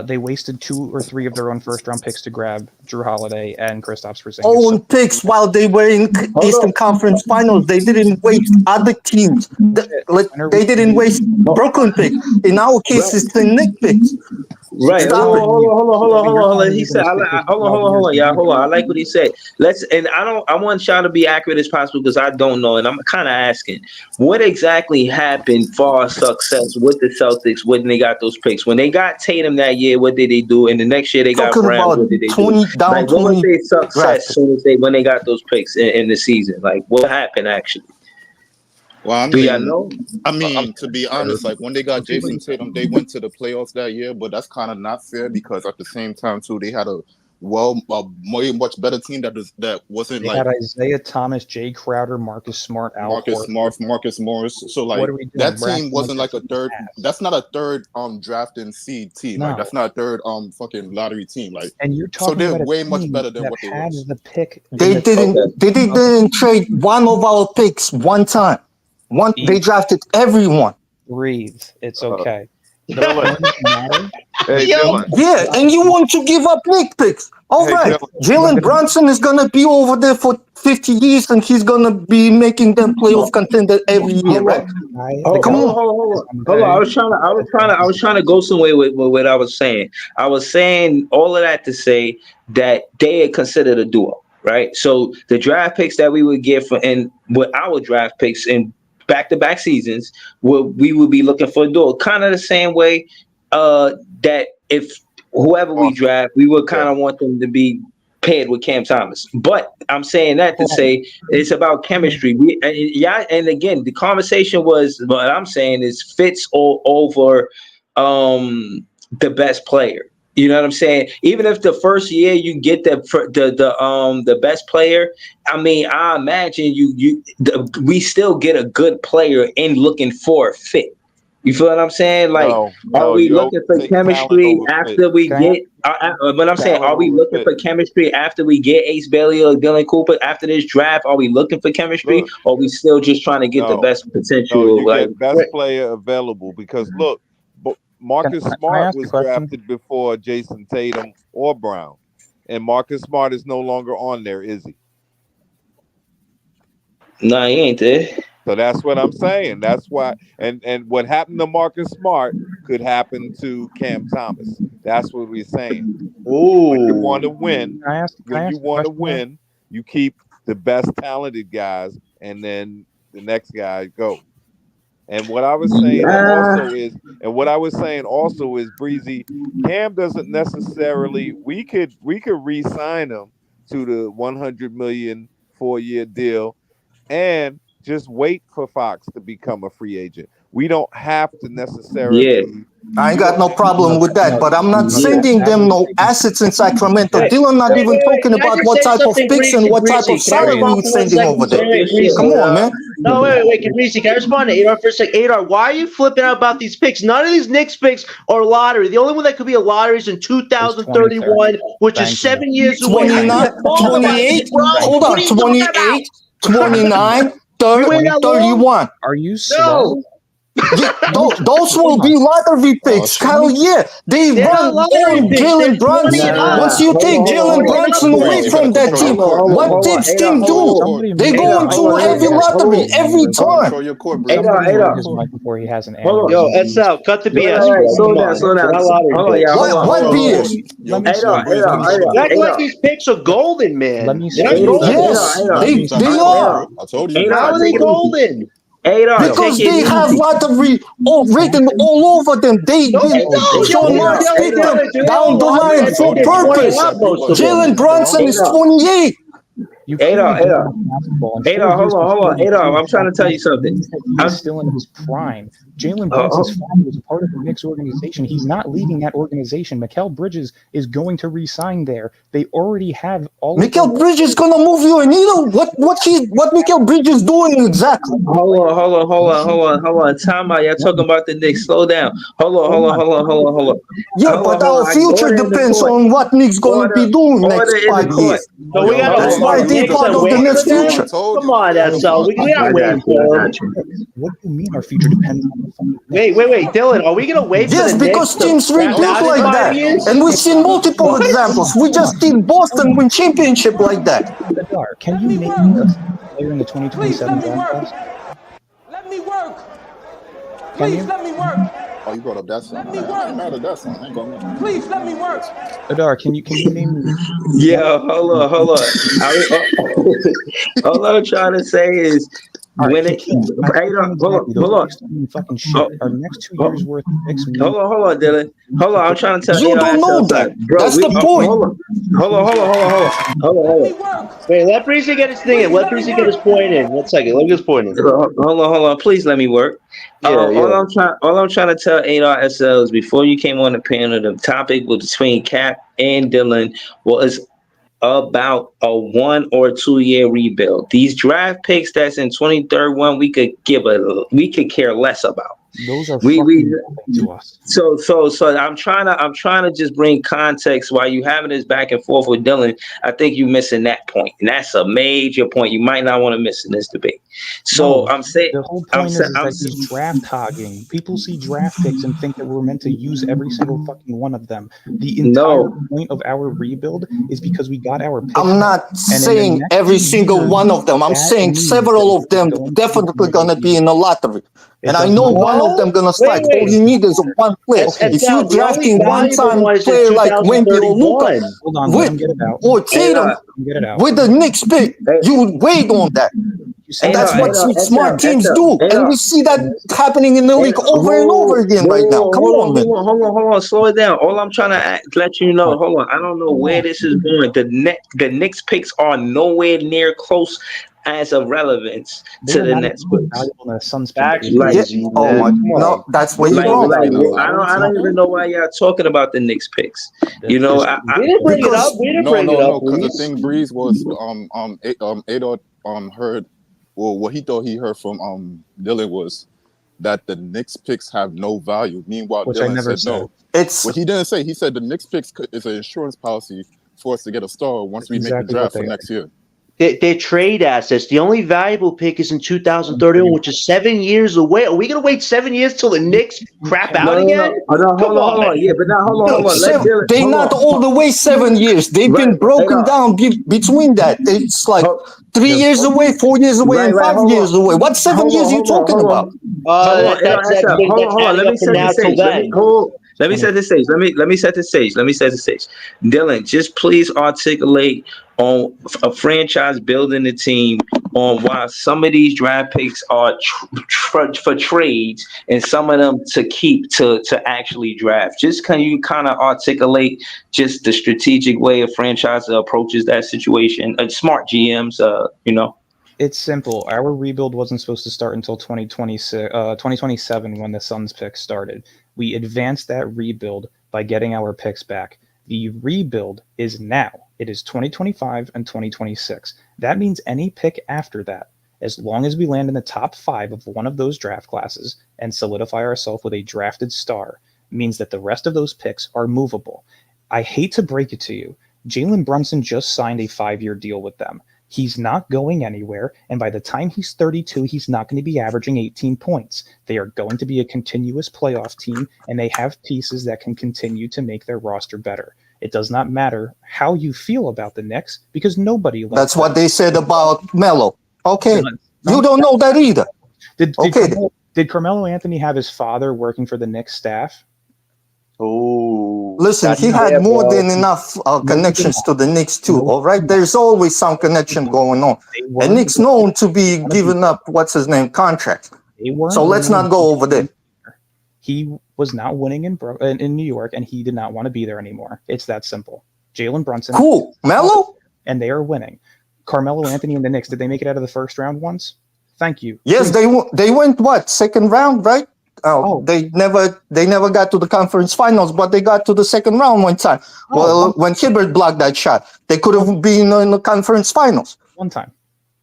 They wasted 2 or 3 of their own first-round picks to grab Drew Holiday and Kristaps Porzingis. Own picks while they were in Eastern Conference Finals. They didn't waste other teams. They didn't waste Brooklyn picks. In our case, it's the Knicks picks. Right. Hold on. He said, hold on, y'all. Hold on. I like what he said. I want y'all to be accurate as possible because I don't know. And I'm kind of asking, what exactly happened for our success with the Celtics when they got those picks? When they got Tatum that year, what did they do? And the next year they got Brown, what did they do? Like, what was their success when they got those picks in the season? Like, what happened actually? Well, do y'all know? I mean, to be honest, like when they got Jason Tatum, they went to the playoffs that year, but that's kind of not fair because at the same time too, they had a much better team that wasn't they like had Isaiah Thomas, Jay Crowder, Marcus Smart, Marcus Morris. So like that team wasn't like a third. That's not a third drafting seed team. No. Like that's not a third fucking lottery team. Like and you're talking so they're about way much better than what they had was. The pick. They didn't trade one of our picks one time. They drafted everyone. Breathe. It's okay. Hey, Dylan. Yeah, and you want to give up Nick picks. All right. Jalen Brunson is going to be over there for 50 years, and he's going to be making them playoff contender every year, right? Hold on. I was trying to go somewhere with what I was saying. I was saying all of that to say that they are considered a duo, right? So the draft picks that we would get and with our draft picks in back-to-back seasons, we would be looking for a duo. Kind of the same way that if whoever we draft, we would kind of want them to be paired with Cam Thomas. But I'm saying that to say it's about chemistry. And again, the conversation was what I'm saying is fits all over the best player. You know what I'm saying? Even if the first year you get the best player, I mean, I imagine we still get a good player in looking for a fit. You feel what I'm saying? Like, are we looking for chemistry after we get? But I'm saying, are we looking for chemistry after we get Ace Bailey or Dylan Cooper after this draft? Are we looking for chemistry, or are we still just trying to get the best potential? No, you get best player available because look. Marcus Smart was drafted before Jason Tatum or Brown. And Marcus Smart is no longer on there, is he? No, he ain't there. So that's what I'm saying. That's why and what happened to Marcus Smart could happen to Cam Thomas. That's what we're saying. When you want to win, you keep the best talented guys and then the next guy goes. And what I was saying also is Breezy, Cam doesn't necessarily we could re-sign him to the $100 million 4-year deal and just wait for Fox to become a free agent. We don't have to necessarily I ain't got no problem with that, but I'm not sending them no assets in Sacramento. Dylan not even talking about what type of picks and what type of salary he's sending over there. Come on, man. No, wait, Reese, can I respond to Adar for a sec? Adar, why are you flipping out about these picks? None of these Knicks picks are lottery. The only one that could be a lottery is in 2031, which is 7 years away. 28? Hold on, 28, 29, 30, 31. Are you slow? Yeah, those will be lottery picks. Hell yeah. They run on Jalen Brunson. Once you take Jalen Brunson away from that team, what Tibbs team do? They go into heavy lottery every time. Before he has an answer. Yo, SL, cut the BS. Slow down. What BS? Act like these picks are golden, man. Yes, they are. I told you. How are they golden? Because they have lottery written all over them. Sean Marks picked them down the line for purpose. Jalen Brunson is 28. Adar, hold on. Adar, I'm trying to tell you something. He's still in his prime. Jalen Brunson's father was a part of the Knicks organization. He's not leaving that organization. Mikal Bridges is going to re-sign there. They already have all. Mikal Bridges is gonna move you, and you know what Mikal Bridges doing exactly? Hold on. Time out. Y'all talking about the Knicks. Slow down. Hold on. Yeah, but our future depends on what Knicks gonna be doing next 5 years. So we gotta That's why they part of the next future. Come on, SL. We gotta wait for him. What do you mean our future depends on the fucking Wait, Dylan. Are we gonna wait? Yes, for the because Knicks teams rebuild like that, and we've seen multiple examples. We just seen Boston win championship like that. Can you name us player in the 2027 draft class? Let me work. Can you? Please let me work. Oh, you brought up that song. Let me work. Please let me work. Adar, can you name me? Yeah, hold on. All I'm trying to say is when it. Hold on. Fucking shit. Our next 2 years worth of picks. Hold on, Dylan. Hold on, I'm trying to tell you. Don't know that. Bro, that's the point. Hold on. Wait, let Breezy get his thing in. Let Breezy get his point in. 1 second. Let me get his point in. Hold on. Please let me work. All I'm trying to tell AR SL is before you came on the panel, the topic was between Cap and Dylan was about a 1 or 2 year rebuild. These draft picks that's in 2031, we could care less about. Those are fucking to us. So I'm trying to just bring context while you having this back and forth with Dylan. I think you're missing that point, and that's a major point. You might not want to miss in this debate. So no, I'm saying the whole point is that he's draft hogging. People see draft picks and think that we're meant to use every single fucking one of them. The entire point of our rebuild is because we got our picks. I'm not saying every single one of them. I'm saying several of them definitely gonna be in the lottery. And I know one of them gonna strike. All you need is one player. If you're drafting one-time player like Wemby or Luka or Tatum with the Knicks pick, you would wait on that. And that's what smart teams do. And we see that happening in the league over and over again right now. Come on, man. Hold on. Slow it down. All I'm trying to let you know, hold on. I don't know where this is going. The Knicks picks are nowhere near close as of relevance to the Nets. No, that's where you're wrong. I don't even know why y'all talking about the Knicks picks. You know, we didn't bring it up. No. Because the thing Breeze was Adol heard. Well, what he thought he heard from Dylan was that the Knicks picks have no value. Meanwhile, Dylan said no. What he didn't say. He said the Knicks picks is an insurance policy for us to get a star once we make the draft for next year. They're trade assets. The only valuable pick is in 2031, which is 7 years away. Are we going to wait 7 years till the Knicks crap out again? Hold on. Yeah, but now hold on. They're not all the way 7 years. They've been broken down between that. It's like 3 years away, 4 years away, and 5 years away. What 7 years are you talking about? Let me set the stage. Let me set the stage. Dylan, just please articulate on a franchise building a team on why some of these draft picks are for trades and some of them to keep to actually draft. Just can you kind of articulate just the strategic way a franchise approaches that situation? Smart GMs, It's simple. Our rebuild wasn't supposed to start until 2027 when the Suns pick started. We advanced that rebuild by getting our picks back. The rebuild is now. It is 2025 and 2026. That means any pick after that, as long as we land in the top 5 of one of those draft classes and solidify ourselves with a drafted star, means that the rest of those picks are movable. I hate to break it to you. Jalen Brunson just signed a 5-year deal with them. He's not going anywhere, and by the time he's 32, he's not going to be averaging 18 points. They are going to be a continuous playoff team, and they have pieces that can continue to make their roster better. It does not matter how you feel about the Knicks, because nobody likes That's what they said about Melo. Okay, you don't know that either. Did Carmelo Anthony have his father working for the Knicks staff? Oh, listen, he had more than enough connections to the Knicks too. All right, there's always some connection going on, and Knicks known to be giving up contracts. So let's not go over there. He was not winning in New York, and he did not want to be there anymore. It's that simple. Jalen Brunson, cool, Melo, and they are winning. Carmelo Anthony and the Knicks, did they make it out of the first round once? Thank you. Yes, they went what, second round, right? They never got to the conference finals, but they got to the second round one time. When Hibbert blocked that shot, they could have been in the conference finals. One time.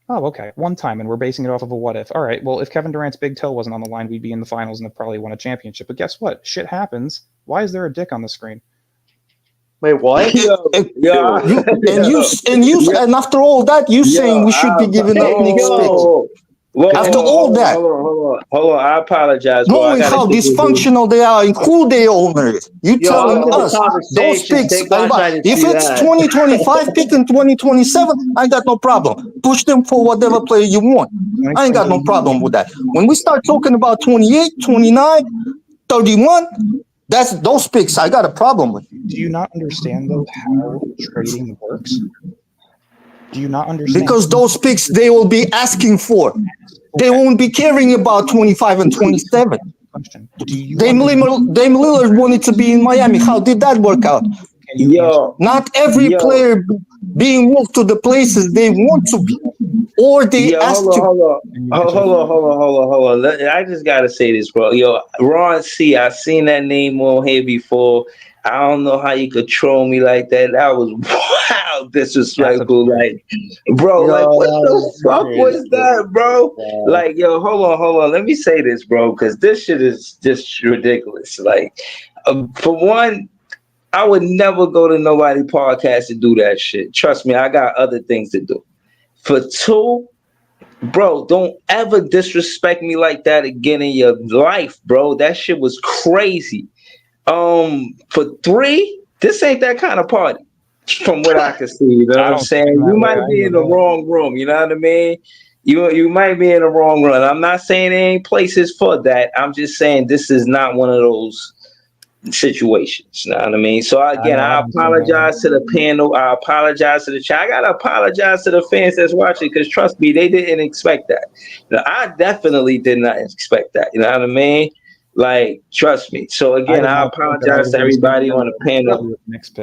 Oh, okay. One time, and we're basing it off of a what if. All right, well, if Kevin Durant's big toe wasn't on the line, we'd be in the finals and have probably won a championship. But guess what? Shit happens. Why is there a dick on the screen? Wait, what? And after all that, you saying we should be giving up Knicks picks. After all that, hold on, I apologize. Knowing how dysfunctional they are and who they own is, you telling us those picks. If it's 2025 pick and 2027, I got no problem. Push them for whatever player you want. I ain't got no problem with that. When we start talking about 28, 29, 31, that's those picks I got a problem with. Do you not understand though how trading works? Do you not understand? Because those picks they will be asking for. They won't be caring about 25 and 27. Dame Lillard wanted to be in Miami. How did that work out? Not every player being moved to the places they want to be, or they ask to. Hold on. I just gotta say this, bro. Ron C. I seen that name on here before. I don't know how you could troll me like that. That was wild disrespectful. Like, bro, like what the fuck was that, bro? Like, hold on. Let me say this, bro, because this shit is just ridiculous. Like, for one, I would never go to nobody podcast to do that shit. Trust me, I got other things to do. For two, bro, don't ever disrespect me like that again in your life, bro. That shit was crazy. For three, this ain't that kind of party, from what I can see. You know what I'm saying? You might be in the wrong room. You know what I mean? You might be in the wrong room. I'm not saying there ain't places for that. I'm just saying this is not one of those situations. You know what I mean? So again, I apologize to the panel. I apologize to the chat. I gotta apologize to the fans that's watching because trust me, they didn't expect that. I definitely did not expect that. You know what I mean? Like, trust me. So again, I apologize to everybody on the panel.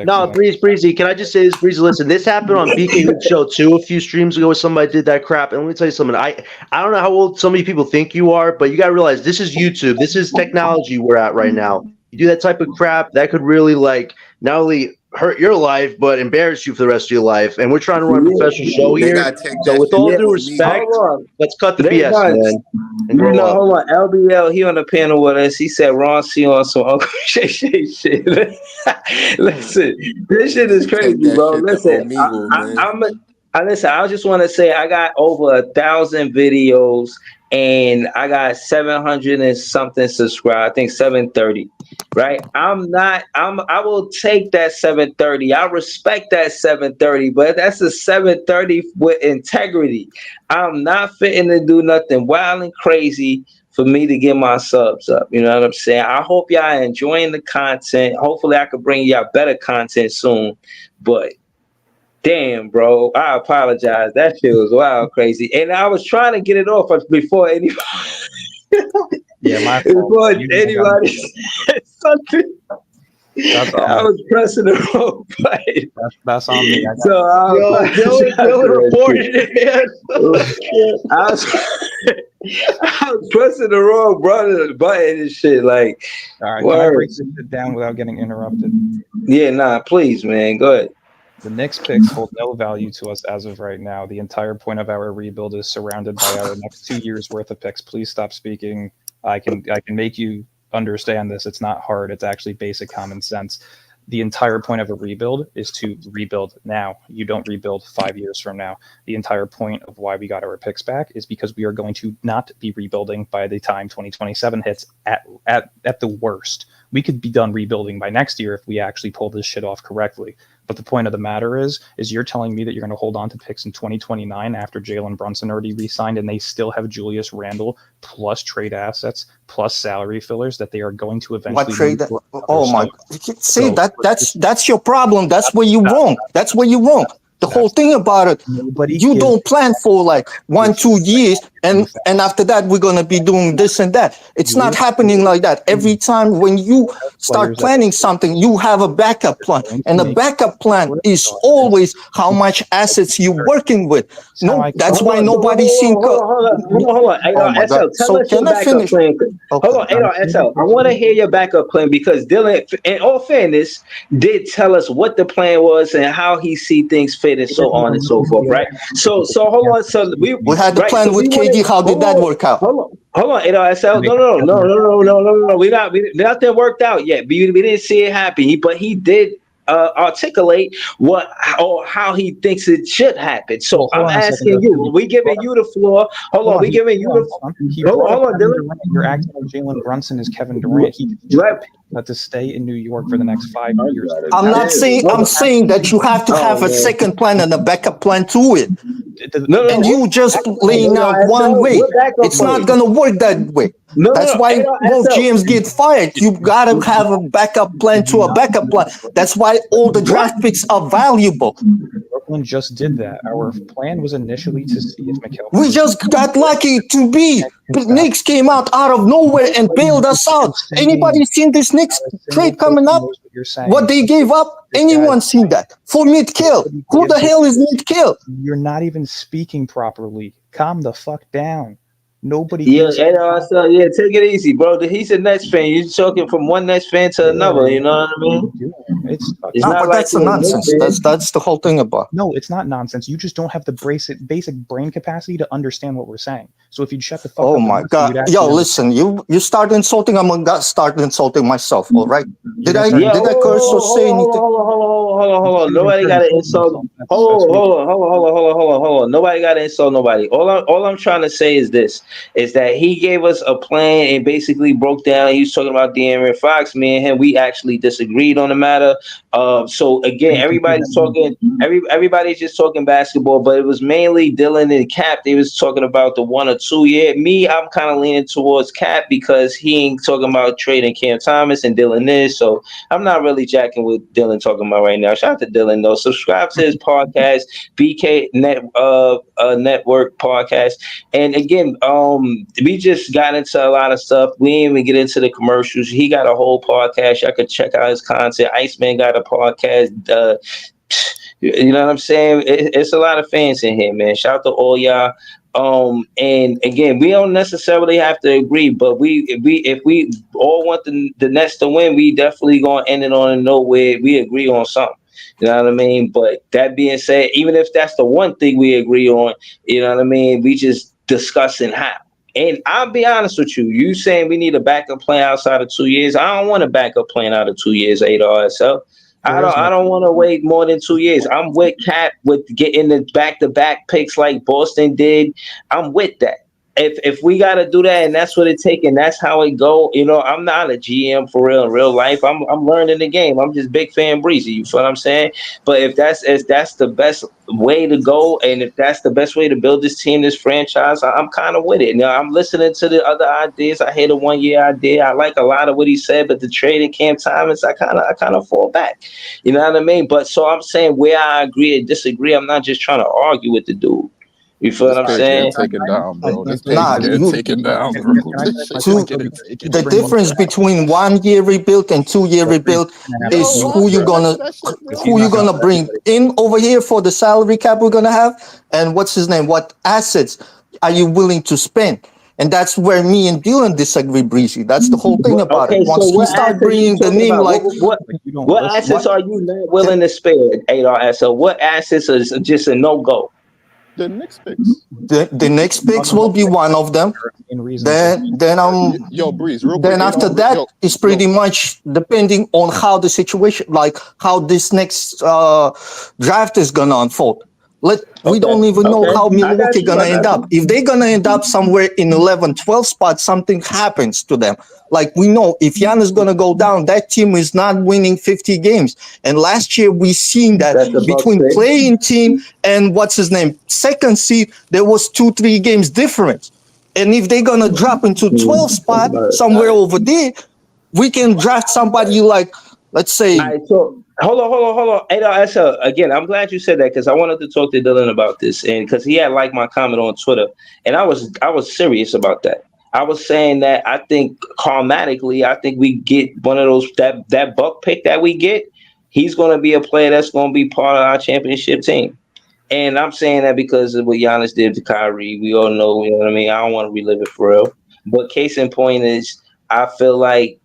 No, Breezy, can I just say this, Breezy? Listen, this happened on BK Hoop Show too a few streams ago. Somebody did that crap, and let me tell you something. I don't know how old so many people think you are, but you gotta realize this is YouTube. This is technology we're at right now. You do that type of crap, that could really like not only hurt your life but embarrass you for the rest of your life. And we're trying to run a professional show here. So with all due respect, let's cut the BS, man. Hold on. LBL, he on the panel with us. He said Ron C on some Uncle Shay shit. Listen, this shit is crazy, bro. Listen, listen, I just want to say I got over 1,000 videos and I got 700 and something subscribed. I think 730. Right? I will take that 730. I respect that 730, but that's a 730 with integrity. I'm not fitting to do nothing wild and crazy for me to get my subs up. You know what I'm saying? I hope y'all enjoying the content. Hopefully I can bring y'all better content soon. But damn, bro, I apologize. That shit was wild crazy. And I was trying to get it off before anybody. My fault. Before anybody said something. I was pressing the wrong button. That's on me. Dylan reported it, man. I was pressing the wrong button and shit. Like, all right, can I break this shit down without getting interrupted? Yeah, nah, please, man. Go ahead. The Knicks picks hold no value to us as of right now. The entire point of our rebuild is surrounded by our next 2 years worth of picks. Please stop speaking. I can make you understand this. It's not hard. It's actually basic common sense. The entire point of a rebuild is to rebuild now. You don't rebuild 5 years from now. The entire point of why we got our picks back is because we are going to not be rebuilding by the time 2027 hits at the worst. We could be done rebuilding by next year if we actually pull this shit off correctly. But the point of the matter is you're telling me that you're going to hold on to picks in 2029 after Jalen Brunson already re-signed and they still have Julius Randle plus trade assets plus salary fillers that they are going to eventually. What trade? Oh my! See, that's your problem. That's where you're wrong. That's where you're wrong. The whole thing about it, you don't plan for like 1-2 years, and after that we're gonna be doing this and that. It's not happening like that. Every time when you start planning something, you have a backup plan, and the backup plan is always how much assets you're working with. No, that's why nobody seen. Hold on. Oh my SL, God. tell So us your can I backup finish? plan. Okay. Hold on, SL. I want to hear your backup plan because Dylan, in all fairness, did tell us what the plan was and how he see things fit and so on and so forth, right? So hold on. So We had the plan with KD. How did that work out? Hold on, SL. No. We're not that worked out yet. We didn't see it happen. But he did articulate or how he thinks it should happen. So I'm asking you. We giving you the floor. Hold on. We giving you the. Hold on, Dylan. You're acting like Jalen Brunson is Kevin Durant. He had to stay in New York for the next 5 years. I'm not saying. I'm saying that you have to have a second plan and a backup plan to it. And you just laying out one way. It's not gonna work that way. That's why most GMs get fired. You gotta have a backup plan to a backup plan. That's why all the draft picks are valuable. Brooklyn just did that. Our plan was initially to see if Mikal. We just got lucky to be. But Knicks came out of nowhere and bailed us out. Anybody seen this Knicks trade coming up? What they gave up? Anyone seen that? For Mid-Kill. Who the hell is Mid-Kill? You're not even speaking properly. Calm the fuck down. Nobody. Yeah, take it easy, bro. He's a Nets fan. You're talking from one Nets fan to another. You know what I mean? It's not like that's nonsense. That's the whole thing about. No, it's not nonsense. You just don't have the basic brain capacity to understand what we're saying. So if you'd shut the fuck up. Oh my God! Yo, listen. You start insulting. I'm gonna start insulting myself. All right? Did I curse or say anything? Hold on. Nobody got to insult. Hold on. Nobody got to insult nobody. All I'm trying to say is this. Is that he gave us a plan and basically broke down. He was talking about De'Aaron Fox. Me and him, we actually disagreed on the matter. So again, everybody's talking. Everybody's just talking basketball, but it was mainly Dylan and Cap. They was talking about the 1 or 2 year. Me, I'm kind of leaning towards Cap because he ain't talking about trading Cam Thomas and Dylan is. So I'm not really jacking with Dylan talking about right now. Shout out to Dylan though. Subscribe to his podcast, BK Network podcast. And again, we just got into a lot of stuff. We didn't even get into the commercials. He got a whole podcast. I could check out his content. Iceman got a podcast. You know what I'm saying? It's a lot of fans in here, man. Shout out to all y'all. And again, we don't necessarily have to agree, but if we all want the Nets to win, we definitely gonna end it on a note where we agree on something. You know what I mean? But that being said, even if that's the one thing we agree on, you know what I mean? We just discussing how. And I'll be honest with you. You saying we need a backup plan outside of 2 years? I don't want a backup plan out of 2 years, ARSL. I don't want to wait more than 2 years. I'm with Cap with getting the back-to-back picks like Boston did. I'm with that. If we got to do that and that's what it takes and that's how it go, you know, I'm not a GM for real in real life. I'm learning the game. I'm just big fan Breezy. You feel what I'm saying? But if that's the best way to go and if that's the best way to build this team, this franchise, I'm kind of with it. Now I'm listening to the other ideas. I hear the 1 year idea. I like a lot of what he said, but the trade in Cam Thomas, I kind of fall back. You know what I mean? But so I'm saying where I agree and disagree, I'm not just trying to argue with the dude. You feel what I'm saying? Taken down, bro. This page getting taken down, bro. The difference between 1 year rebuild and 2 year rebuild is who you gonna bring in over here for the salary cap we're gonna have, and what's his name? What assets are you willing to spend? And that's where me and Dylan disagree, Breezy. That's the whole thing about it. Once we start bringing the name like what assets are you not willing to spend, ARSL? What assets is just a no go? The Knicks picks. The Knicks picks will be one of them. Then yo, Breeze. Real quick, then after that is pretty much depending on how the situation, like how this next draft is gonna unfold. We don't even know how Milwaukee gonna end up. If they're gonna end up somewhere in 11, 12 spots, something happens to them. Like we know if Giannis is gonna go down, that team is not winning 50 games. And last year we seen that between playing team and what's his name, second seed, there was 2-3 games difference. And if they're gonna drop into 12 spot somewhere over there, we can draft somebody like, let's say. All Hold on. Hey, no, again, I'm glad you said that because I wanted to talk to Dylan about this, and because he had liked my comment on Twitter, and I was serious about that. I was saying that I think karmatically, I think we get one of those that buck pick that we get. He's going to be a player that's going to be part of our championship team. And I'm saying that because of what Giannis did to Kyrie. We all know, you know what I mean? I don't want to relive it for real. But case in point is I feel like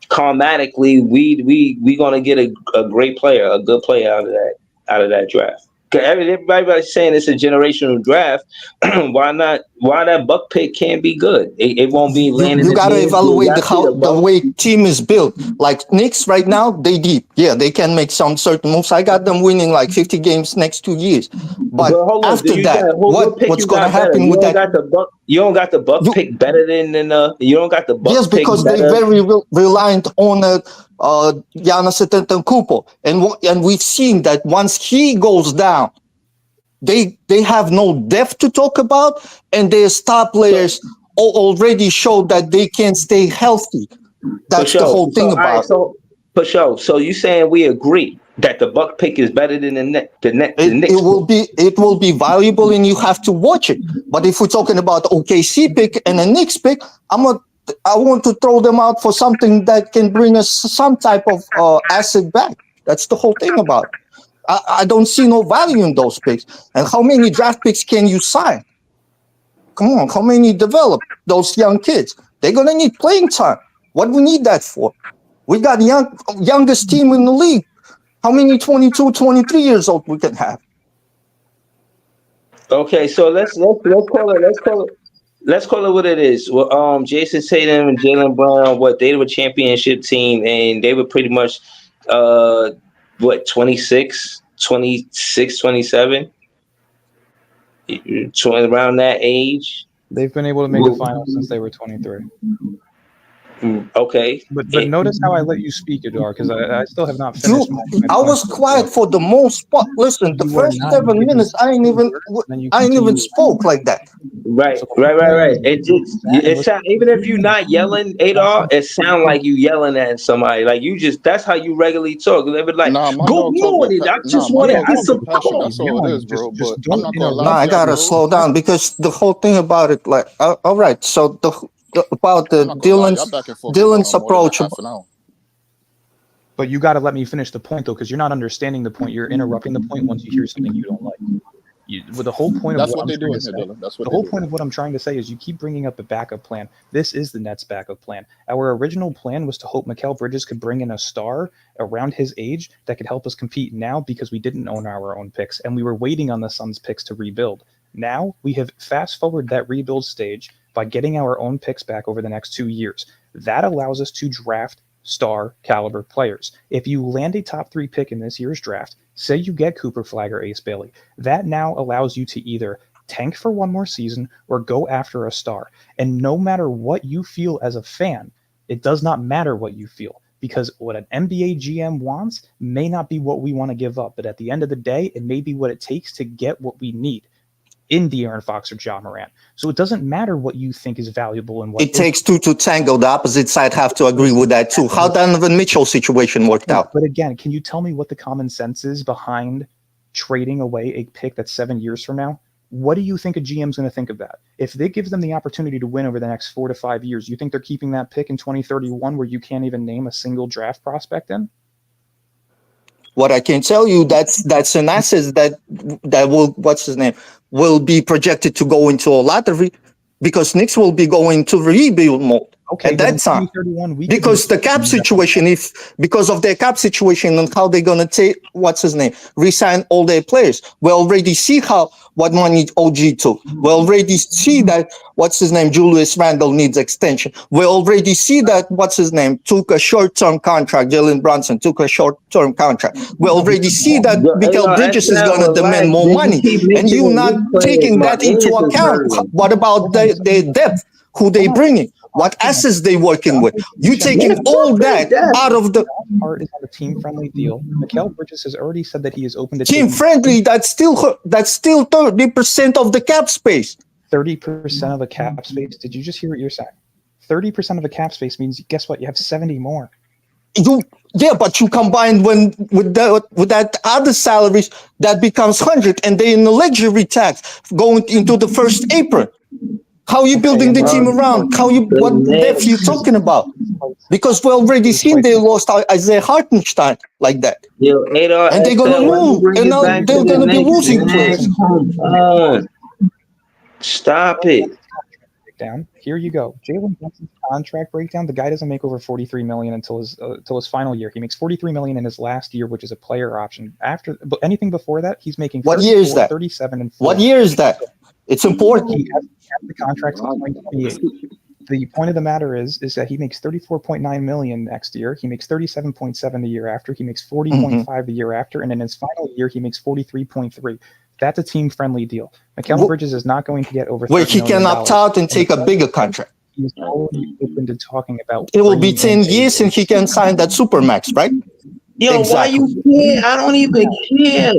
karmatically we gonna get a great player, a good player out of that draft. 'Cause everybody's saying it's a generational draft. Why that buck pick can't be good? It won't be landing You this gotta year. evaluate Y'all see the the Bucks. way team is built. Like Knicks right now, they deep. Yeah, they can make some certain moves. I got them winning like 50 games next 2 years. But But hold on, do after you that, got what pick what's you gonna got better? happen You with don't that? got the buck. You don't got the buck You pick better than you don't got the buck Yes, pick because they better. very reliant on Giannis Antetokounmpo, and we've seen that once he goes down, they have no depth to talk about, and their star So players already showed that they can't stay healthy. for That's the sure. whole So thing all right. about So for sure. So you saying we agree that the buck pick is better than the it. It Knicks pick? will be valuable, and you have to watch it. But if we're talking about OKC pick and a Knicks pick, I want to throw them out for something that can bring us some type of asset back. That's the whole thing about it. I don't see no value in those picks. And how many draft picks can you sign? Come on, how many develop those young kids? They're gonna need playing time. What do we need that for? We got youngest team in the league. How many 22, 23 years old we can have? Okay, so let's call it what it is. Well, Jason Tatum and Jalen Brown, they were a championship team, and they were pretty much, what 26, 27, around that age. They've been able to make a final since they were 23. Okay, But notice how I let you speak, Adar, because I still have not finished my I point. was quiet for the most part. Listen, the You were first not 7 minutes, giving words, and then you I ain't even continue. spoke like that. right, So right, right, right. please It just that and it listen sound, to even if you're me. not yelling, Adar, it sound like you yelling at somebody. Like you just that's how you regularly talk. They be like, Nah, my "Good dog talk with morning. I nah, just my want to Yeah, dog I get don't talk give some with a fuck passion. about coffee." That's you all it yelling. is, bro. Just But I'm don't not gonna No, lie interrupt to I y'all, gotta bro. slow down because the whole thing about it, like, all right. So about I'm the not gonna lie, y'all back and forth for going Dylan's on more than a approach. half an hour. But you got to let me finish the point, though, because you're not understanding the point. You're interrupting the point once you hear something you don't like. Well, the whole point of That's what what I'm they trying do to in here, say, Dylan. That's what the they whole do. point of what I'm trying to say is you keep bringing up a backup plan. This is the Nets' backup plan. Our original plan was to hope Mikal Bridges could bring in a star around his age that could help us compete now because we didn't own our own picks and we were waiting on the Suns' picks to rebuild. Now we have fast forwarded that rebuild stage by getting our own picks back over the next 2 years. That allows us to draft star caliber players. If you land a top 3 pick in this year's draft, say you get Cooper Flagg or Ace Bailey, that now allows you to either tank for one more season or go after a star. And no matter what you feel as a fan, it does not matter what you feel because what an NBA GM wants may not be what we want to give up. But at the end of the day, it may be what it takes to get what we need in De'Aaron Fox or John Morant. So it doesn't matter what you think is valuable and what It takes two to tango. The opposite side have to agree with that too. How Donovan Mitchell situation worked out. But again, can you tell me what the common sense is behind trading away a pick that's 7 years from now? What do you think a GM's going to think of that? If it gives them the opportunity to win over the next 4 to 5 years, you think they're keeping that pick in 2031 where you can't even name a single draft prospect in? What I can tell you, that's an asset that will, what's his name, will be projected to go into a lottery because Knicks will be going to rebuild mode Okay, at that time. Because the cap situation, because of their cap situation and how they're gonna take resign all their players. We already see what money OG took. We already see that Julius Randle needs extension. We already see that took a short-term contract. Jalen Brunson took a short-term contract. We already see that Mikal Bridges is gonna demand more money, and you not taking that into account. What about their depth? Who they bringing? What assets they working with? You taking all that out of the part is on a team-friendly deal. Mikal Bridges has already said that he is open to team-friendly. That's still 30% of the cap space. 30% of the cap space. Did you just hear what you're saying? 30% of the cap space means guess what? You have 70 more. But you combine with that other salaries that becomes 100, and they in the luxury tax going into the first apron. How you building the team around? What depth you talking about? Because we already seen they lost Isaiah Hartenstein like that. Yo, And they're gonna lose, and now they're gonna be losing players. Come on. Stop it. Breakdown. Here you go. Jalen Brunson's contract breakdown. The guy doesn't make over $43 million until his final year. He makes $43 million in his last year, which is a player option. But anything before that, he's making. What year is that? 37 and 40. What year is that? It's important. He has the contract until 2028. The point of the matter is that he makes $34.9 million next year. He makes $37.7 the year after. He makes $40.5 the year after, and in his final year, he makes $43.3. That's a team-friendly deal. Mikal Bridges is not going to get over. Where he can opt out and take a bigger contract. He's already open to talking about. It will be 10 years, and he can sign that supermax, right? Yo, exactly. Why you care? I don't even care.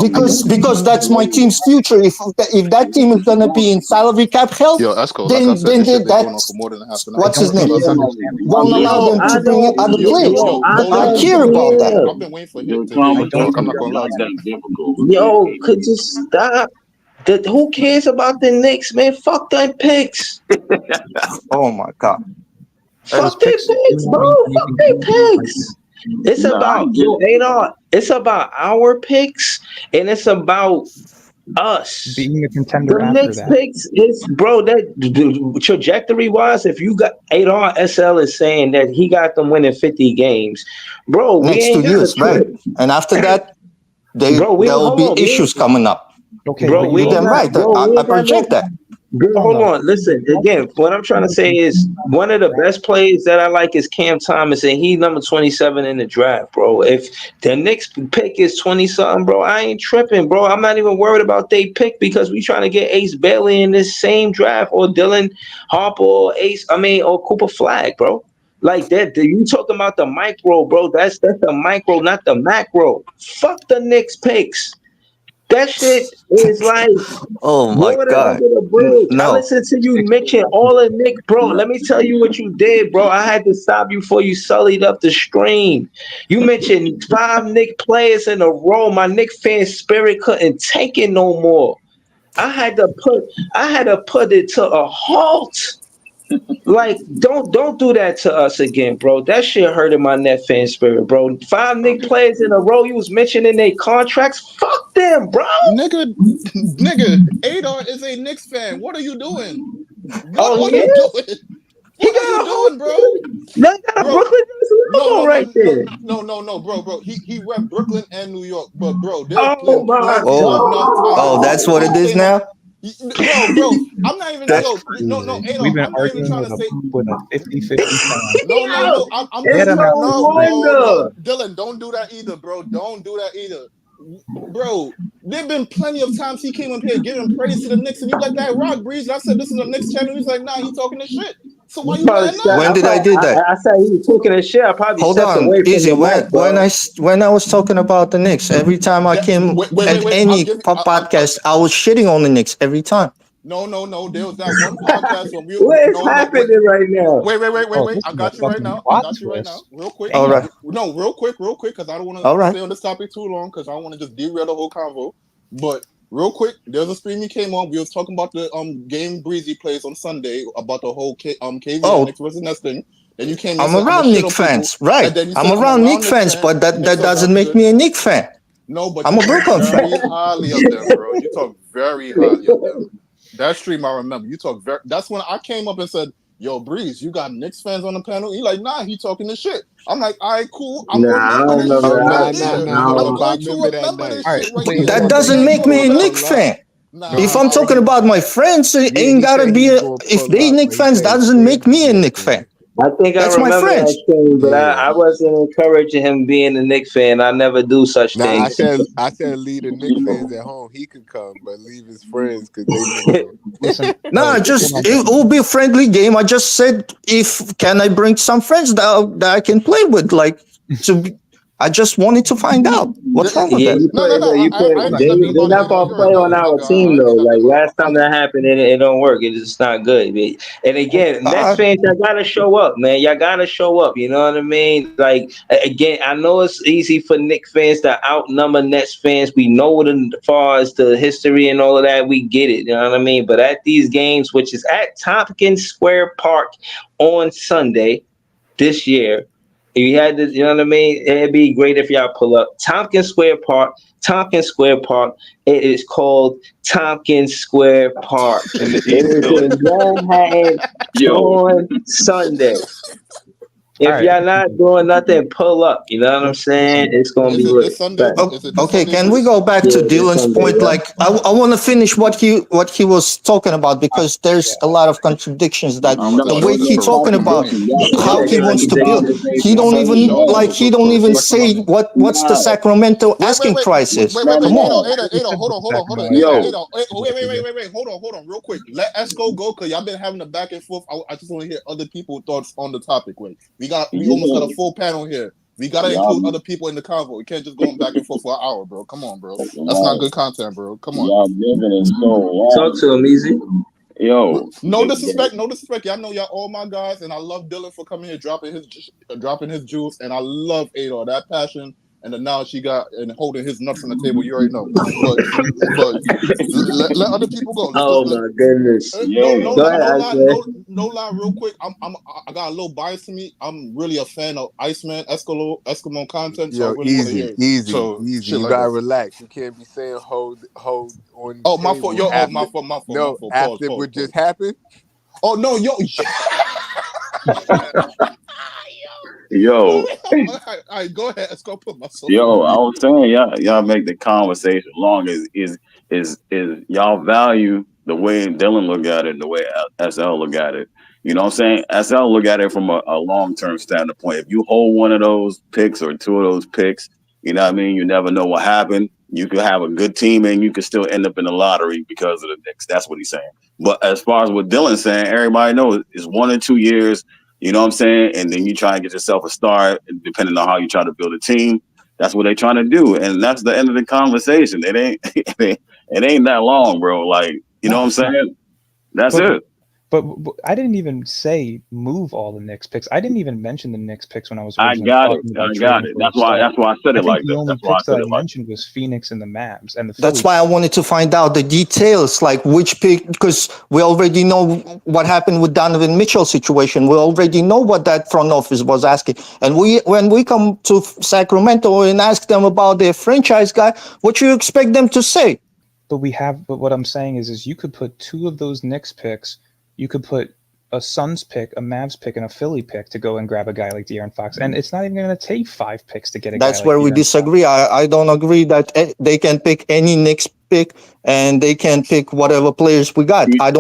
Because that's my team's future. If that team is gonna be in salary cap hell, that's cool. Then that's what's his name. Won't allow them to bring in other players. I care about that. I've been waiting for him to talk. I'm not gonna lie to you. Yo, could you stop? Who cares about the Knicks, man? Fuck them picks. Oh my god. Fuck them picks, bro. Fuck them picks. It's about it's about our picks, and it's about us being a contender. The next picks is, bro, that trajectory wise, if you got Adar SL is saying that he got them winning 50 games, bro. Next 2 years, right? And after that, there will be issues coming up. Okay, bro, you're right. I project that. Girl, hold on. Listen, again, what I'm trying to say is one of the best players that I like is Cam Thomas, and he's number 27 in the draft, bro. If the next pick is 20-something, bro, I ain't tripping, bro. I'm not even worried about they pick because we trying to get Ace Bailey in this same draft or Dylan Harper or or Cooper Flagg, bro. Like that, you talking about the micro, bro. That's the micro, not the macro. Fuck the Knicks picks. That shit is like, oh my god! No. I listened to you mention all of Nick, bro. Let me tell you what you did, bro. I had to stop you before you sullied up the stream. You mentioned 5 Nick players in a row. My Nick fan spirit couldn't take it no more. I had to put it to a halt. Like, don't do that to us again, bro. That shit hurted my net fan spirit, bro. 5 Nick players in a row you was mentioning their contracts. Fuck them, bro. Nigga, Adar is a Knicks fan. What are you doing? What are you doing? What are you doing, bro? That got a Brooklyn right there. No, bro. He rep Brooklyn and New York, but bro, that's what it is now. Bro, I'm not even Adar, we've been arguing with a 50-50 No, Dylan, don't do that either, bro. Don't do that either. Bro, there have been plenty of times he came up here giving praise to the Knicks, and you like that rock breeze. I said this is a Knicks channel. He's like, nah, he's talking this shit. So why you when did I do that? I said he was talking this shit. I probably hold on, easy. When I was talking about the Knicks, every time I came at any podcast, I was shitting on the Knicks every time. No. There was that one podcast when we. What's happening right now? Wait. I got you right now. Real quick. All right. No, real quick, because I don't want to stay on this topic too long because I want to just derail the whole convo. But real quick, there's a stream you came on. We was talking about the game Breezy plays on Sunday about the whole KV Knicks versus Nets thing. Then you came. I'm around Knicks fans, right? I'm around Knicks fans, but that doesn't make me a Knicks fan. No, but I'm a Brooklyn fan. Very highly of them, bro. You talk very highly of them. That stream I remember. You talk very. That's when I came up and said, "Yo, Breeze, you got Knicks fans on the panel." He like, "Nah, he talking this shit." I'm like, "All right, cool." That doesn't make me a Knicks fan. If I'm talking about my friends, it ain't gotta be. If they Knicks fans, that doesn't make me a Knicks fan. I think that's I remember that thing, but I wasn't encouraging him being a Knicks fan. I never do such things. I said leave the Knicks fans at home. He could come, but leave his friends because they it will be a friendly game. I just said, can I bring some friends that I can play with, like I just wanted to find out what's wrong with Yeah, that. you No, put no, it. no. You put. I ain't think They nothing they're about it, not Ado. gonna You play already on know, my our God. team I ain't though. think nothing Like about it. last time that happened, it don't work. It's just not good. And again, Nets Uh, fans, y'all gotta show up, man. Y'all gotta show up. You know what I mean? Like again, I know it's easy for Knicks fans to outnumber Nets fans. We know it as far as the history and all of that. We get it. You know what I mean? But at these games, which is at Tompkins Square Park on Sunday this year. If you had to, you know what I mean? It'd be great if y'all pull up Tompkins Square Park. Tompkins Square Park. It is called Tompkins Square Park. in the It East is Village. in Manhattan Yo, on Sunday. All If right. y'all not doing nothing, pull up. You know what I'm saying? It's gonna be Is it lit. this Sunday? But, Is it this okay, Sunday, can we Juice? go back yeah, to this Dylan's Sunday, point? yeah. Like, I want to finish what he was talking about because there's a lot of contradictions that Oh my the God, way it's a he talking about contradiction. You how said he wants to build. contradiction. He don't even Show me. like he don't even say what's the Sacramento asking price is. Come on. Ada, hold on. Yo, Wait, hold on, real quick. Let Esco go, cause y'all been having a back and forth. I just want to hear other people's thoughts on the topic. Wait, we almost got a full panel here. We gotta include other people in the convo. We can't just go back and forth for an hour, bro. Come on, bro. That's not good content, bro. Come on. talk to him, easy. No disrespect. Y'all know y'all all my guys, and I love Dylan for coming here dropping his juice, and I love Adol, that passion and the knowledge he got and holding his nuts on the table. You already know, but let other people go. Oh my goodness. No Go ahead, Isaiah. lie. Real quick, I got a little bias to me. I'm really a fan of Iceman Eskimo content, so I Yo, really want to hear it. easy. So shit You like gotta that. relax. You can't be saying hold on Oh, the my fault. table Yo, after. my No, fault. after Pause. what just happened. Oh no, yo. yo, All right, go ahead. Let's go put myself on yo. I mute. was saying, y'all make the conversation long. Is y'all value the way Dylan look at it, the way SL look at it. You know what I'm saying? SL look at it from a long term standpoint. If you hold one of those picks or two of those picks, you know what I mean? You never know what happened. You could have a good team and you could still end up in the lottery because of the Knicks. That's what he's saying. But as far as what Dylan's saying, everybody knows it's 1 or 2 years. You know what I'm saying? And then you try and get yourself a start, depending on how you try to build a team. That's what they're trying to do. And that's the end of the conversation. It ain't it ain't that long, bro. Like, you know what I'm saying? That's But it. But I didn't even say move all the Knicks picks. I didn't even mention the Knicks picks when I was I originally got it. talking about I got trading it. for a star. That's why I said I it think like the that. only That's why I picks said that I it like mentioned was Phoenix and the Mavs and the That's Phillies. why I wanted to find out the details, like which pick, because we already know what happened with Donovan Mitchell situation. We already know what that front office was asking. And when we come to Sacramento and ask them about their franchise guy, what you expect them to say? But what I'm saying is you could put two of those Knicks picks. You could put a Suns pick, a Mavs pick, and a Philly pick to go and grab a guy like De'Aaron Fox. And it's not even going to take 5 picks to get a guy That's like where we De'Aaron Fox. disagree. I don't agree that they can pick any Knicks pick and they can pick whatever players we got. I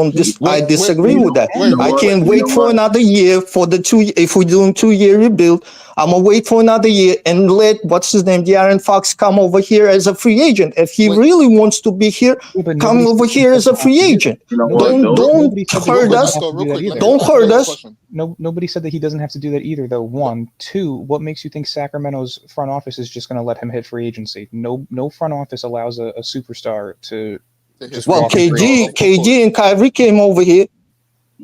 disagree with that. I can't wait for another year for if we're doing 2-year rebuild. I'm gonna wait for another year and let De'Aaron Fox come over here as a free agent. If he really wants to be here, come over here as a free agent. Don't hurt us. Don't hurt us. Nobody said that he doesn't have to do that either, though. 1, 2. What makes you think Sacramento's front office is just going to let him hit free agency? No front office allows a superstar to just walk in free agency. KD and Kyrie came over here.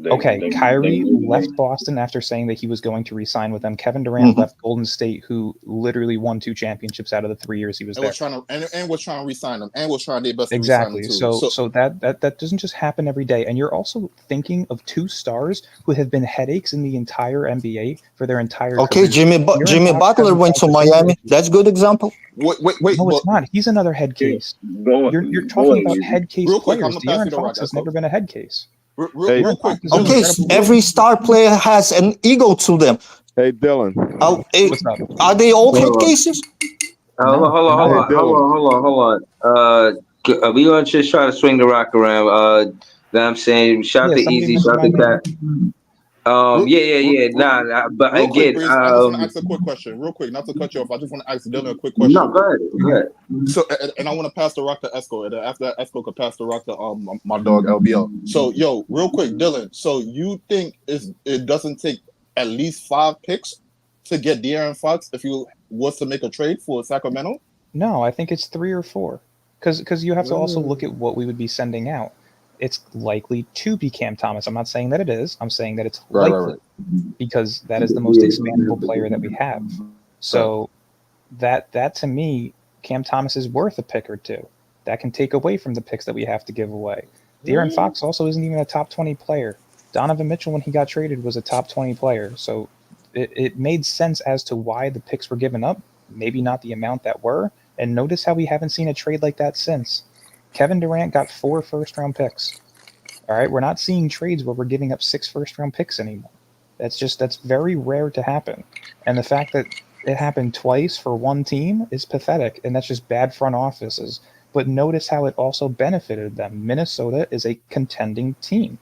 Okay, Kyrie left Boston after saying that he was going to re-sign with them. Kevin Durant left Golden State, who literally won 2 championships out of the 3 years he was there. And was trying to re-sign them, and was trying their best Exactly. to re-sign them too. So that doesn't just happen every day. And you're also thinking of 2 stars who have been headaches in the entire NBA for their entire career. Jimmy Butler went to Miami. That's a good example. Wait. No, it's not. He's another head case. You're talking about head case players. De'Aaron Fox has never been a head case. Real quick. Okay, every star player has an ego to them. Hey, Dylan. Are they all head cases? Hold on. We gonna just try to swing the rock around. That I'm saying, shout to Easy, shout to Cat. Nah. But real again, quick, I just want to ask a quick question, real quick, not to cut you off. I just want to ask Dylan a quick question. No, go ahead. So, and I want to pass the rock to Esco, and after that, Esco could pass the rock to my dog LBL. So, yo, real quick, Dylan. So, you think it doesn't take at least 5 picks to get De'Aaron Fox if you was to make a trade for Sacramento? No, I think it's 3 or 4. Because you have to also look at what we would be sending out. It's likely to be Cam Thomas. I'm not saying that it is. I'm saying that it's likely because that is the most expandable player that we have. So that to me, Cam Thomas is worth a pick or two. That can take away from the picks that we have to give away. De'Aaron Fox also isn't even a top 20 player. Donovan Mitchell, when he got traded, was a top 20 player. So it made sense as to why the picks were given up. Maybe not the amount that were. And notice how we haven't seen a trade like that since. Kevin Durant got 4 first-round picks. All right, we're not seeing trades where we're giving up 6 first-round picks anymore. That's very rare to happen. And the fact that it happened twice for one team is pathetic, and that's just bad front offices. But notice how it also benefited them. Minnesota is a contending team.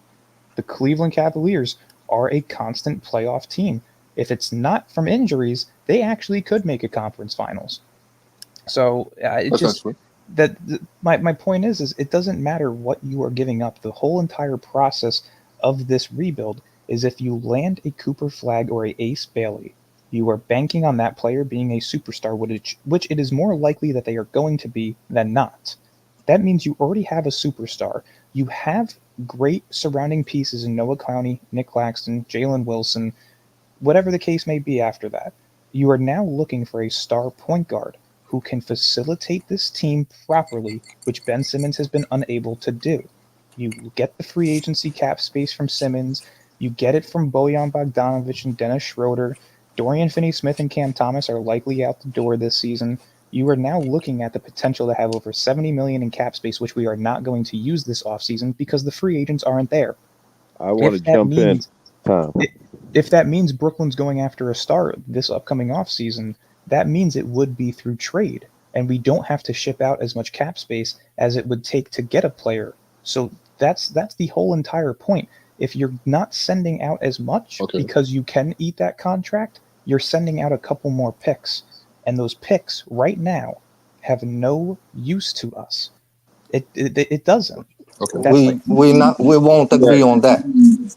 The Cleveland Cavaliers are a constant playoff team. If it's not from injuries, they actually could make a conference finals. So it just my point is it doesn't matter what you are giving up. The whole entire process of this rebuild is if you land a Cooper Flagg or a Ace Bailey, you are banking on that player being a superstar, which it is more likely that they are going to be than not. That means you already have a superstar. You have great surrounding pieces in Noah Clowney, Nick Claxton, Jalen Wilson, whatever the case may be after that. You are now looking for a star point guard who can facilitate this team properly, which Ben Simmons has been unable to do. You get the free agency cap space from Simmons. You get it from Bojan Bogdanovic and Dennis Schroeder. Dorian Finney-Smith and Cam Thomas are likely out the door this season. You are now looking at the potential to have over $70 million in cap space, which we are not going to use this offseason because the free agents aren't there. I want to jump in. If that means Brooklyn's going after a star this upcoming offseason, that means it would be through trade, and we don't have to ship out as much cap space as it would take to get a player. So that's the whole entire point. If you're not sending out as much because you can eat that contract, you're sending out a couple more picks. And those picks right now have no use to us. It doesn't. Okay. We won't agree on that.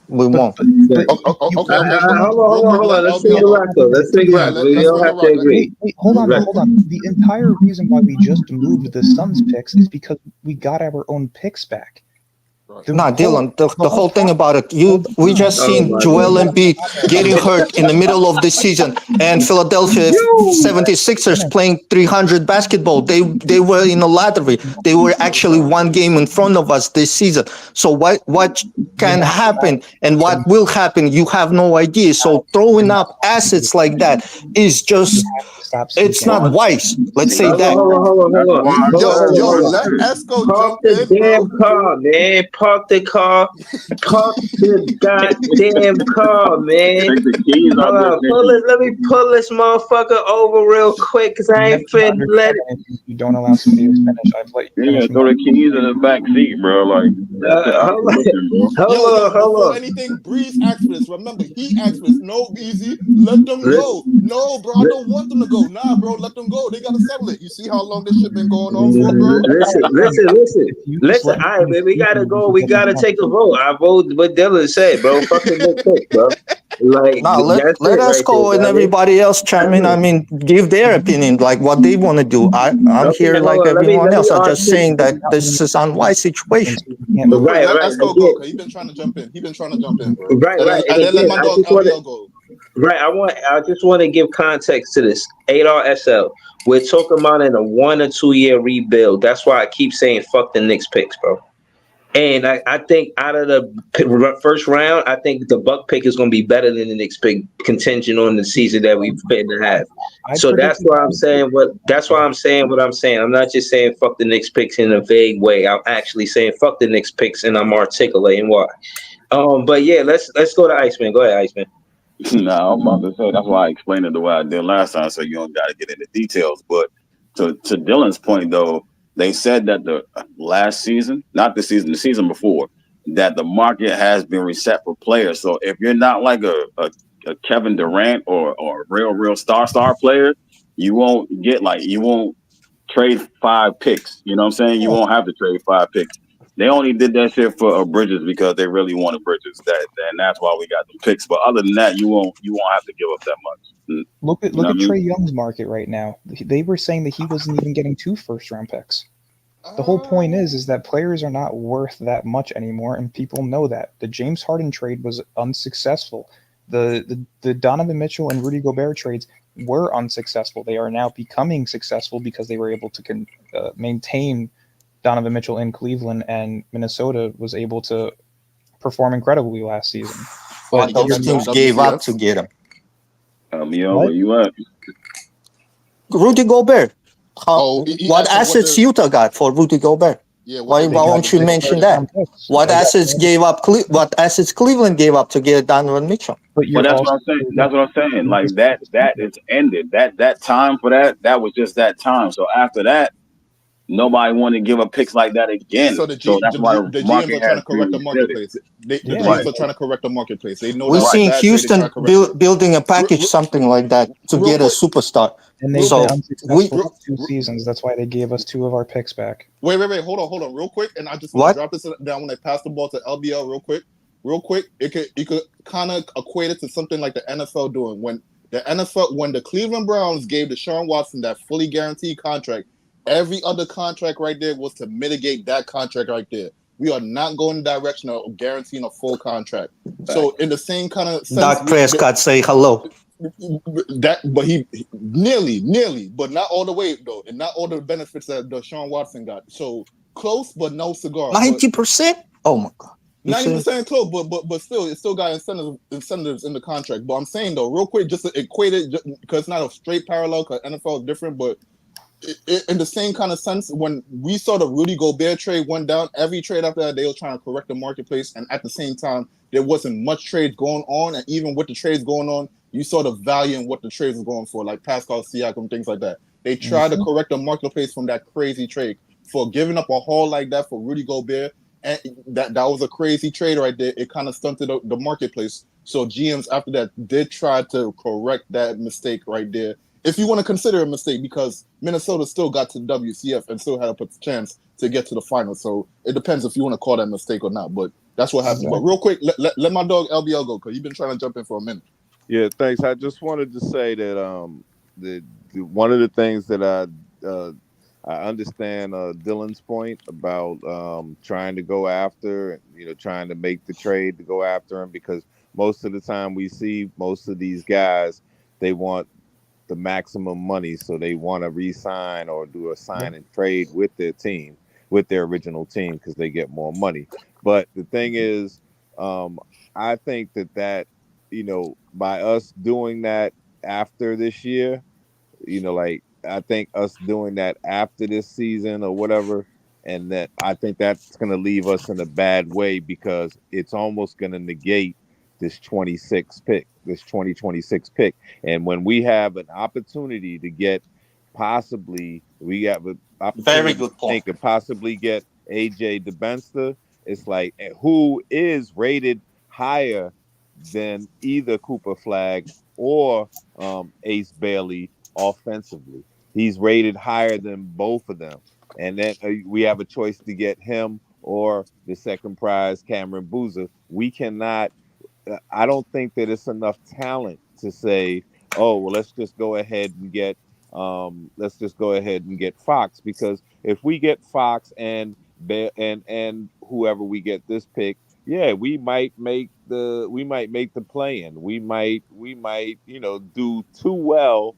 We won't. Hold on. Let's figure it out, though. Let's figure it out. We don't have to agree. Wait, hold on. The entire reason why we just moved the Suns picks is because we got our own picks back. Dylan, the whole thing about it, we just seen Joel Embiid getting hurt in the middle of the season, and Philadelphia 76ers playing 300 basketball. They were in a lottery. They were actually one game in front of us this season. So what can happen and what will happen, you have no idea. So throwing up assets like that is just, it's not wise. Let's say that. Hold on. Yo, let Esco Park jump the in, damn car, man. Park the car. Park the goddamn car, man. Let me pull this motherfucker over real quick, because I ain't finna let it. If you don't allow somebody to finish, I've let you finish. Throw the keys in the back seat, bro. Like, hold on. Before anything, Breeze asked for this. Remember, he asked for this. No, Easy, let them go. No, bro, I don't want them to go. Nah, bro, let them go. They gotta settle it. You see how long this shit been going on for, bro? Listen. All right, man, we gotta go. We gotta take a vote. I vote what Dylan said, bro. Fucking Nick pick, bro. Like, let us go and everybody else chime in. I mean, give their opinion, like what they want to do. I'm here like everyone else. I'm just saying that this is an unwise situation. Right. Let's go. He's been trying to jump in. Bro. Right. And then let my dog Abiel go. Right. I just want to give context to this. ARSL. We're talking about in a 1 or 2 year rebuild. That's why I keep saying fuck the Knicks picks, bro. And I think out of the first round, I think the Buck pick is going to be better than the Knicks pick, contingent on the season that we've been to have. So that's why I'm saying what I'm saying. I'm not just saying fuck the Knicks picks in a vague way. I'm actually saying fuck the Knicks picks, and I'm articulating why. But yeah, let's go to Iceman. Go ahead, Iceman. No, I'm about to say that's why I explained it the way I did last time, so you don't got to get into details. But to Dylan's point, though, they said that the last season, not the season before, that the market has been reset for players. So if you're not like a Kevin Durant or a real star player, you won't trade 5 picks. You know what I'm saying? You won't have to trade 5 picks. They only did that shit for Bridges because they really wanted Bridges. And that's why we got the picks. But other than that, you won't have to give up that much. Look You know at what I Trey mean? Young's market right now. They were saying that he wasn't even getting 2 first-round picks. The whole point is that players are not worth that much anymore, and people know that. The James Harden trade was unsuccessful. The Donovan Mitchell and Rudy Gobert trades were unsuccessful. They are now becoming successful because they were able to maintain Donovan Mitchell in Cleveland, and Minnesota was able to perform incredibly last season. But those teams gave up to get him. Where you at? Rudy Gobert. What assets Utah got for Rudy Gobert? Yeah, why won't you mention that? What assets Cleveland gave up to get Donovan Mitchell? But that's what I'm saying. That's what I'm saying. Like that is ended. That time for that was just that time. So after that, nobody wanted to give up picks like that again. So that's why the GMs are trying to correct the marketplace. The GMs are trying to correct the marketplace. They know we're seeing Houston building a package, something like that, to get a superstar. And they've been unsuccessful for 2 seasons. That's why they gave us 2 of our picks back. Wait. Hold on, real quick. And I just want to drop this down when I pass the ball to LBL real quick. You could kind of equate it to something like the NFL doing when the Cleveland Browns gave Deshaun Watson that fully guaranteed contract. Every other contract right there was to mitigate that contract right there. We are not going in the direction of guaranteeing a full contract. So in the same kind of sense, Dak Prescott say hello. But he nearly, but not all the way though, and not all the benefits that Deshaun Watson got. So close, but no cigar. 90%? Oh my god. 90% close, but still, it still got incentives in the contract. But I'm saying though, real quick, just to equate it, because it's not a straight parallel, because NFL is different, but in the same kind of sense, when we saw the Rudy Gobert trade went down, every trade after that, they were trying to correct the marketplace. And at the same time, there wasn't much trades going on. And even with the trades going on, you saw the value in what the trades were going for, like Pascal Siakam, things like that. They tried to correct the marketplace from that crazy trade. For giving up a haul like that for Rudy Gobert, and that was a crazy trade right there. It kind of stunted the marketplace. So GMs after that did try to correct that mistake right there. If you want to consider a mistake, because Minnesota still got to the WCF and still had a chance to get to the final. So it depends if you want to call that a mistake or not. But that's what happened. Exactly. But real quick, let my dog LBL go, because you've been trying to jump in for a minute. Yeah, thanks. I just wanted to say that one of the things that I understand Dylan's point about trying to go after, trying to make the trade to go after him, because most of the time we see most of these guys, they want the maximum money, so they want to re-sign or do a sign and trade with their team, with their original team, because they get more money. But the thing is, I think that by us doing that after this year, I think us doing that after this season or whatever, and that I think that's going to leave us in a bad way, because it's almost going to negate this 2026 pick. And when we have an opportunity to get we have an opportunity very good point. to possibly get AJ DeBenster, it's like, who is rated higher than either Cooper Flagg or Ace Bailey offensively? He's rated higher than both of them. And then we have a choice to get him or the second prize, Cameron Boozer. I don't think that it's enough talent to say, oh, well, let's just go ahead and get Fox, because if we get Fox and whoever we get this pick, yeah, we might make the play-in. We might do too well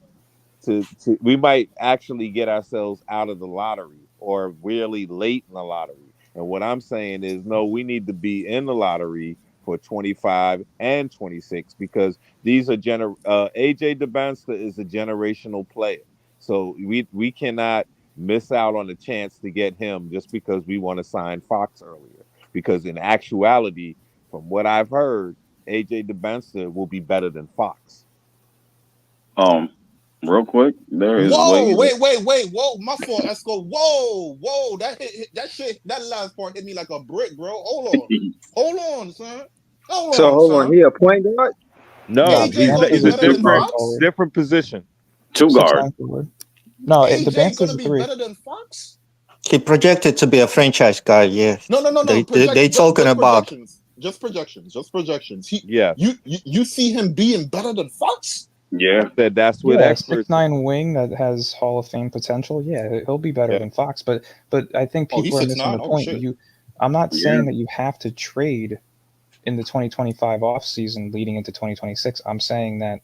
we might actually get ourselves out of the lottery, or really late in the lottery. And what I'm saying is, no, we need to be in the lottery for 25 and 26, because these are AJ DeBenster is a generational player. So we cannot miss out on the chance to get him just because we want to sign Fox earlier. Because in actuality, from what I've heard, AJ DeBenster will be better than Fox. Real quick, there is wait, whoa, my fault, Esco. Whoa, that last part hit me like a brick, bro. Hold on, son. Hold on, he a point guard? No, he's a different position. Two guard. No, AJ DeBenster's gonna a be 3. better than Fox? He projected to be a franchise guy. Yeah. No. They talking about. Just projections. Yeah. You see him being better than Fox? Yeah. Said that's what Yeah, experts. 6'9" wing that has Hall of Fame potential. Yeah, he'll be better than Fox. But I think Oh, he's people are missing 6'9"? the Oh, point. shit. I'm not Yeah. saying that you have to trade in the 2025 offseason leading into 2026. I'm saying that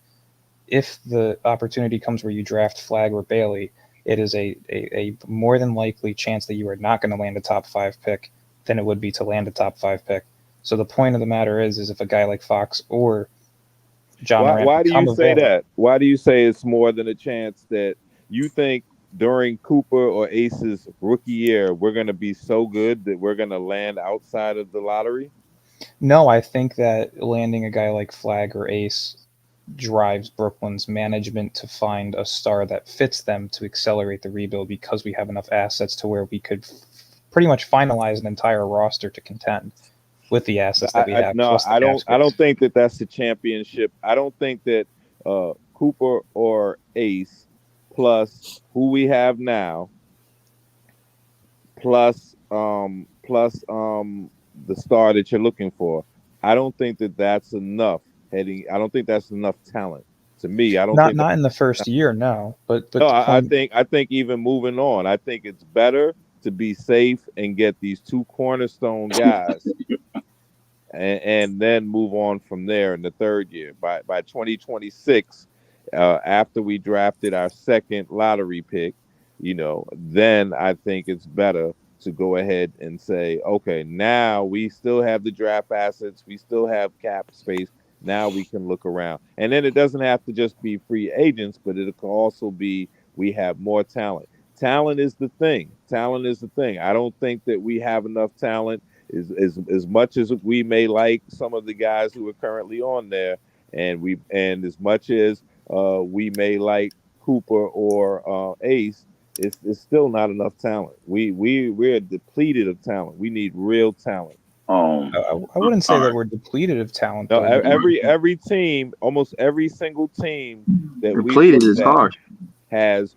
if the opportunity comes where you draft Flagg or Bailey, it is a more than likely chance that you are not going to land a top 5 pick than it would be to land a top 5 pick. So the point of the matter is if a guy like Fox or John Morant Why do you become say available, that? Why do you say it's more than a chance that you think during Cooper or Ace's rookie year we're going to be so good that we're going to land outside of the lottery? no, I think that landing a guy like Flagg or Ace drives Brooklyn's management to find a star that fits them to accelerate the rebuild because we have enough assets to where we could pretty much finalize an entire roster to contend with the assets that we have. No, Plus the I cap don't. I space. don't think that that's the championship. I don't think that Cooper or Ace plus who we have now plus the star that you're looking for. I don't think that that's enough heading. I don't think that's enough talent to me. I don't think Not in the first year, no. But no, the point, I think even moving on, I think it's better to be safe and get these two cornerstone guys, and then move on from there in the third year. By 2026, after we drafted our second lottery pick, then I think it's better to go ahead and say, okay, now we still have the draft assets, we still have cap space. Now we can look around. And then it doesn't have to just be free agents, but it can also be we have more talent. Talent is the thing. Talent is the thing. I don't think that we have enough talent as much as we may like some of the guys who are currently on there, and as much as we may like Cooper or Ace, it's still not enough talent. We're depleted of talent. We need real talent. I wouldn't say that we're depleted of talent, No, though. every team, almost every single team that we've Depleted looked is at harsh. has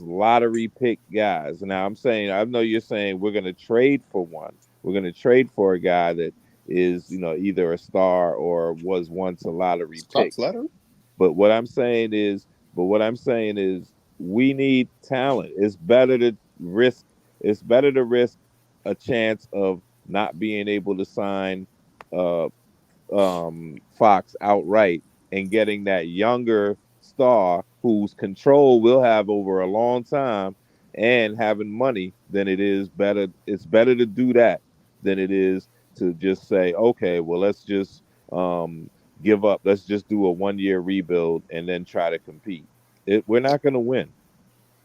lottery pick guys. Now I'm saying, I know you're saying we're going to trade for one. We're going to trade for a guy that is, either a star or was once a lottery pick. But what I'm saying is, we need talent. It's better to risk. It's better to risk a chance of not being able to sign uh, Fox outright and getting that younger star whose control we'll have over a long time and having money than it is better. It's better to do that than it is to just say, okay, well, let's just give up. Let's just do a 1 year rebuild and then try to compete. We're not going to win.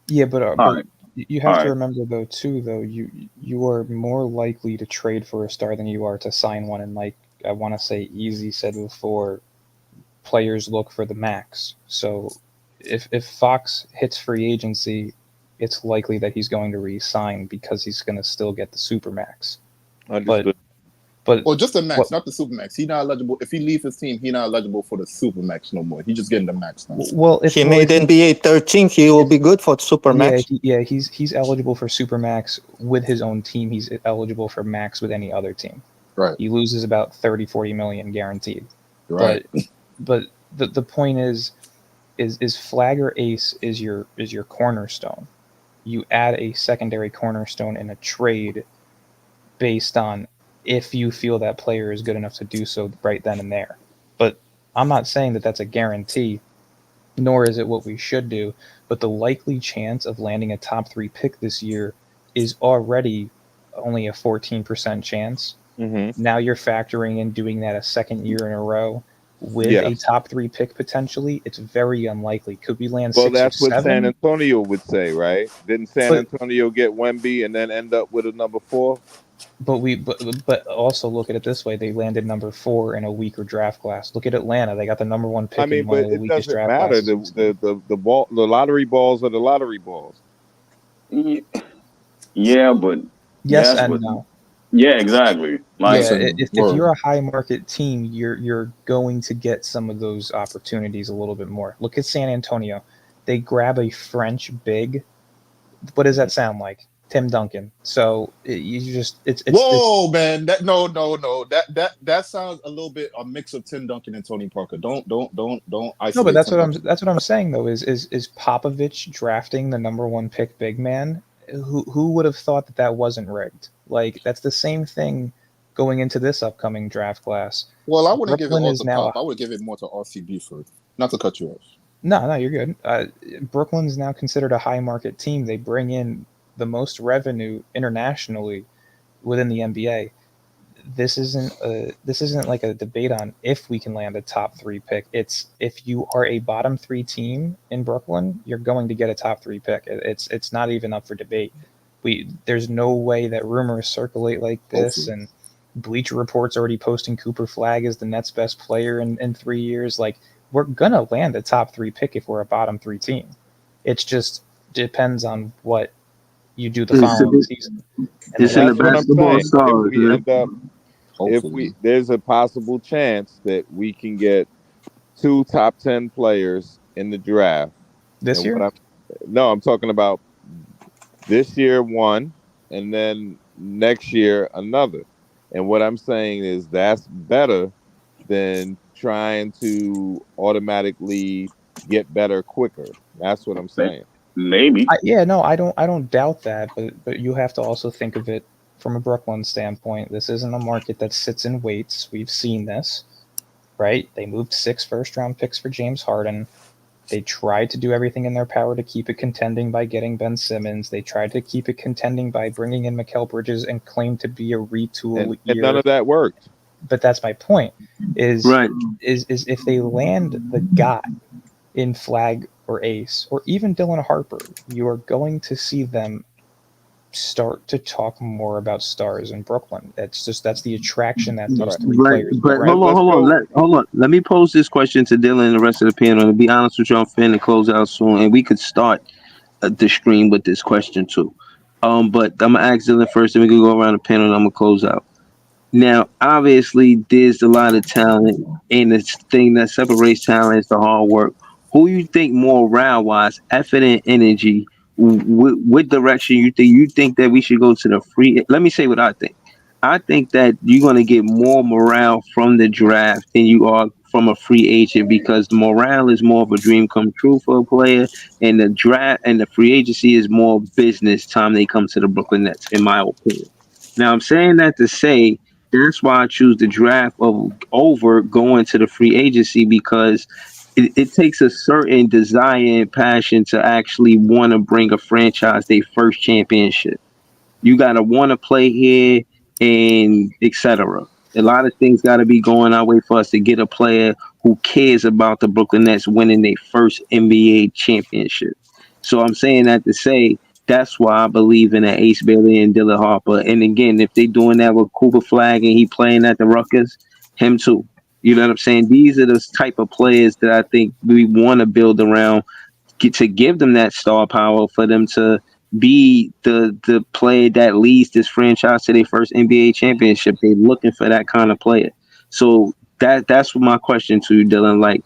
Yeah, but right. you All have to right. remember though too though you are more likely to trade for a star than you are to sign one. And like I want to say, Easy said before, players look for the max. So if Fox hits free agency, it's likely that he's going to re-sign because he's going to still get the super max. Understood. But Or just the max, what, not the super max. He's not eligible. If he leaves his team, he's not eligible for the super max no more. He's just getting the max now. well, if He made NBA 13, he will be good for Supermax. He's eligible for Supermax with his own team. He's eligible for max with any other team. Right. He loses about 30-40 million guaranteed. Right. But the point is Flagg or Ace is your cornerstone. You add a secondary cornerstone in a trade based on if you feel that player is good enough to do so right then and there. But I'm not saying that that's a guarantee, nor is it what we should do. But the likely chance of landing a top 3 pick this year is already only a 14% chance. Mm-hmm. Now you're factoring in doing that a second year in a row with a top 3 pick potentially. It's very unlikely. Could we land 6 that's or what 7? San Antonio would say, right? Didn't San Antonio get Wemby and then end up with a number 4? But also look at it this way: they landed number 4 in a weaker draft class. Look at Atlanta; they got the number 1 pick. I mean, in one but of the it weakest doesn't draft matter. classes. The lottery balls are the lottery balls. Yeah, but yes and no. Yeah, exactly. Like, if you're a high market team, you're going to get some of those opportunities a little bit more. Look at San Antonio; they grab a French big. What does that sound like? Tim Duncan. So it's Whoa, man! No. That sounds a little bit a mix of Tim Duncan and Tony Parker. Don't isolate. No, but that's Tim what Duncan. that's what I'm saying though. Is Popovich drafting the number 1 pick big man? Who would have thought that wasn't rigged? Like that's the same thing going into this upcoming draft class. Well, I wouldn't give it Brooklyn all is to now Pop. I would give it more to RCB for not to cut you off. No, you're good. Brooklyn's now considered a high market team. They bring in the most revenue internationally within the NBA. This isn't like a debate on if we can land a top 3 pick. It's if you are a bottom 3 team in Brooklyn, you're going to get a top 3 pick. It's not even up for debate. There's no way that rumors circulate like this. Hopefully. And Bleacher Report's already posting Cooper Flagg as the Nets' best player in 3 years. Like, we're gonna land a top 3 pick if we're a bottom 3 team. It's just depends on what you do the following season. It's in the That's what I'm basketball saying. stars, If we man. end up, Hopefully. there's a possible chance that we can get 2 top 10 players in the draft. This And year? I'm talking about this year 1, and then next year another. And what I'm saying is that's better than trying to automatically get better quicker. That's what I'm saying. Maybe. I don't doubt that, but you have to also think of it from a Brooklyn standpoint. This isn't a market that sits and waits. We've seen this, right? They moved 6 first-round picks for James Harden. They tried to do everything in their power to keep it contending by getting Ben Simmons. They tried to keep it contending by bringing in Mikal Bridges and claimed to be a retool And none of that worked. But that's my point. Is if they land the guy in Flagg or Ace or even Dylan Harper, you are going to see them start to talk more about stars in Brooklyn. That's the attraction that those 3 players But bring. hold on. Let me pose this question to Dylan and the rest of the panel. To be honest with you, I'm finna close out soon, and we could start the stream with this question too. But I'm gonna ask Dylan first, and we can go around the panel, and I'm gonna close out. Now, obviously, there's a lot of talent, and the thing that separates talent is the hard work. Who you think more round-wise, effort and energy? What direction you think? You think that we should go to the free? Let me say what I think. I think that you're going to get more morale from the draft than you are from a free agent because the morale is more of a dream come true for a player, and the draft and the free agency is more business time they come to the Brooklyn Nets, in my opinion. Now, I'm saying that to say that's why I choose the draft over going to the free agency because it takes a certain desire and passion to actually want to bring a franchise their first championship. You got to want to play here and etc. A lot of things got to be going our way for us to get a player who cares about the Brooklyn Nets winning their first NBA championship. So I'm saying that to say that's why I believe in Ace Bailey and Dylan Harper. And again, if they doing that with Cooper Flag and he playing at the Rutgers, him too. You know what I'm saying? These are the type of players that I think we want to build around to give them that star power for them to be the player that leads this franchise to their first NBA championship. They're looking for that kind of player. So that's my question to you, Dylan. Like,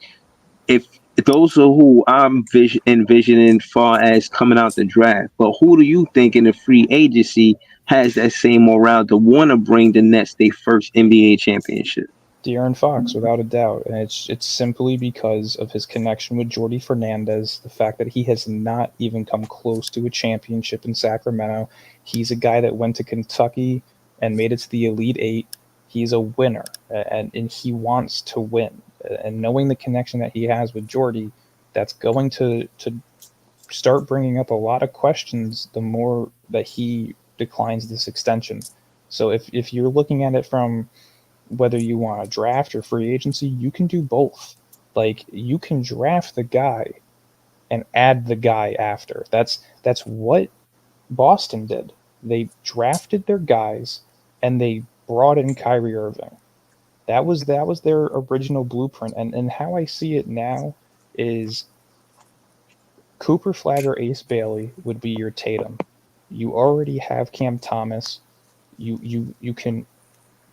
if those are who I'm envisioning far as coming out the draft, but who do you think in the free agency has that same morale to want to bring the Nets their first NBA championship? De'Aaron Fox, without a doubt, and it's simply because of his connection with Jordy Fernandez, the fact that he has not even come close to a championship in Sacramento. He's a guy that went to Kentucky and made it to the Elite Eight. He's a winner, and he wants to win. And knowing the connection that he has with Jordy, that's going to start bringing up a lot of questions the more that he declines this extension. So if you're looking at it from whether you want to draft or free agency, you can do both. Like, you can draft the guy and add the guy after. That's what Boston did. They drafted their guys and they brought in Kyrie Irving. That was their original blueprint. And how I see it now is Cooper Flagg or Ace Bailey would be your Tatum. You already have Cam Thomas. You can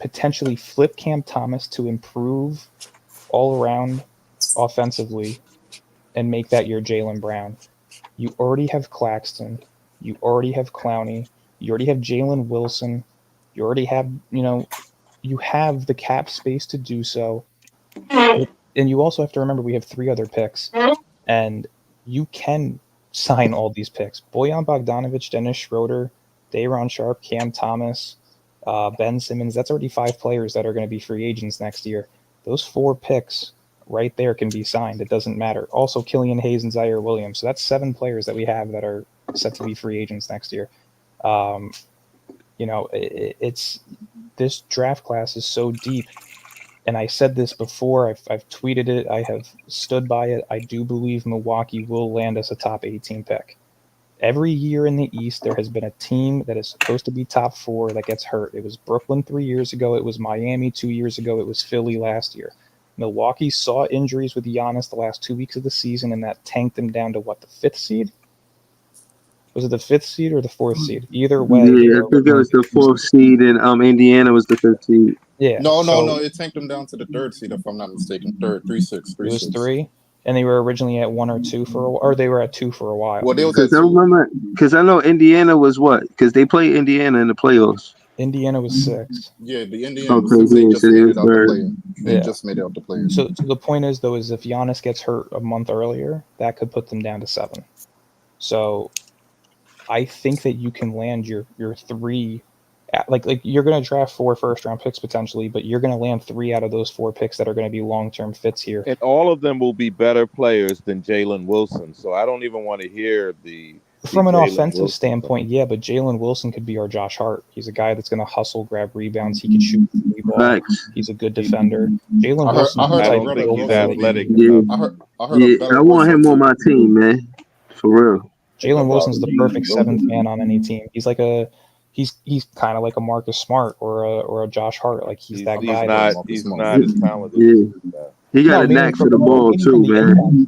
potentially flip Cam Thomas to improve all around offensively and make that your Jaylen Brown. You already have Claxton. You already have Clowney. You already have Jalen Wilson. You already have, you have the cap space to do so. And you also have to remember we have 3 other picks, and you can sign all these picks. Bojan Bogdanovic, Dennis Schroeder, Day'Ron Sharp, Cam Thomas, Ben Simmons. That's already 5 players that are going to be free agents next year. Those 4 picks right there can be signed. It doesn't matter. Also, Killian Hayes and Zaire Williams. So that's 7 players that we have that are set to be free agents next year. It's this draft class is so deep. And I said this before, I've tweeted it, I have stood by it. I do believe Milwaukee will land us a top 18 pick. Every year in the East, there has been a team that is supposed to be top 4 that gets hurt. It was Brooklyn 3 years ago. It was Miami 2 years ago. It was Philly last year. Milwaukee saw injuries with Giannis the last 2 weeks of the season, and that tanked them down to what, the 5th seed? Was it the 5th seed or the 4th seed? Either way. Yeah, I think it was the 4th seed, and Indiana was the 5th seed. Yeah. No. It tanked them down to the 3rd seed, if I'm not mistaken. 3-6. It was 3, and they were originally at 1 or 2 for a while, or they were at 2 for a while. Well, they was Because I remember, because I know Indiana was what? Because they played Indiana in the playoffs. Indiana was 6. Yeah, the Indiana was 6. They just made it out the play-in. They just made it out the play-in. So the point is, though, is if Giannis gets hurt a month earlier, that could put them down to 7. So I think that you can land your 3, like you're going to draft 4 first-round picks potentially, but you're going to land 3 out of those 4 picks that are going to be long-term fits here. And all of them will be better players than Jalen Wilson. So I don't even want to hear From an offensive standpoint, yeah, but Jalen Wilson could be our Josh Hart. He's a guy that's going to hustle, grab rebounds. He can shoot the 3 ball. He's a good defender. Jalen Wilson. I don't think he's athletic. I want him on my team, man. For real. Jalen Wilson's the perfect 7th man on any team. He's like he's kind of like a Marcus Smart or a Josh Hart. Like he's that guy. He's not as talented. Yeah. He got a knack for the ball too, man.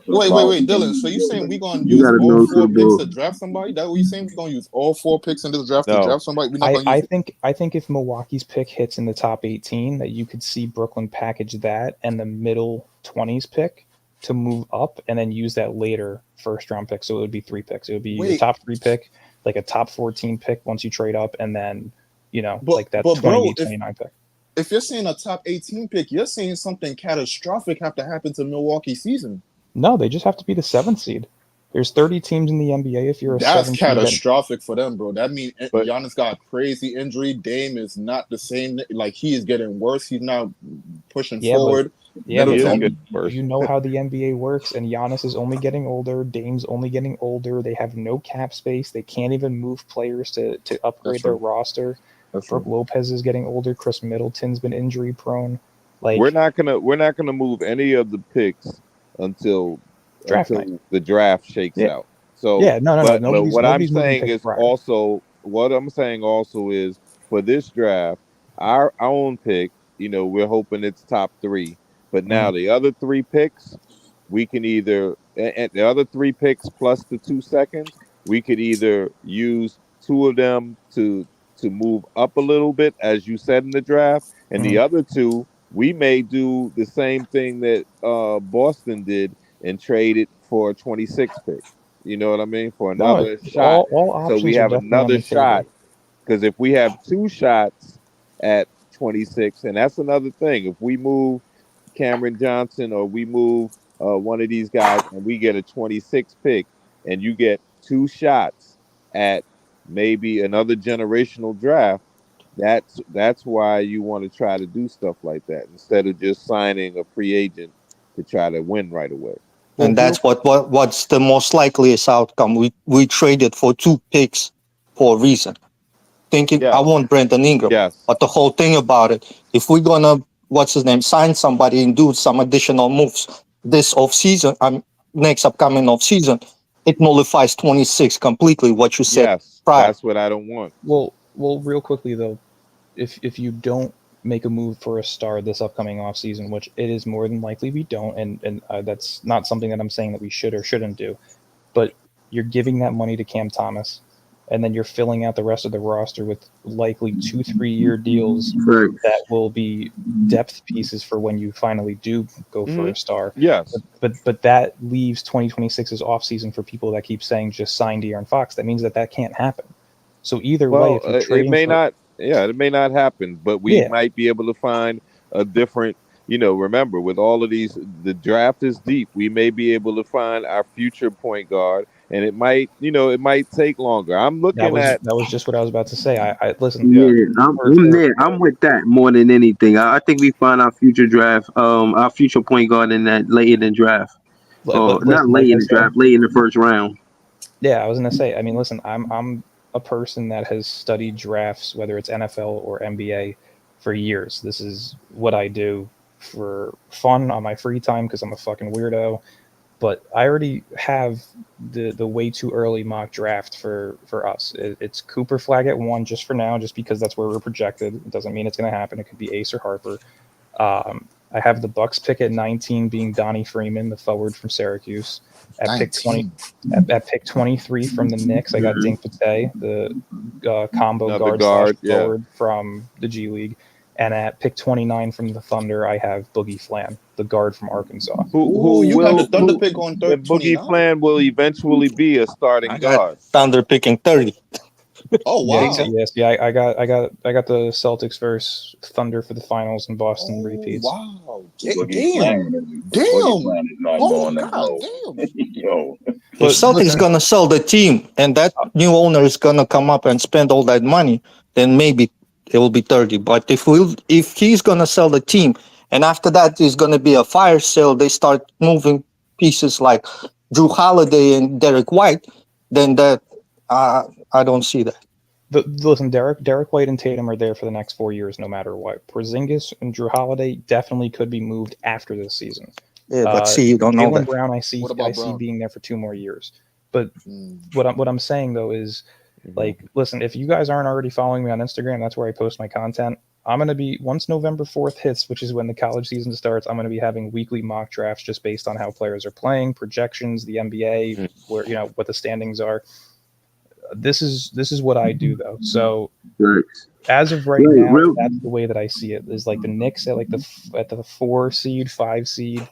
Wait, Dylan. So you saying we're gonna use all 4 picks to draft somebody? That what you saying? We're gonna use all 4 picks in this draft to draft somebody? We're not gonna I think if Milwaukee's pick hits in the top 18, that you could see Brooklyn package that and the middle 20s pick to move up, and then use that later first-round pick. So it would be 3 picks. It would be a top 3 pick, like a top 14 pick once you trade up, and then like that 29 pick. If you're saying a top 18 pick, you're saying something catastrophic have to happen to Milwaukee season. No, they just have to be the 7th seed. There's 30 teams in the NBA. If you're that's catastrophic for them, bro. That means Giannis got a crazy injury. Dame is not the same. Like he is getting worse. He's not pushing forward. But you know how the NBA works, and Giannis is only getting older. Dame's only getting older. They have no cap space. They can't even move players to upgrade their roster. Brook Lopez is getting older. Chris Middleton's been injury prone. Like we're not gonna move any of the picks until the draft shakes out. So But what I'm saying is also for this draft, our own pick. We're hoping it's top 3. But now the other 3 picks, we can either and the other 3 picks plus the 2 seconds, we could either use 2 of them to move up a little bit, as you said in the draft, and the other 2, we may do the same thing that Boston did and trade it for a 26 pick. You know what I mean? For another shot. So we have another shot. Because if we have 2 shots at 26, and that's another thing. If we move Cameron Johnson or we move one of these guys and we get a 26 pick and you get 2 shots at maybe another generational draft, that's why you want to try to do stuff like that instead of just signing a free agent to try to win right away. And that's what's the most likeliest outcome. We traded for 2 picks for a reason. Thinking I want Brandon Ingram. But the whole thing about it, if we're gonna sign somebody and do some additional moves this offseason, next upcoming offseason, it nullifies 26 completely, what you said prior. That's what I don't want. Well, real quickly though, if you don't make a move for a star this upcoming offseason, which it is more than likely we don't, and that's not something that I'm saying that we should or shouldn't do, but you're giving that money to Cam Thomas, and then you're filling out the rest of the roster with likely 2-3 year deals that will be depth pieces for when you finally do go for a star. Yes. But that leaves 2026's offseason for people that keep saying just sign De'Aaron Fox. That means that can't happen. So either way, Well, if you're it trading may for not. Yeah, it may not happen, but we yeah, might be able to find a different. Remember, with all of these, the draft is deep. We may be able to find our future point guard, and it might take longer. I'm that looking was at. that was just what I was about to say. I listen Yeah. Yeah, for I'm there. I'm with that more than anything. I think we find our future draft, our future point guard in that late in the draft, or not listen, like late in I the said, draft, late in the first round. yeah, I was gonna say. I mean, listen, I'm a person that has studied drafts, whether it's NFL or NBA, for years. This is what I do for fun on my free time because I'm a fucking weirdo. But I already have the way too early mock draft for us. It's Cooper Flag at 1 just for now, just because that's where we're projected. It doesn't mean it's going to happen. It could be Ace or Harper. I have the Bucks pick at 19 being Donnie Freeman, the forward from Syracuse. At pick 20, 19. at pick 23 from the Knicks, I got Mhm. Dink Pate, the combo Another guard slash guard, yeah. forward from the G League. And at pick 29 from the Thunder, I have Boogie Flan, the guard from Arkansas. Ooh, you got the Thunder pick on And Boogie 29. Flan will eventually be a starting I got guard. Thunder picking 30. Oh Yes, wow. yes, yeah. I got the Celtics versus Thunder for the finals, and Boston Oh repeats. wow. Boogie Damn. Flan is Damn. is not Oh going that god low. damn. Yo, If But Celtics listen, gonna sell the team and that new owner is gonna come up and spend all that money, then maybe it will be 30. But if he's gonna sell the team and after that is gonna be a fire sale, they start moving pieces like Drew Holiday and Derek White, then that I don't see that. listen, Derek White and Tatum are there for the next 4 years, no matter what. Porzingis and Drew Holiday definitely could be moved after this season. Yeah, but see, you don't know Jaylen that. Brown, I What about see Brown? being there for 2 more years. But Mm. what I'm saying though is, like, listen, if you guys aren't already following me on Instagram, that's where I post my content. I'm gonna be once November 4th hits, which is when the college season starts. I'm gonna be having weekly mock drafts just based on how players are playing, projections, the NBA, where what the standings are. This is what I do though. So Right. as of right Right, now, real. that's the way that I see it. Is like the Knicks at the 4 seed, 5 seed,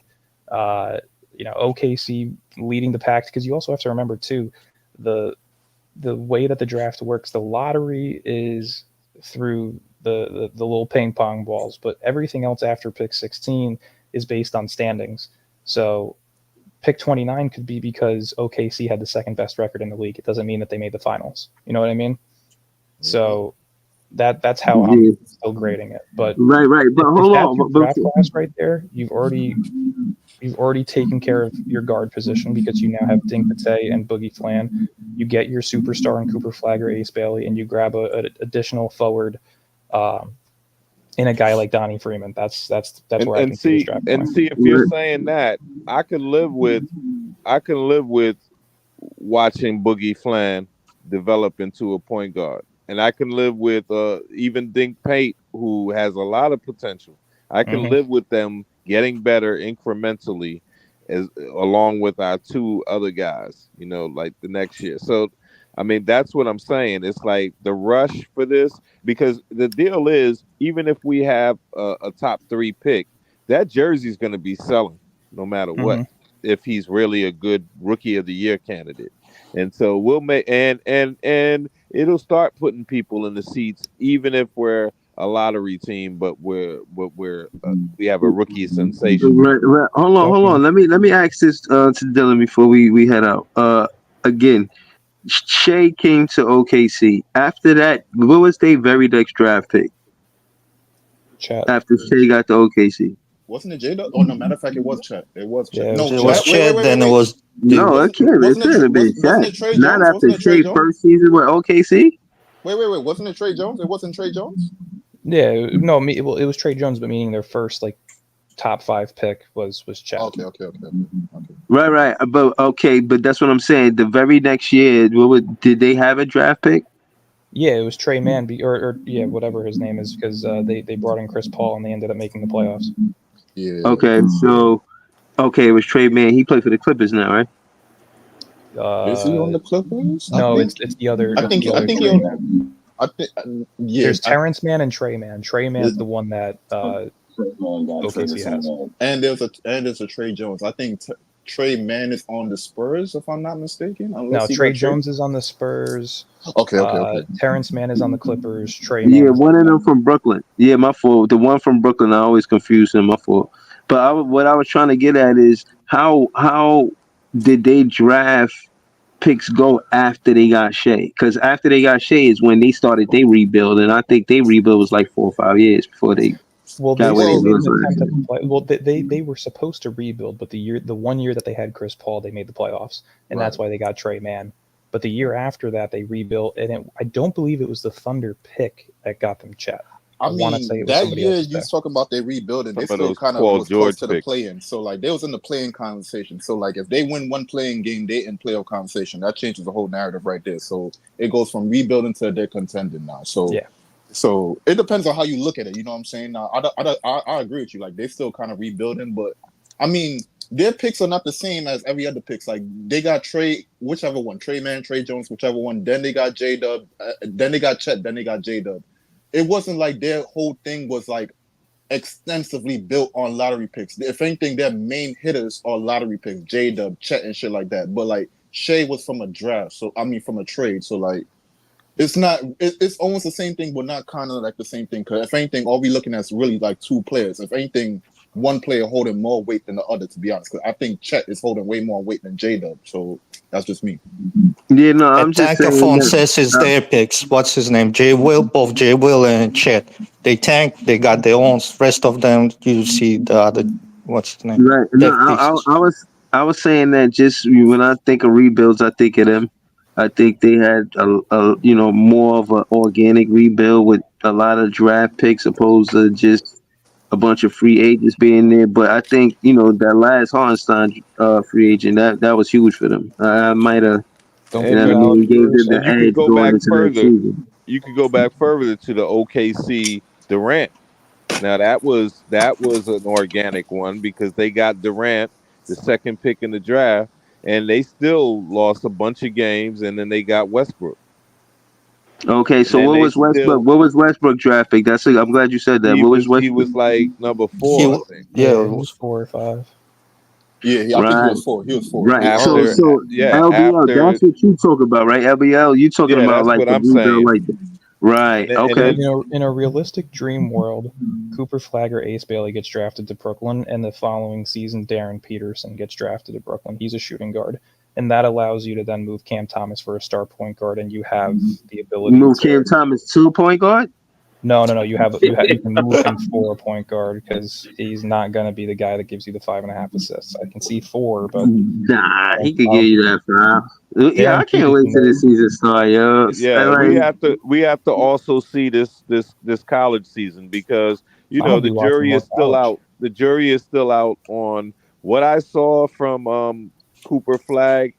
uh, OKC leading the pack, because you also have to remember too, the way that the draft works. The lottery is through the little ping pong balls, but everything else after pick 16 is based on standings. So pick 29 could be because OKC had the second best record in the league. It doesn't mean that they made the finals. You know what I mean? So that's how I'm Yeah. still grading it. But Right. But if hold that's on. your draft class right there, you've already taken care of your guard position because you now have Dink Pate and Boogie Flan. You get your superstar in Cooper Flag or Ace Bailey, and you grab an additional forward in a guy like Donnie Freeman. That's where I can see this draft going. See if you're saying that, I can live with watching Boogie Flan develop into a point guard. And I can live with even Dink Pate, who has a lot of potential. I can live with them getting better incrementally as along with our 2 other guys, like the next year. So I mean, that's what I'm saying. It's like the rush for this, because the deal is, even if we have a top 3 pick, that jersey's going to be selling no matter what, if he's really a good rookie of the year candidate. And so we'll make and it'll start putting people in the seats, even if we're a lottery team, but we have a rookie sensation. Right. Hold on. Let me ask this to Dylan before we head out. Again, Shea came to OKC. After that, what was their very next draft pick? Chat. After Shea got to OKC. Wasn't it Jada? Oh no, matter of fact, it was Chet. It was Chet. Yeah, No, It was Chet. Wait. Chet, then it was No, it can't Wasn't have been wasn't Shaq. it Trey Not Jones? after Wasn't it Trey Shea Jones? first season with OKC. Wait. Wasn't it Trey Jones? It wasn't Trey Jones? Yeah, no, it was Trey Jones, but meaning their first top 5 pick was Chet. Okay. Right. But that's what I'm saying. The very next year, did they have a draft pick? Yeah, it was Trey Mann, or whatever his name is, because they brought in Chris Paul and they ended up making the playoffs. Yeah. Okay, so it was Trey Mann. He played for the Clippers now, right? Is he on the Clippers? No, it's the other. I think Trey Mann. yeah. There's Terrence Mann and Trey Mann. Trey Mann's the one that OKC has. And there's a Trey Jones. I think Trey Mann is on the Spurs, if I'm not mistaken. No, Trey Jones is on the Spurs. Okay. Terrence Mann is on the Clippers. Trey Yeah, Mann is one of them from Brooklyn. Yeah, my fault. The one from Brooklyn, I always confuse him. My fault. But what I was trying to get at is how did they draft picks go after they got Shea? Because after they got Shea is when they started they rebuild, and I think they rebuild was like 4 or 5 years before they Well, got where they they made was. an attempt at the play. Well, they were supposed to rebuild, but the 1 year that they had Chris Paul, they made the playoffs, and that's why they got Trey Mann. But the year after that, they rebuilt, and I don't believe it was the Thunder pick that got them Chet. I want to mean, say it was that somebody year else's you pick. talking about they rebuilding, they Some of still those kind of Paul was close George to the picks. play-in. So like they was in the play-in conversation. So like if they win one play-in game, they in playoff conversation. That changes the whole narrative right there. So it goes from rebuilding to they're contending now. So Yeah. So it depends on how you look at it. You know what I'm saying? Now, I agree with you. Like they still kind of rebuilding, but I mean their picks are not the same as every other picks. Like they got whichever one, Trey Mann, Trey Jones, whichever one. Then they got J Dub. Then they got Chet. Then they got J Dub. It wasn't like their whole thing was like extensively built on lottery picks. If anything, their main hitters are lottery picks, J Dub, Chet, and shit like that. But like Shea was from a draft, so I mean from a trade. So like it's not. It's almost the same thing, but not kind of like the same thing. Because if anything, all we looking at is really like two players. If anything, one player holding more weight than the other. To be honest, because I think Chet is holding way more weight than J Dub. So that's just me. Yeah, no, A I'm just saying tankaphone that. says it's their picks. What's his name? J Will, both J Will and Chet. They tanked. They got their own. Rest of them, you see the other. What's his name? Right. No, Dead pieces. I was saying that just when I think of rebuilds, I think of them. I think they had a more of an organic rebuild with a lot of draft picks opposed to just a bunch of free agents being there. But I think that last Hartenstein free agent that was huge for them. I might have, Don't you know And what I forget mean, Alec it gave Burks. them and the you could edge go going back into next further. season. You could go back further to the OKC Durant. Now that was an organic one because they got Durant, the second pick in the draft, and they still lost a bunch of games, and then they got Westbrook, Okay, and so then what they was Westbrook? still What was Westbrook draft pick? I'm glad you said that. he What was was he Westbrook? was like number He, 4, I think. Yeah, he yeah, was 4 or 5. Yeah, I think he Right. was four. He was four. Right. Yeah. So After so yeah, LBL, after that's what you talk about, right? LBL, you talking yeah, about that's like what the I'm rebuild saying. like that. Right. And Okay. then In a realistic dream world, Cooper Flagg or Ace Bailey gets drafted to Brooklyn, and the following season, Darren Peterson gets drafted to Brooklyn. He's a shooting guard, and that allows you to then move Cam Thomas for a star point guard, and you have the You ability move Cam to. Thomas to point guard? No, no, no. You can move him for a point guard because he's not going to be the guy that gives you the 5.5 assists. I can see 4, but Nah, he could I give don't you think that 5. Yeah, Darren I can't wait Peterson. till the season start, yo. I yeah, like we have to also see this college season because I'm gonna the be watching jury more is still college. out. The jury is still out on what I saw from Cooper Flag.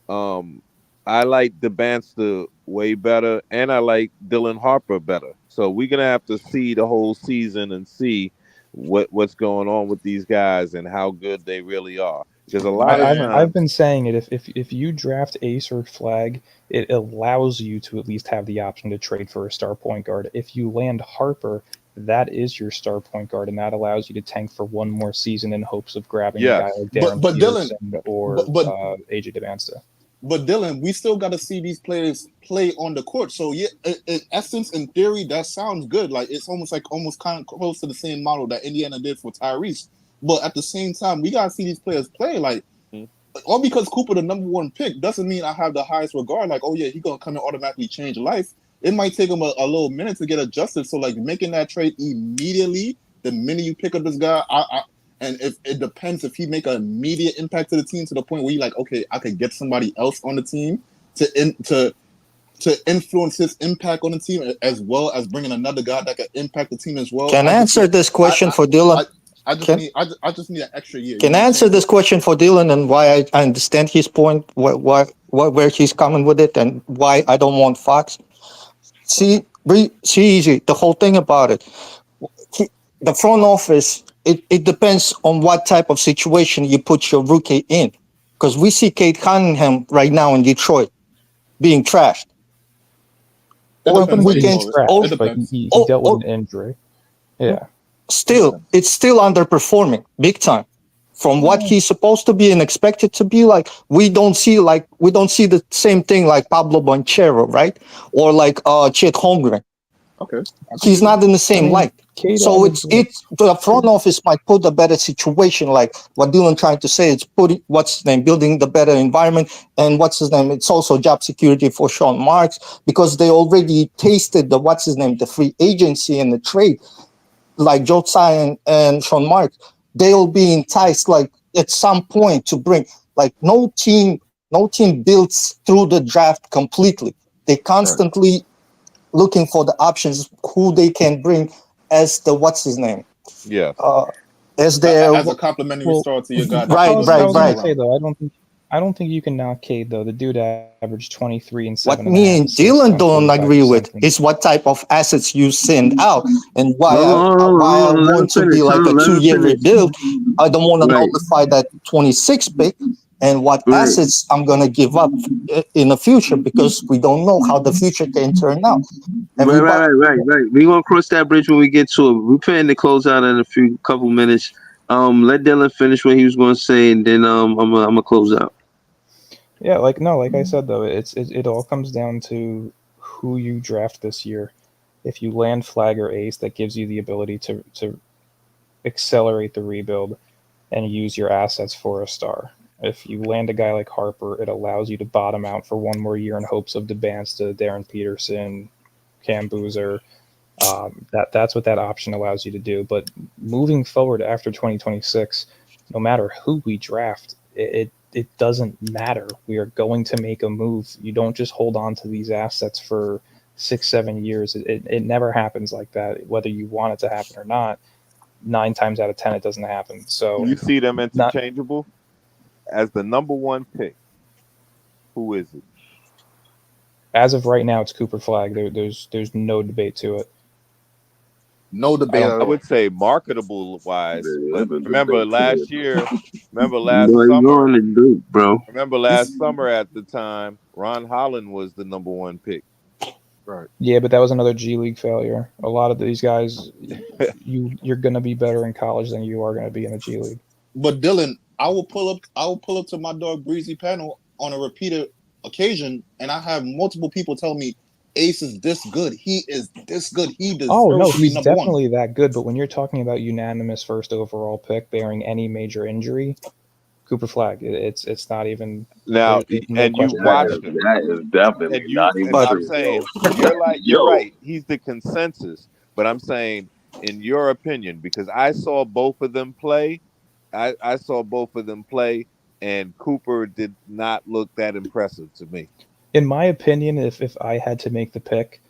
Um, I like DeBanster way better, and I like Dylan Harper better. So we're gonna have to see the whole season and see what's going on with these guys and how good they really are. Because a lot of I've times, been saying it. If you draft Ace or Flag, it allows you to at least have the option to trade for a star point guard. If you land Harper, that is your star point guard, and that allows you to tank for one more season in hopes of grabbing a guy yes, like But Darren but Dylan, Peterson but or but AJ DeBansta. But Dylan, we still got to see these players play on the court. So yeah, in essence, in theory, that sounds good. Like it's almost kind of close to the same model that Indiana did for Tyrese. But at the same time, we got to see these players play. Like all because Cooper the number one pick doesn't mean I have the highest regard. Like oh yeah, he gonna come and automatically change life. It might take him a little minute to get adjusted. So like making that trade immediately, the minute you pick up this guy, and if it depends if he make an immediate impact to the team to the point where you're like, okay, I could get somebody else on the team to influence his impact on the team as well as bringing another guy that could impact the team as well. can I answer this question for Dylan? I just need an extra year. Can I answer this question for Dylan and why I understand his point, where he's coming with it, and why I don't want Fox? See, easy. The whole thing about it, the front office. It depends on what type of situation you put your rookie in, because we see Kate Cunningham right now in Detroit being trashed. It I depends wouldn't how say you he's call it. trash, It but depends. he dealt with an injury. Yeah. Still, it's still underperforming big time from what he's supposed to be and expected to be. Like we don't see the same thing like Pablo Banchero, right? Or like Chet Holmgren. Okay. He's not in the same light. Cade So averaged, the front office might put a better situation, like what Dylan trying to say. It's building the better environment, and it's also job security for Sean Marks, because they already tasted the free agency and the trade, like Joe Tsai and Sean Marks. They'll be enticed like at some point to bring, like no team builds through the draft completely. They constantly looking for the options who they can bring as the Yeah. as their as a complimentary star to your guy. Right. I was gonna say though, I don't think you can knock Cade though. The dude averaged 23 and 7. What me and Dylan don't agree with is what type of assets you send out, and why I want to be like a 2-year rebuild. I don't want to nullify that 26 pick, and what assets I'm gonna give up in the future, because we don't know how the future can turn out. Right. We're gonna cross that bridge when we get to it. We're planning to close out in a couple minutes. Let Dylan finish what he was gonna say, and then I'm gonna close out. Yeah, like I said though, it all comes down to who you draft this year. If you land Flagg or Ace, that gives you the ability to accelerate the rebuild and use your assets for a star. If you land a guy like Harper, it allows you to bottom out for one more year in hopes of advance to Darren Peterson, Cam Boozer. That's what that option allows you to do. But moving forward after 2026, no matter who we draft, it doesn't matter. We are going to make a move. You don't just hold on to these assets for 6-7 years. It never happens like that, whether you want it to happen or not. 9 times out of 10, it doesn't happen. So you see them interchangeable as the number 1 pick. Who is it? As of right now, it's Cooper Flagg. There's no debate to it. No debate. I would say marketable wise. But remember last year. Remember last summer at the time, Ron Holland was the number 1 pick. Right. Yeah, but that was another G League failure. A lot of these guys, you're gonna be better in college than you are gonna be in the G League. But Dylan, I will pull up to my dog Breezy panel on a repeated occasion, and I have multiple people tell me Ace is this good. He is this good. He deserves to be he's number definitely 1. that good. But when you're talking about unanimous first overall pick bearing any major injury, Cooper Flagg, it's not even now. And you watched him. That is definitely not even. But I'm saying you're right. He's the consensus. But I'm saying, in your opinion, because I saw both of them play, I saw both of them play, and Cooper did not look that impressive to me. In my opinion, if I had to make the pick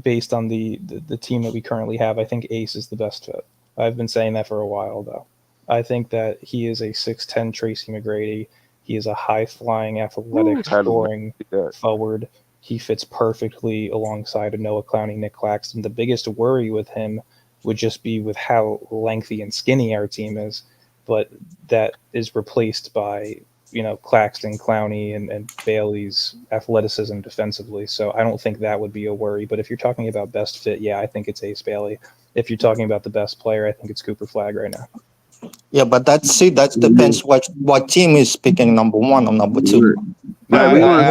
based on the team that we currently have, I think Ace is the best fit. I've been saying that for a while, though. I think that he is a 6'10" Tracy McGrady. He is a high-flying, athletic, scoring forward. He fits perfectly alongside a Noah Clowney, Nick Claxton. The biggest worry with him would just be with how lengthy and skinny our team is, but that is replaced by Claxton, Clowney, and Bailey's athleticism defensively. So I don't think that would be a worry. But if you're talking about best fit, yeah, I think it's Ace Bailey. If you're talking about the best player, I think it's Cooper Flagg right now. Yeah, but that depends what team is picking number 1 or number 2. Right, we want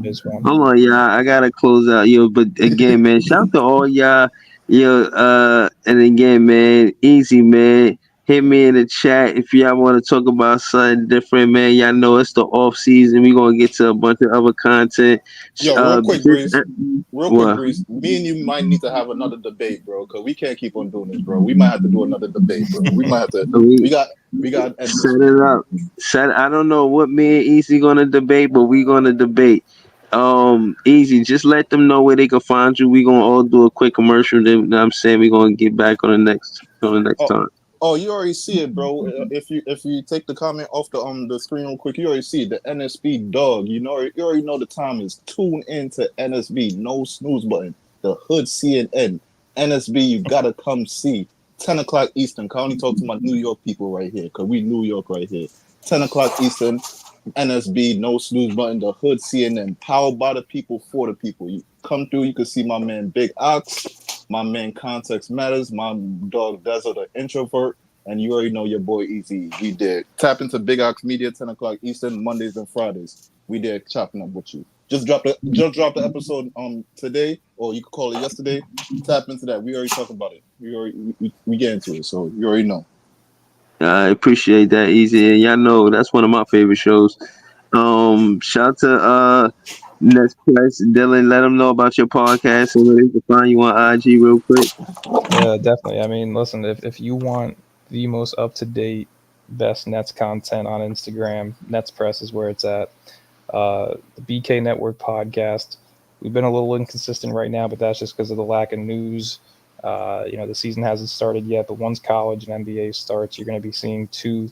to see. Hold on, y'all. I gotta close out, But again, man, shout out to all y'all, and again, man, easy, man. Hit me in the chat if y'all want to talk about something different, man. Y'all know it's the off season. We gonna get to a bunch of other content. Yo, real quick, Breeze. Me and you might need to have another debate, bro, because we can't keep on doing this, bro. We might have to do another debate, bro. We might have to. We got. Set it up. I don't know what me and Easy gonna debate, but we gonna debate. Easy, just let them know where they can find you. We gonna all do a quick commercial. Then I'm saying we gonna get back on the next time. Oh, you already see it, bro. If you take the comment off the screen real quick, you already see it. The NSB dog. You already know the time is. Tune in to NSB. No snooze button. The Hood CNN. NSB, you gotta come see. 10 o'clock Eastern. I only talk to my New York people right here, because we New York right here. 10 o'clock Eastern. NSB, no snooze button. The Hood CNN. Powered by the people, for the people. You come through, you can see my man Big Ox, my man Context Matters, my dog Desert, the introvert. And you already know your boy Easy. We did tap into Big Ox Media 10 o'clock Eastern Mondays and Fridays. We did chopping up with you. Just drop the episode today, or you could call it yesterday. Tap into that. We already talked about it. We get into it, so you already know. I appreciate that, Easy. And y'all know that's one of my favorite shows. Shout out to Next Press, Dylan. Let them know about your podcast so they can find you on IG real quick. Yeah, definitely. I mean, listen, if you want the most up to date, best Nets content on Instagram, Nets Press is where it's at. The BK Network podcast. We've been a little inconsistent right now, but that's just because of the lack of news. The season hasn't started yet, but once college and NBA starts, you're going to be seeing 2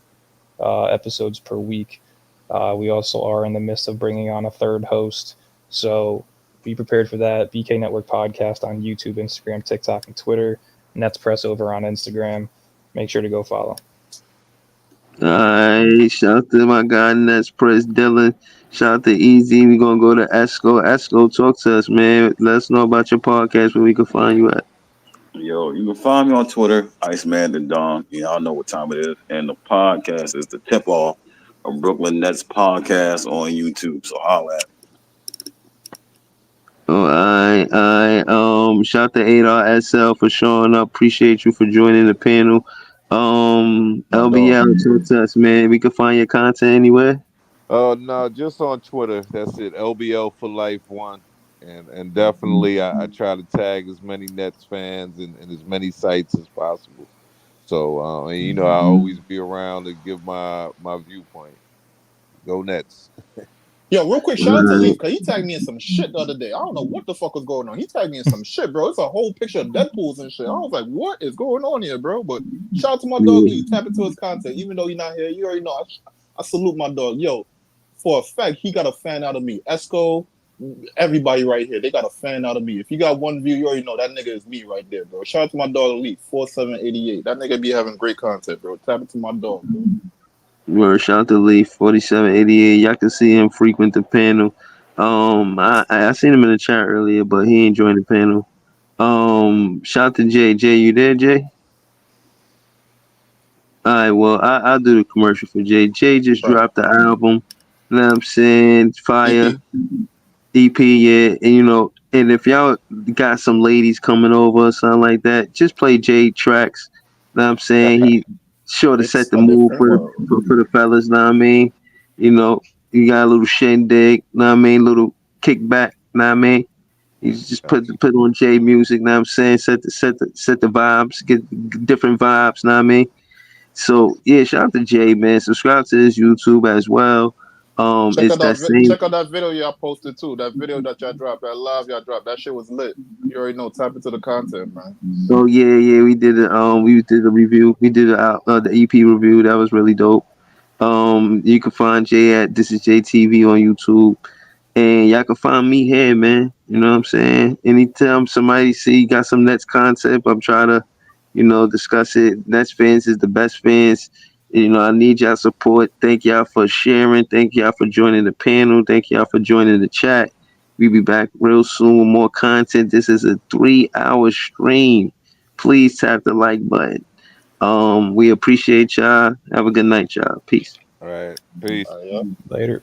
episodes per week. We also are in the midst of bringing on a third host, so be prepared for that. BK Network podcast on YouTube, Instagram, TikTok, and Twitter. Nets Press over on Instagram. Make sure to go follow. Alright, shout out to my guy Nets Press Dylan. Shout out to Easy. We're gonna go to Esco. Esco, talk to us, man. Let us know about your podcast, where we can find you at. Yo, you can find me on Twitter, Iceman the Dawn. Y'all know what time it is. And the podcast is the Tip Off, a Brooklyn Nets podcast on YouTube. So holla at me. Oh, I shout out to 8RSL for showing up. Appreciate you for joining the panel. LBL, talk to us, man. We can find your content anywhere. No, just on Twitter. That's it. LBL for Life 1. And definitely I try to tag as many Nets fans and as many sites as possible. So and I always be around to give my viewpoint. Go Nets. Yo, real quick, shout out to Leaf, because he tagged me in some shit the other day. I don't know what the fuck was going on. He tagged me in some shit, bro. It's a whole picture of Deadpools and shit. I was like, what is going on here, bro? But shout out to my dog Leaf. Tap into his content. Even though he's not here, you already know. I salute my dog. Yo, for a fact, he got a fan out of me. Esco, everybody right here, they got a fan out of me. If you got one view, you already know that nigga is me right there, bro. Shout out to my dog Leaf, 4788. That nigga be having great content, bro. Tap into my dog, bro. Word, shout out to Lee, 4788. Y'all can see him frequent the panel. I seen him in the chat earlier, but he ain't joined the panel. Shout out to Jay. Jay, you there, Jay? All right, well, I'll do the commercial for Jay. Jay just dropped the album. You know what I'm saying? Fire. EP, yeah. And, and if y'all got some ladies coming over or something like that, just play Jay tracks. You know what I'm saying? He sure to set the mood for the fellas, know what I mean? You got a little shindig, know what I mean? Little kickback, know what I mean? You just put on Jay music, know what I'm saying? Set the vibes, get different vibes, know what I mean? So yeah, shout out to Jay, man. Subscribe to his YouTube as well. Check out that video y'all posted too. That video that y'all dropped, that live y'all dropped, that shit was lit. You already know. Tap into the content, man. Oh yeah, we did it. We did a review. We did the EP review. That was really dope. You can find Jay at This Is JTV on YouTube, and y'all can find me here, man. You know what I'm saying? Anytime somebody see got some Nets concept, I'm trying to, discuss it. Nets fans is the best fans. I need y'all support. Thank y'all for sharing. Thank y'all for joining the panel. Thank y'all for joining the chat. We'll be back real soon with more content. This is a 3-hour stream. Please tap the like button. We appreciate y'all. Have a good night, y'all. Peace. All right. Peace. Later.